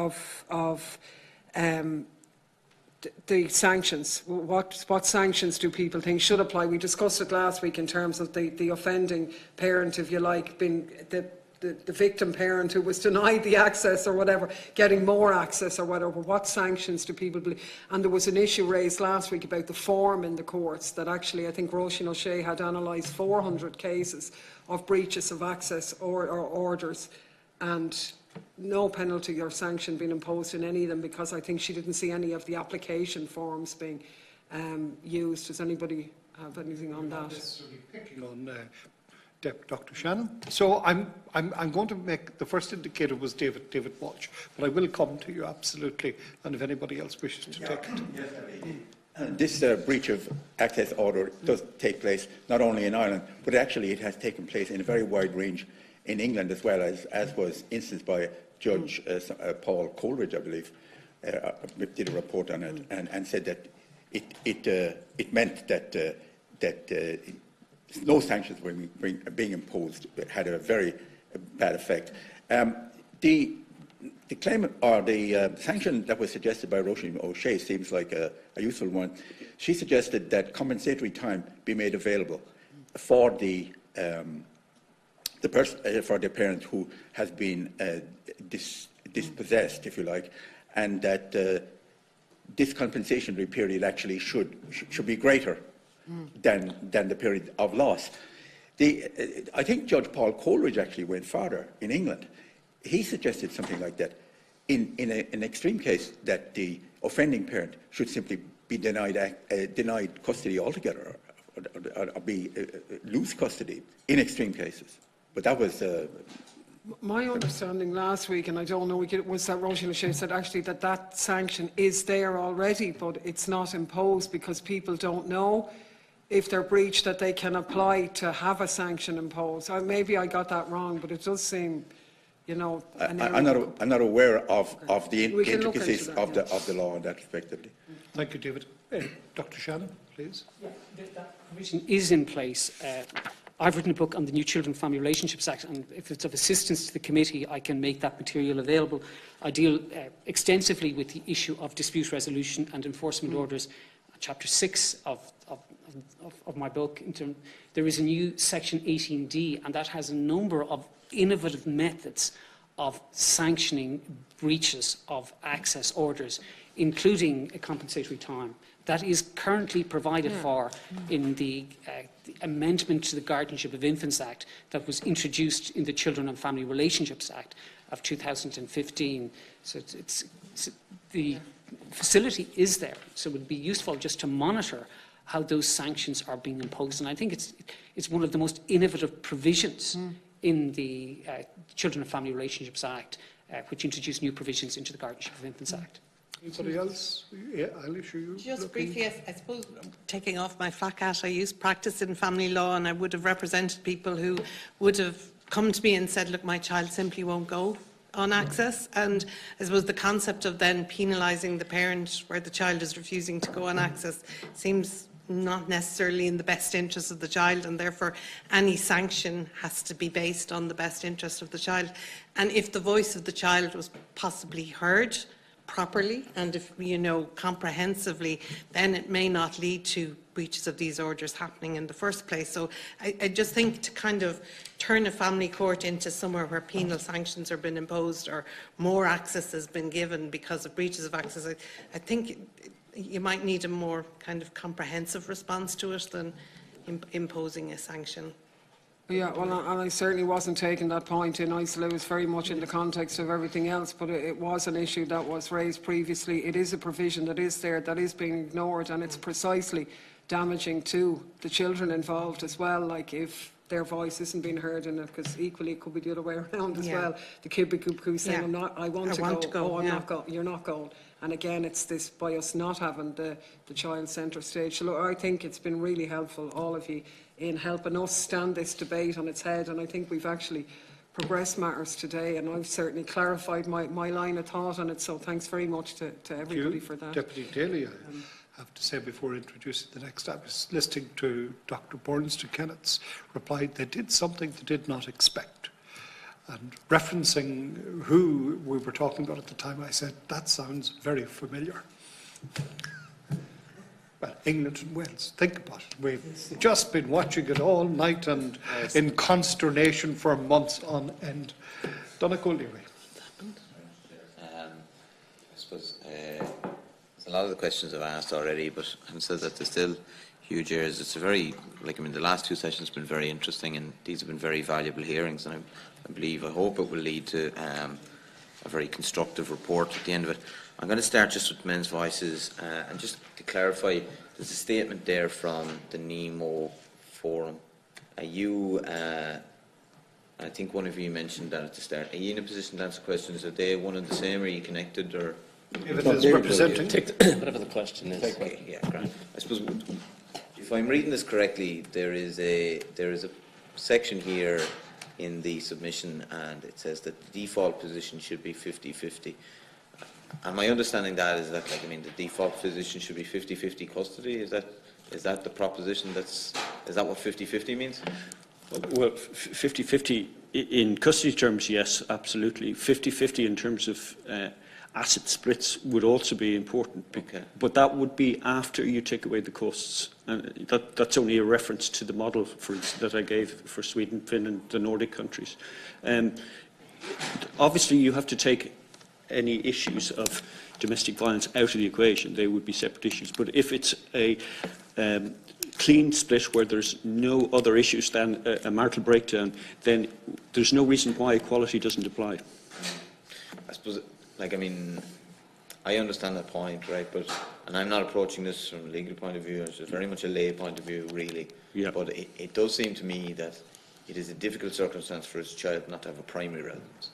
the sanctions, what sanctions do people think should apply? We discussed it last week in terms of the offending parent, if you like, being the victim parent who was denied the access or whatever, getting more access or whatever. What sanctions do people believe? And there was an issue raised last week about the form in the courts, that actually I think Roisin O'Shea had analysed 400 cases of breaches of access or orders, and no penalty or sanction being imposed in any of them, because I think she didn't see any of the application forms being used. Does anybody have anything on that? Picking on Dr. Shannon. So I'm going to make, the first indicator was David Walsh, but I will come to you absolutely, and if anybody else wishes to take it. This breach of access order does take place not only in Ireland, but actually it has taken place in a very wide range in England as well, as was instanced by Judge Paul Coleridge, I believe, did a report on it, and said that it meant that no sanctions were being imposed. It had a very bad effect. The claim, or the sanction that was suggested by Roisin O'Shea seems like a useful one. She suggested that compensatory time be made available for the parent who has been dispossessed, if you like, and that this compensatory period actually should be greater than the period of loss. I think Judge Paul Coleridge actually went farther in England. He suggested something like that. In an extreme case, that the offending parent should simply be denied custody altogether, or lose custody in extreme cases. But that was... My understanding last week, and I don't know, was that Roisin O'Shea said actually that sanction is there already, but it's not imposed because people don't know if they're breached that they can apply to have a sanction imposed. Maybe I got that wrong, but it does seem, you know... I'm not aware of the intricacies of the law in that respectively. Thank you, David. Dr. Shannon, please. Yeah, that provision is in place. I've written a book on the New Children and Family Relationships Act, and if it's of assistance to the committee, I can make that material available. I deal extensively with the issue of dispute resolution and enforcement orders. Chapter 6 of my book. There is a new section 18D, and that has a number of innovative methods of sanctioning breaches of access orders, including a compensatory time. That is currently provided for in the amendment to the Guardianship of Infants Act that was introduced in the Children and Family Relationships Act of 2015. So the facility is there, so it would be useful just to monitor how those sanctions are being imposed. And I think it's one of the most innovative provisions in the Children and Family Relationships Act, which introduced new provisions into the Guardianship of Infants Act. Anybody else? Yeah, Eilish, are you Just looking? briefly, I suppose, taking off my flat hat, I used practice in family law, and I would have represented people who would have come to me and said, look, my child simply won't go on access. And I suppose the concept of then penalising the parent where the child is refusing to go on access seems not necessarily in the best interest of the child, and therefore any sanction has to be based on the best interest of the child. And if the voice of the child was possibly heard properly and if comprehensively, then it may not lead to breaches of these orders happening in the first place. So I just think to kind of turn a family court into somewhere where penal sanctions have been imposed or more access has been given because of breaches of access, I think you might need a more kind of comprehensive response to it than imposing a sanction. Yeah, well, and I certainly wasn't taking that point in isolation. It was very much in the context of everything else, but it was an issue that was raised previously. It is a provision that is there, that is being ignored, and it's precisely damaging to the children involved as well, like if their voice isn't being heard in it, because equally it could be the other way around as well. The kid who's saying, I want to go, oh, I'm not going, you're not going. And again, it's this by us not having the child centre stage. So look, I think it's been really helpful, all of you, in helping us stand this debate on its head, and I think we've actually progressed matters today, and I've certainly clarified my line of thought on it, so thanks very much to everybody for that. Deputy Daly, I have to say before introducing the next, I was listening to Dr. Burns Kenneth's reply. They did something they did not expect. And referencing who we were talking about at the time, I said, that sounds very familiar. Well, England and Wales, think about it. We've just been watching it all night and in consternation for months on end. Donegal, I suppose a lot of the questions I've asked already, but having said that, there's still huge areas. It's a very, the last two sessions have been very interesting, and these have been very valuable hearings, and I hope it will lead to a very constructive report at the end of it. I'm going to start just with men's voices, and just to clarify, there's a statement there from the NEMO Forum. Are you, I think one of you mentioned that at the start, are you in a position to answer questions? Are they one and the same? Are you connected? Or if it is representing, whatever the question is. Okay, yeah, grand. I suppose if I'm reading this correctly, there is a section here in the submission, and it says that the default position should be 50-50. And my understanding that is that, the default position should be 50-50 custody. Is that the proposition? Is that what 50-50 means? Well, 50-50 in custody terms, yes, absolutely. 50-50 in terms of asset splits would also be important, but that would be after you take away the costs. And that's only a reference to the model that I gave for Sweden, Finland, the Nordic countries. Obviously, you have to take any issues of domestic violence out of the equation. They would be separate issues. But if it's a clean split where there's no other issues than a marital breakdown, then there's no reason why equality doesn't apply. I suppose, I understand that point, right? And I'm not approaching this from a legal point of view. It's very much a lay point of view, really. Yeah. But it does seem to me that it is a difficult circumstance for a child not to have a primary residence.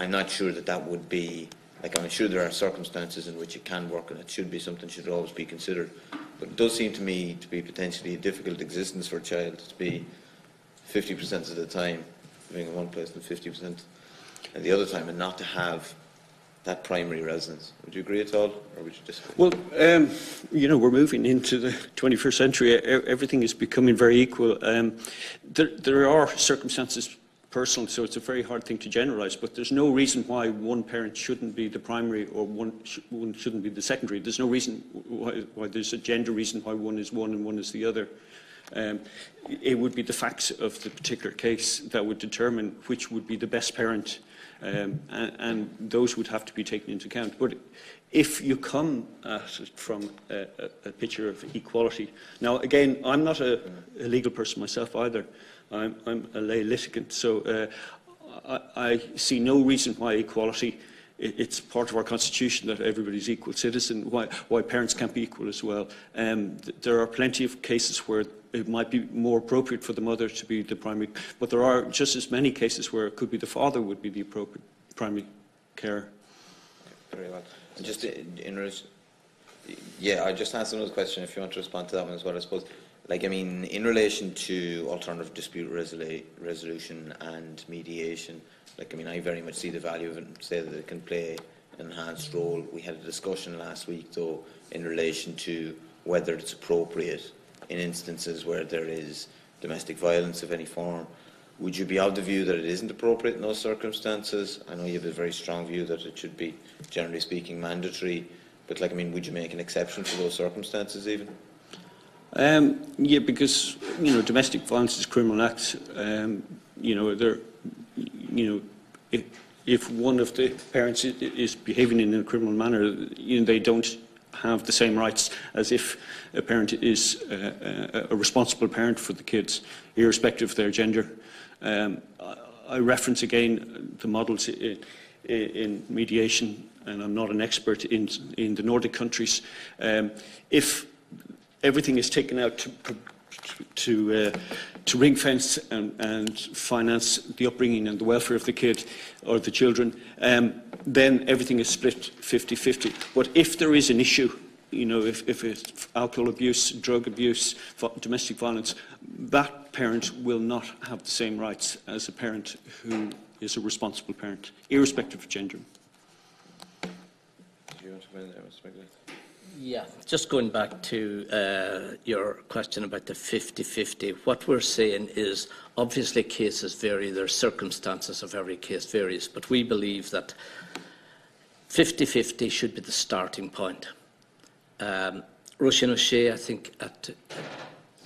I'm not sure that would be, I'm sure there are circumstances in which it can work, and it should be something should always be considered. But it does seem to me to be potentially a difficult existence for a child to be 50% of the time living in one place and 50% at the other time, and not to have that primary residence. Would you agree at all, or would you disagree? Well, we're moving into the 21st century. Everything is becoming very equal. There are circumstances personal, so it's a very hard thing to generalise, but there's no reason why one parent shouldn't be the primary or one shouldn't be the secondary. There's no reason why there's a gender reason why one is one and one is the other. It would be the facts of the particular case that would determine which would be the best parent, and those would have to be taken into account. But if you come at it from a picture of equality, now again, I'm not a legal person myself either. I'm a lay litigant, so I see no reason why equality it's part of our constitution that everybody's equal citizen. Why parents can't be equal as well. There are plenty of cases where it might be more appropriate for the mother to be the primary, but there are just as many cases where it could be the father would be the appropriate primary carer. Very well. And just I just asked another question. If you want to respond to that one as well, I suppose. Like, I mean, in relation to alternative dispute resolution and mediation, like, I mean, I very much see the value of it and say that it can play an enhanced role. We had a discussion last week, though, in relation to whether it's appropriate in instances where there is domestic violence of any form. Would you be of the view that it isn't appropriate in those circumstances? I know you have a very strong view that it should be, generally speaking, mandatory, but, like, I mean, would you make an exception for those circumstances even? Yeah, because domestic violence is a criminal act. If one of the parents is behaving in a criminal manner, they don't have the same rights as if a parent is a responsible parent for the kids, irrespective of their gender. I reference again the models in mediation, and I'm not an expert in the Nordic countries. If everything is taken out to ring fence and finance the upbringing and the welfare of the kid or the children, then everything is split 50-50. But if there is an issue, if it's alcohol abuse, drug abuse, domestic violence, that parent will not have the same rights as a parent who is a responsible parent, irrespective of gender. Do you want to come in there, Mr. McGrath? Yeah, just going back to your question about the 50-50, what we're saying is obviously cases vary, their circumstances of every case varies, but we believe that 50-50 should be the starting point. Roisin O'Shea, I think,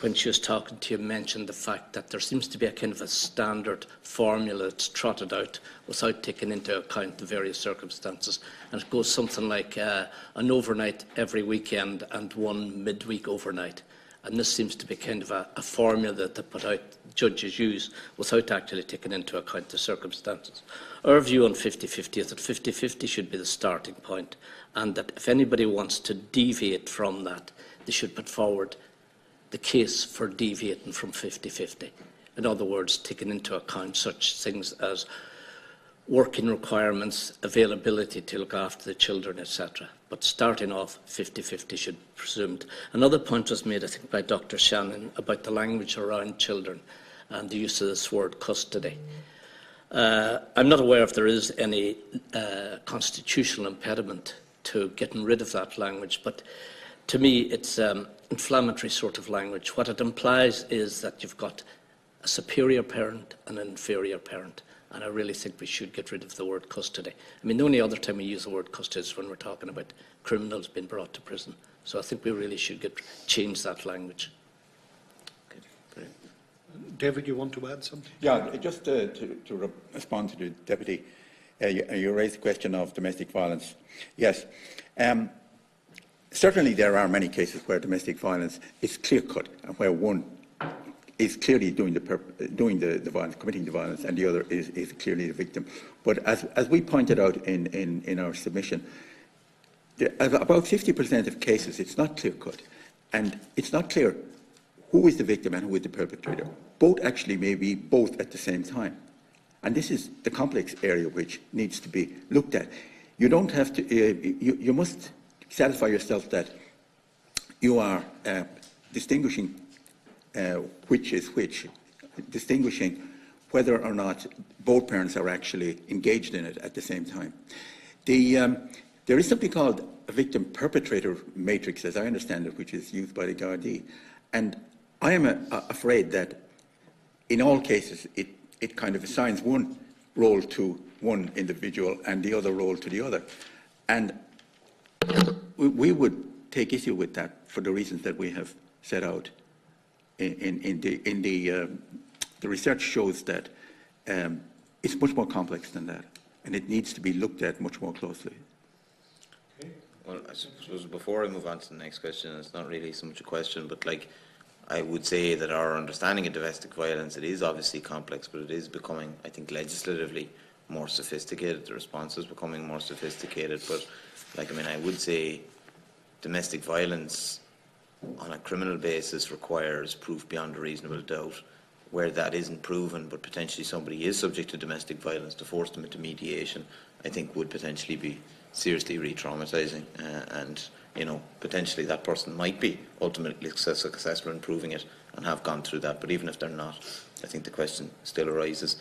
when she was talking to you, mentioned the fact that there seems to be a kind of a standard formula that's trotted out without taking into account the various circumstances. And it goes something like an overnight every weekend and one midweek overnight. And this seems to be kind of a formula that they put out, judges use, without actually taking into account the circumstances. Our view on 50-50 is that 50-50 should be the starting point, and that if anybody wants to deviate from that, they should put forward the case for deviating from 50-50. In other words, taking into account such things as working requirements, availability to look after the children, etc. But starting off, 50-50 should be presumed. Another point was made, I think, by Dr. Shannon about the language around children and the use of this word custody. I'm not aware if there is any constitutional impediment to getting rid of that language, but to me it's inflammatory sort of language. What it implies is that you've got a superior parent and an inferior parent, and I really think we should get rid of the word custody. I mean, the only other time we use the word custody is when we're talking about criminals being brought to prison. So I think we really should change that language. Okay. David, you want to add something? Yeah, just to respond to the Deputy, you raised the question of domestic violence. Yes. Certainly there are many cases where domestic violence is clear-cut and where one is clearly doing the violence, committing the violence, and the other is clearly the victim. But as we pointed out in our submission, about 50% of cases it's not clear-cut, and it's not clear who is the victim and who is the perpetrator. Both actually may be both at the same time. And this is the complex area which needs to be looked at. You don't have to, you must satisfy yourself that you are distinguishing which is which, distinguishing whether or not both parents are actually engaged in it at the same time. There is something called a victim-perpetrator matrix, as I understand it, which is used by the Gardaí. And I am afraid that in all cases it kind of assigns one role to one individual and the other role to the other. And we would take issue with that for the reasons that we have set out. The research shows that it's much more complex than that, and it needs to be looked at much more closely. Well, I suppose before I move on to the next question, it's not really so much a question, but like I would say that our understanding of domestic violence, it is obviously complex, but it is becoming, I think, legislatively more sophisticated, the response is becoming more sophisticated, but I would say domestic violence on a criminal basis requires proof beyond a reasonable doubt. Where that isn't proven, but potentially somebody is subject to domestic violence, to force them into mediation, I think would potentially be seriously re-traumatising, and potentially that person might be ultimately successful in proving it and have gone through that. But even if they're not, I think the question still arises.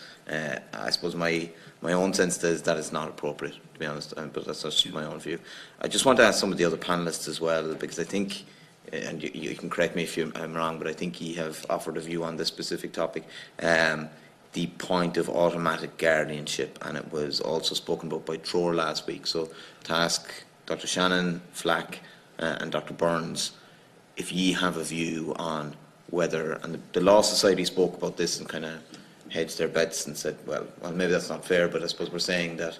I suppose my own sense is that it's not appropriate, to be honest, but that's just my own view. I just want to ask some of the other panellists as well, because I think, and you can correct me if I'm wrong, but I think you have offered a view on this specific topic, the point of automatic guardianship, and it was also spoken about by Troer last week. So to ask Dr. Shannon, Flack and Dr. Burns if ye have a view on whether, and the Law Society spoke about this and kind of hedged their bets and said, well, maybe that's not fair, but I suppose we're saying that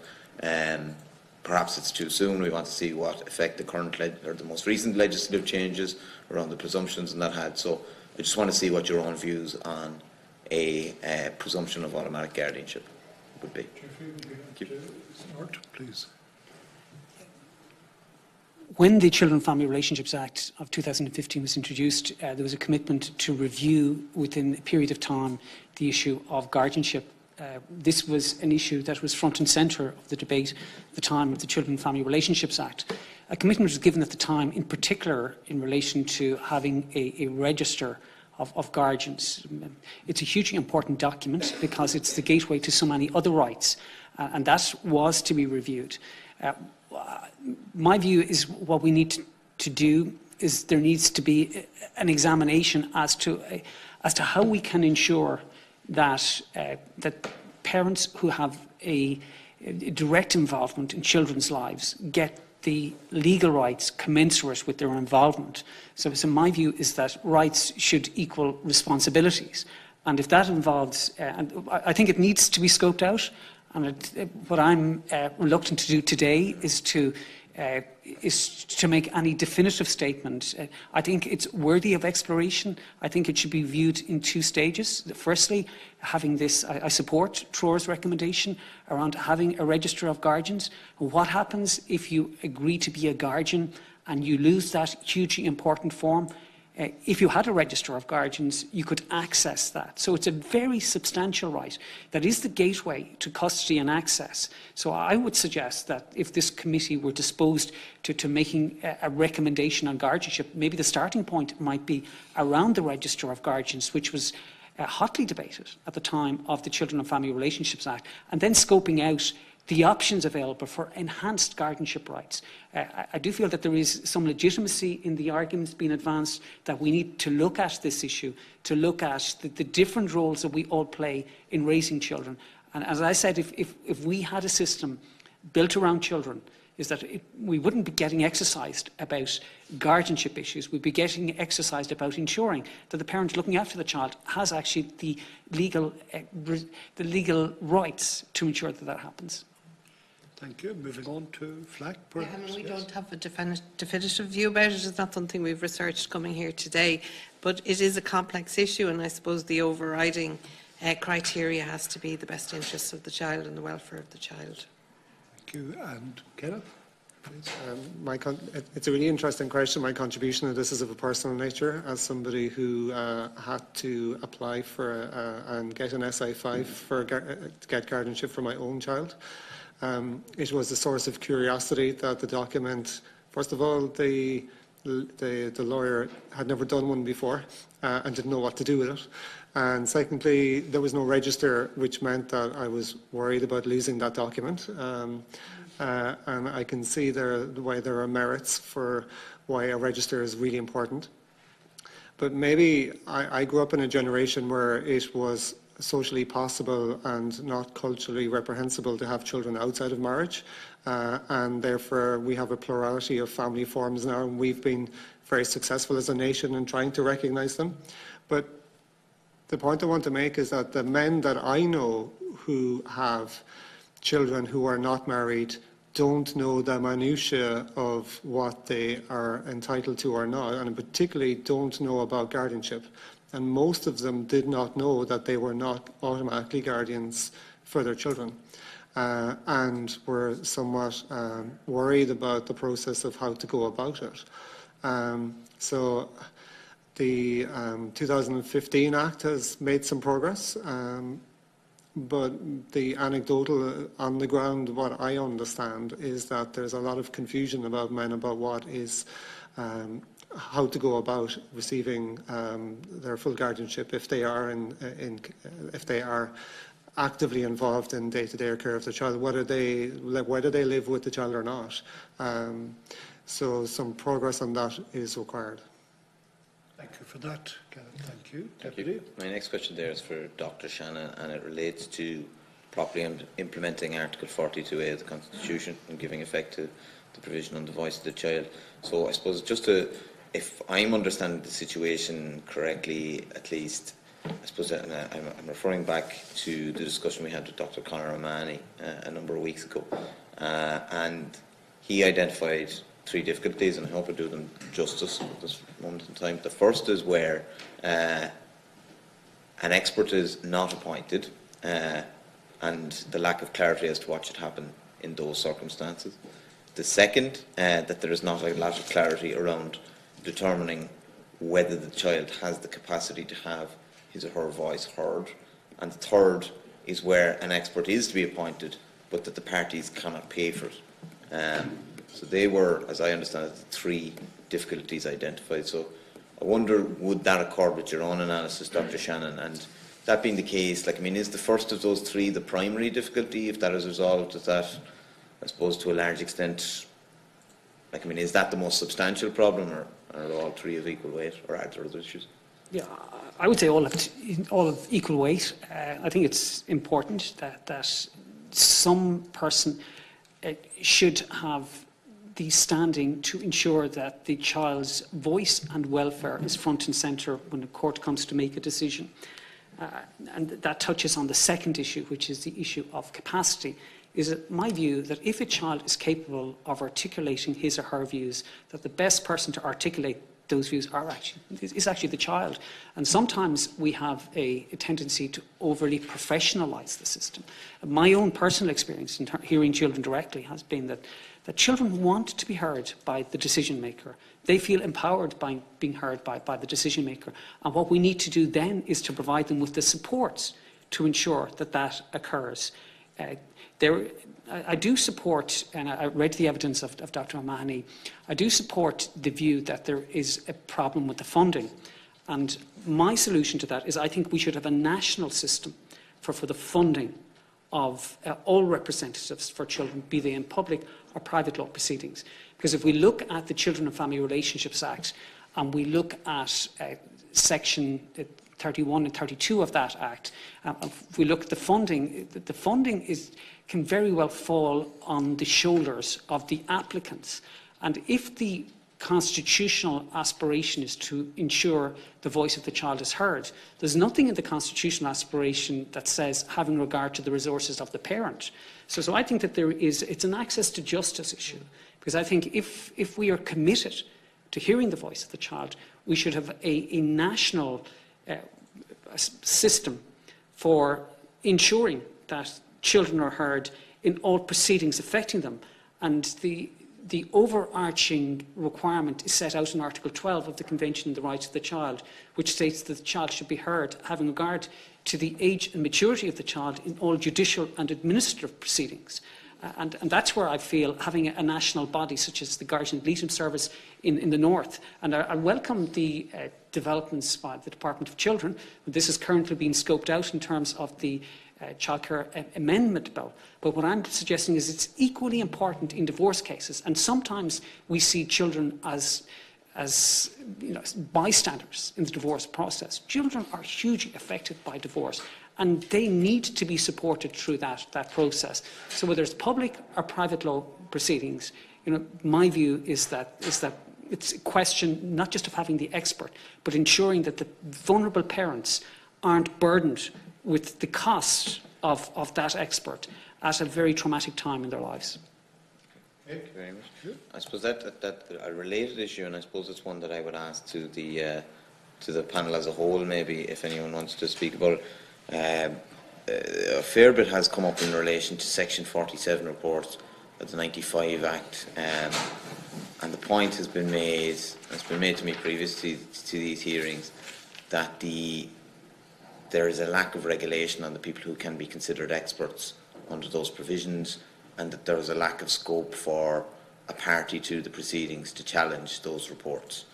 perhaps it's too soon. We want to see what effect the current or the most recent legislative changes around the presumptions and that had. So I just want to see what your own views on a presumption of automatic guardianship would be. Thank you. Smart, please. When the Children and Family Relationships Act of 2015 was introduced, there was a commitment to review within a period of time the issue of guardianship. This was an issue that was front and centre of the debate at the time of the Children and Family Relationships Act. A commitment was given at the time, in particular in relation to having a register of guardians. It's a hugely important document because it's the gateway to so many other rights, and that was to be reviewed. My view is what we need to do is there needs to be an examination as to how we can ensure that parents who have a direct involvement in children's lives get the legal rights commensurate with their involvement. So my view is that rights should equal responsibilities. And if that involves, and I think it needs to be scoped out, and what I'm reluctant to do today is to make any definitive statement. I think it's worthy of exploration. I think it should be viewed in two stages. Firstly, having this, I support Troer's recommendation around having a register of guardians. What happens if you agree to be a guardian and you lose that hugely important form? If you had a register of guardians, you could access that. So it's a very substantial right that is the gateway to custody and access. So I would suggest that if this committee were disposed to making a recommendation on guardianship, maybe the starting point might be around the register of guardians, which was hotly debated at the time of the Children and Family Relationships Act, and then scoping out the options available for enhanced guardianship rights. I do feel that there is some legitimacy in the arguments being advanced that we need to look at this issue, to look at the different roles that we all play in raising children. And as I said, if we had a system built around children, is that we wouldn't be getting exercised about guardianship issues. We'd be getting exercised about ensuring that the parent looking after the child has actually the legal rights to ensure that that happens. Thank you. Moving on to Flack, perhaps. We don't have a definitive view about it. It's not something we've researched coming here today, but it is a complex issue, and I suppose the overriding criteria has to be the best interests of the child and the welfare of the child. Thank you. And Kenneth, please. It's a really interesting question. My contribution to this is of a personal nature, as somebody who had to apply for and get an SI5 to get guardianship for my own child. It was a source of curiosity that the document, first of all, the lawyer had never done one before and didn't know what to do with it. And secondly, there was no register, which meant that I was worried about losing that document. And I can see why there are merits for why a register is really important. But maybe I grew up in a generation where it was socially possible and not culturally reprehensible to have children outside of marriage, and therefore we have a plurality of family forms now, and we've been very successful as a nation in trying to recognise them. But the point I want to make is that the men that I know who have children who are not married don't know the minutiae of what they are entitled to or not, and particularly don't know about guardianship. And most of them did not know that they were not automatically guardians for their children. and we're somewhat worried about the process of how to go about it. So the 2015 Act has made some progress, but the anecdotal on the ground, what I understand, is that there's a lot of confusion about men about what is how to go about receiving their full guardianship if they are if they are actively involved in day-to-day care of the child, whether they live with the child or not. So some progress on that is required. Thank you for that, Kenneth. Thank you. Thank Deputy. you. My next question there is for Dr. Shannon, and it relates to properly implementing Article 42A of the Constitution and giving effect to the provision on the voice of the child. So I suppose just to, if I'm understanding the situation correctly, at least, I suppose I'm referring back to the discussion we had with Dr. Conor O'Mahony a number of weeks ago, and he identified 3 difficulties, and I hope I do them justice at this moment in time. The first is where an expert is not appointed, and the lack of clarity as to what should happen in those circumstances. The second, that there is not a lot of clarity around determining whether the child has the capacity to have his or her voice heard. And the third is where an expert is to be appointed, but that the parties cannot pay for it. So they were, as I understand it, the 3 difficulties identified. So I wonder, would that accord with your own analysis, Dr. Shannon? And that being the case, is the first of those 3 the primary difficulty? If that is resolved, is that, I suppose, to a large extent, is that the most substantial problem, or are all 3 of equal weight, or are there other issues? Yeah, I would say all of equal weight. I think it's important that some person should have the standing to ensure that the child's voice and welfare is front and centre when the court comes to make a decision. And that touches on the second issue, which is the issue of capacity. Is it my view that if a child is capable of articulating his or her views, that the best person to articulate those views is actually the child. And sometimes we have a tendency to overly professionalise the system. My own personal experience in hearing children directly has been that children want to be heard by the decision maker. They feel empowered by being heard by the decision maker. And what we need to do then is to provide them with the supports to ensure that that occurs. I do support, and I read the evidence of Dr. O'Mahony, I do support the view that there is a problem with the funding. And my solution to that is I think we should have a national system for the funding of all representatives for children, be they in public or private law proceedings. Because if we look at the Children and Family Relationships Act, and we look at Section 31 and 32 of that Act, if we look at the funding can very well fall on the shoulders of the applicants. And if the constitutional aspiration is to ensure the voice of the child is heard, there's nothing in the constitutional aspiration that says having regard to the resources of the parent. So I think that it's an access to justice issue, because I think if we are committed to hearing the voice of the child, we should have a national system for ensuring that children are heard in all proceedings affecting them. And the overarching requirement is set out in Article 12 of the Convention on the Rights of the Child, which states that the child should be heard having regard to the age and maturity of the child in all judicial and administrative proceedings. And that's where I feel having a national body such as the Guardian Ad Litem Service in the north, and I welcome the developments by the Department of Children. This is currently being scoped out in terms of the Childcare Amendment Bill. But what I'm suggesting is it's equally important in divorce cases, and sometimes we see children as bystanders in the divorce process. Children are hugely affected by divorce, and they need to be supported through that process. So whether it's public or private law proceedings, my view is that it's a question not just of having the expert, but ensuring that the vulnerable parents aren't burdened with the cost of that expert at a very traumatic time in their lives. Thank you very much. I suppose that a related issue, and I suppose it's one that I would ask to the panel as a whole, maybe if anyone wants to speak about it. a fair bit has come up in relation to Section 47 reports of the 95 Act, and the point has been made to me previously to these hearings, that there is a lack of regulation on the people who can be considered experts under those provisions, and that there is a lack of scope for a party to the proceedings to challenge those reports.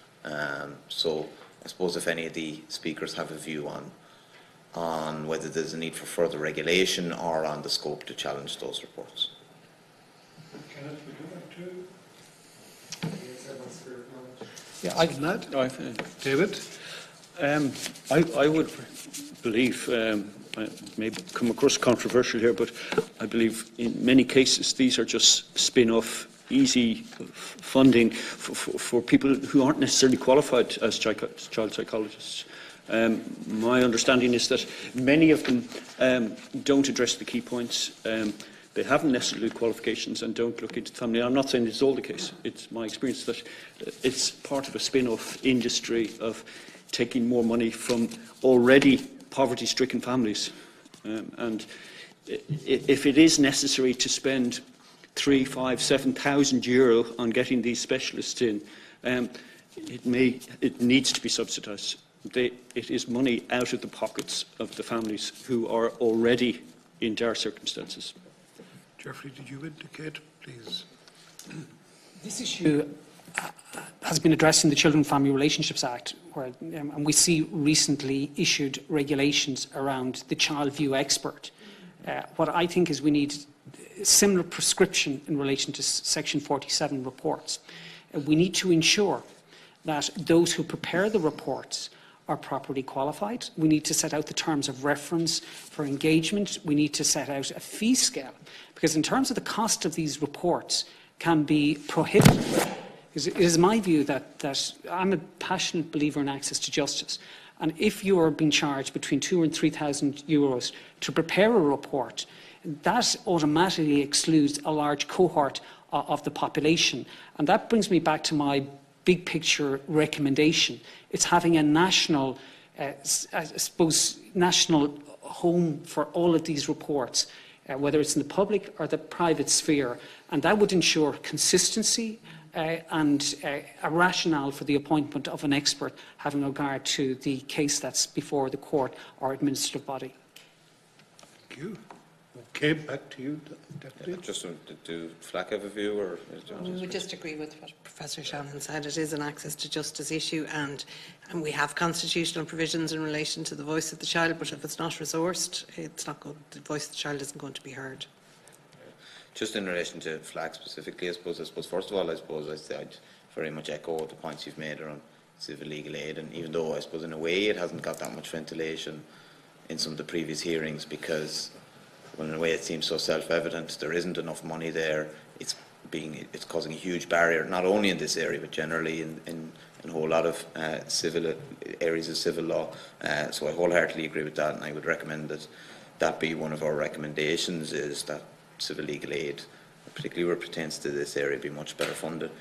So I suppose if any of the speakers have a view on whether there's a need for further regulation or on the scope to challenge those reports. Yeah, I can add. David? I would believe, I may come across controversial here, but I believe in many cases these are just spin-off, easy funding for people who aren't necessarily qualified as child psychologists. My understanding is that many of them don't address the key points. They haven't necessarily qualifications and don't look into family. I'm not saying it's all the case. It's my experience that it's part of a spin-off industry of taking more money from already poverty-stricken families. And if it is necessary to spend 3,000, 5,000, 7,000 euro on getting these specialists in, it needs to be subsidised. It is money out of the pockets of the families who are already in dire circumstances. Jeffrey, did you indicate, please? This issue has been addressed in the Children and Family Relationships Act, where, and we see recently issued regulations around the child view expert. What I think is we need similar prescription in relation to Section 47 reports. We need to ensure that those who prepare the reports are properly qualified. We need to set out the terms of reference for engagement. We need to set out a fee scale, because in terms of the cost of these reports can be prohibitive. It is my view that I'm a passionate believer in access to justice, and if you are being charged between 2,000 and 3,000 euros to prepare a report, that automatically excludes a large cohort of the population. And that brings me back to my big picture recommendation. It's having a national, I suppose, national home for all of these reports, whether it's in the public or the private sphere, and that would ensure consistency and a rationale for the appointment of an expert having regard to the case that's before the court or administrative body. Thank you. Okay, back to you, Deputy. Just do FLAC have a view, or? We would just agree with what Professor Shannon said. It is an access to justice issue, and we have constitutional provisions in relation to the voice of the child, but if it's not resourced, it's not going, the voice of the child isn't going to be heard. Just in relation to FLAC specifically, I suppose first of all, I'd very much echo the points you've made around civil legal aid, and even though I suppose in a way it hasn't got that much ventilation in some of the previous hearings, because well, in a way it seems so self-evident, there isn't enough money there. It's causing a huge barrier, not only in this area but generally in a whole lot of civil areas of civil law. So I wholeheartedly agree with that, and I would recommend that be one of our recommendations, is that civil legal aid, particularly where it pertains to this area, be much better funded.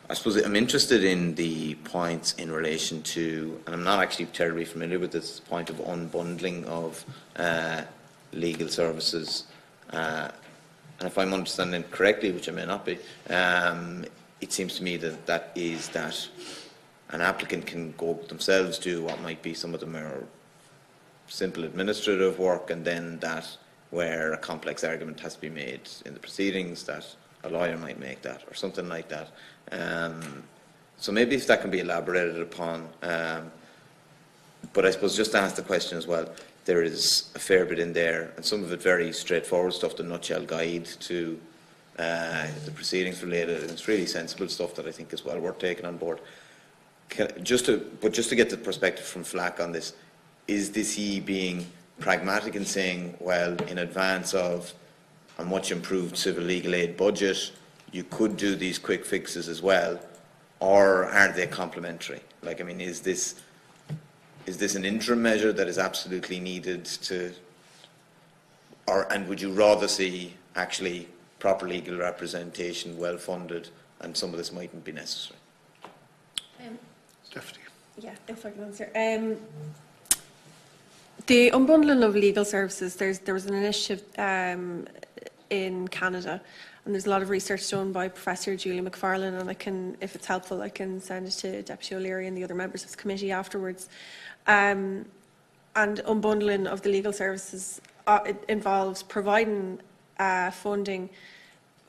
I suppose I'm interested in the points in relation to, and I'm not actually terribly familiar with this point of unbundling of legal services, and if I'm understanding correctly, which I may not be, it seems to me that an applicant can go themselves do what might be some of the more simple administrative work, and then that where a complex argument has to be made in the proceedings, that a lawyer might make that, or something like that. So maybe if that can be elaborated upon, but I suppose just to ask the question as well, there is a fair bit in there, and some of it very straightforward stuff, the nutshell guide to the proceedings related, and it's really sensible stuff that I think is well worth taking on board. Just to get the perspective from FLAC on this, is this he being pragmatic in saying, well, in advance of a much improved civil legal aid budget, you could do these quick fixes as well, or are they complementary? Like, I mean, is this an interim measure that is absolutely needed to, and would you rather see actually proper legal representation, well funded, and some of this mightn't be necessary? Deputy. Yeah, if I can answer. The unbundling of legal services, there was an initiative in Canada, and there's a lot of research done by Professor Julie McFarlane, and I can, if it's helpful, I can send it to Deputy O'Leary and the other members of the committee afterwards. And unbundling of the legal services it involves providing funding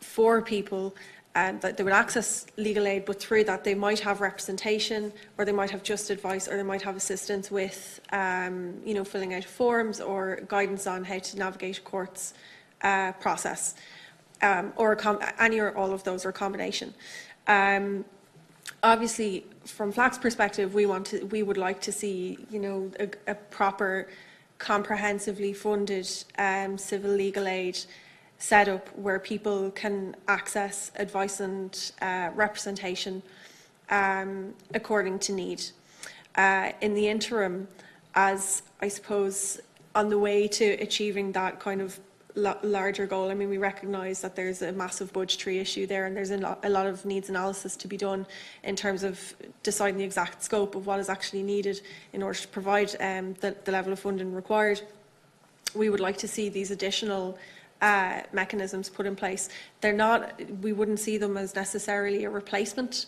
for people that they would access legal aid, but through that they might have representation, or they might have just advice, or they might have assistance with you know, filling out forms or guidance on how to navigate a court's process, or any or all of those, or a combination. Obviously, from FLAC's perspective, we would like to see, you know, a proper, comprehensively funded civil legal aid set up where people can access advice and representation according to need. In the interim, as I suppose on the way to achieving that kind of larger goal, I mean, we recognise that there's a massive budgetary issue there, and there's a lot of needs analysis to be done in terms of deciding the exact scope of what is actually needed in order to provide the level of funding required. We would like to see these additional mechanisms put in place. They're not, we wouldn't see them as necessarily a replacement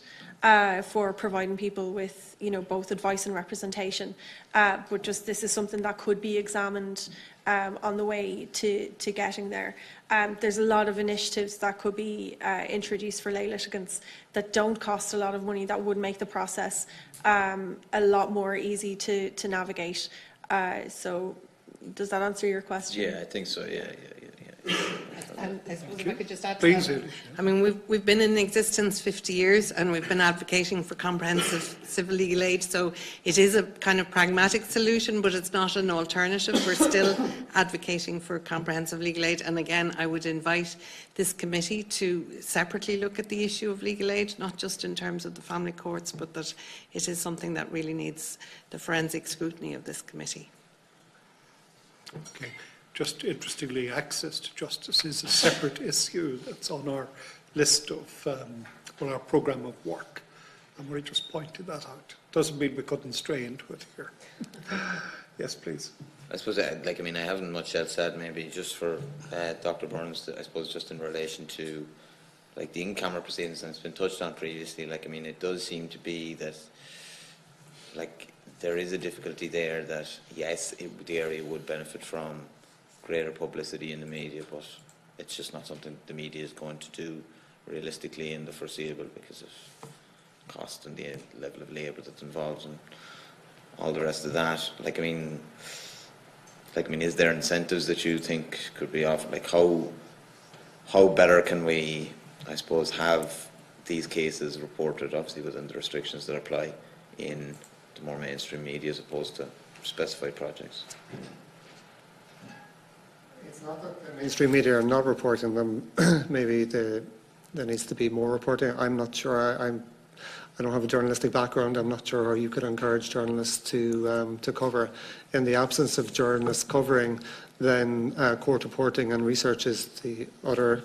for providing people with, you know, both advice and representation, but just this is something that could be examined on the way to getting there. There's a lot of initiatives that could be introduced for lay litigants that don't cost a lot of money, that would make the process a lot more easy to navigate. So does that answer your question? Yeah, I think so, yeah. I suppose if I could just add to Please. that. I mean, we've been in existence 50 years, and we've been advocating for comprehensive civil legal aid, so it is a kind of pragmatic solution, but it's not an alternative. We're still advocating for comprehensive legal aid, and again, I would invite this committee to separately look at the issue of legal aid, not just in terms of the family courts, but that it is something that really needs the forensic scrutiny of this committee. Okay. Just interestingly, access to justice is a separate issue that's on our list of, our programme of work, and we just pointed that out. Doesn't mean we couldn't stray into it here. Yes, please. I suppose, I mean, I haven't much else said, maybe just for Dr. Burns, I suppose just in relation to, like, the in-camera proceedings, and it's been touched on previously, like, I mean, it does seem to be that, like, there is a difficulty there that, yes, the area would benefit from greater publicity in the media, but it's just not something the media is going to do realistically in the foreseeable because of cost and the level of labour that's involved and all the rest of that. Like, I mean, is there incentives that you think could be offered? Like, how better can we, I suppose, have these cases reported, obviously within the restrictions that apply in the more mainstream media as opposed to specified projects? It's not that the mainstream media are not reporting them. Maybe there needs to be more reporting. I'm not sure. I don't have a journalistic background. I'm not sure how you could encourage journalists to cover. In the absence of journalists covering, then court reporting and research is the other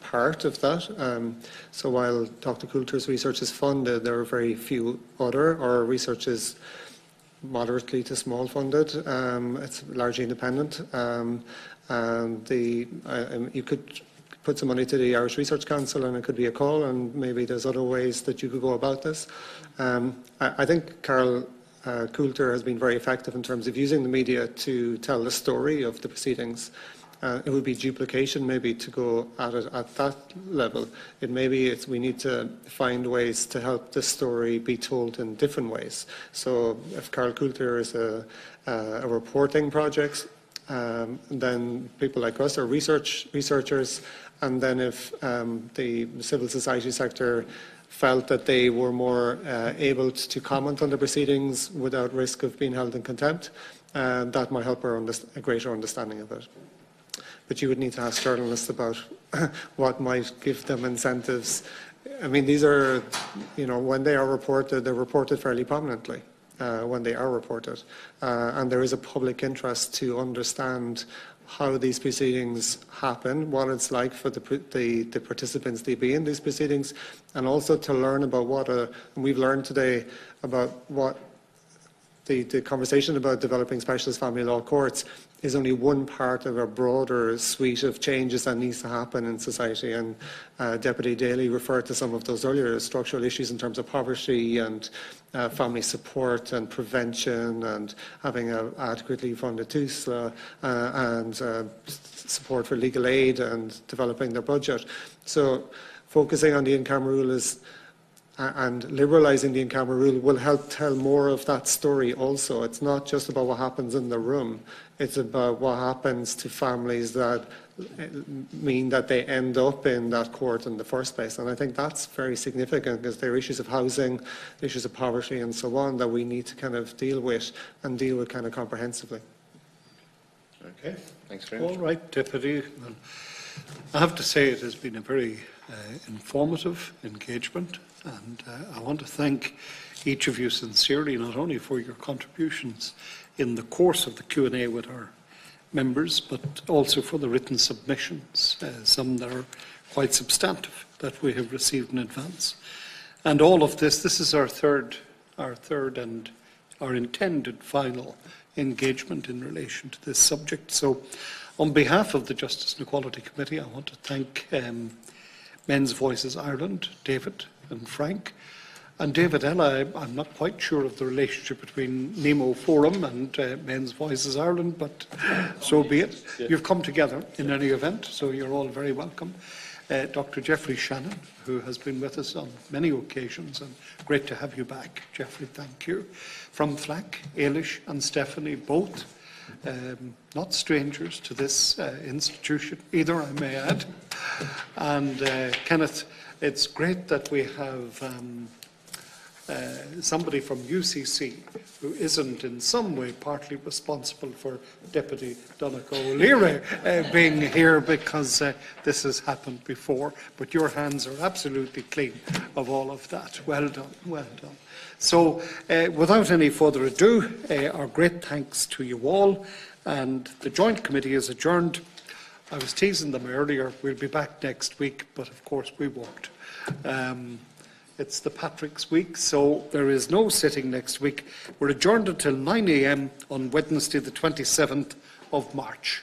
part of that. So while Dr. Coulter's research is funded, there are very few other, or research is moderately to small funded. It's largely independent. And you could put some money to the Irish Research Council and it could be a call, and maybe there's other ways that you could go about this. I think Carol Coulter has been very effective in terms of using the media to tell the story of the proceedings. It would be duplication maybe to go at it at that level. We need to find ways to help the story be told in different ways. So if Carol Coulter is a reporting project, then people like us are researchers, and then if the civil society sector felt that they were more able to comment on the proceedings without risk of being held in contempt, that might help a greater understanding of it. But you would need to ask journalists about what might give them incentives. I mean, these are, when they are reported, they're reported fairly prominently. When they are reported. And there is a public interest to understand how these proceedings happen, what it's like for the participants to be in these proceedings, and also to learn about and we've learned today about what the conversation about developing specialist family law courts is only one part of a broader suite of changes that needs to happen in society. And Deputy Daly referred to some of those earlier structural issues in terms of poverty and family support and prevention and having an adequately funded TUSLA and support for legal aid and developing their budget. So focusing on the in-camera rule and liberalising the in-camera rule will help tell more of that story also. It's not just about what happens in the room, it's about what happens to families that mean that they end up in that court in the first place. And I think that's very significant because there are issues of housing, issues of poverty and so on that we need to kind of deal with and deal with kind of comprehensively. Okay, thanks very much. All right, Deputy. Well, I have to say it has been a very informative engagement, and I want to thank each of you sincerely, not only for your contributions in the course of the Q&A with our members, but also for the written submissions, some that are quite substantive, that we have received in advance. And all of this is our third and our intended final engagement in relation to this subject. So on behalf of the Justice and Equality Committee, I want to thank Men's Voices Ireland, David and Frank. And David, Ella, I'm not quite sure of the relationship between Nemo Forum and Men's Voices Ireland, but so be it. You've come together in any event, so you're all very welcome. Dr. Geoffrey Shannon, who has been with us on many occasions, and great to have you back. Geoffrey, thank you. From FLAC, Ailish and Stephanie, both not strangers to this institution either, I may add. And Kenneth, it's great that we have somebody from UCC who isn't in some way partly responsible for Deputy Donncha O'Leary being here, because this has happened before, but your hands are absolutely clean of all of that. Well done, well done. So without any further ado, our great thanks to you all, and the Joint Committee is adjourned. I was teasing them earlier, we'll be back next week, but of course we won't. It's the Patrick's week, so there is no sitting next week. We're adjourned until 9 a.m. on Wednesday, the 27th of March.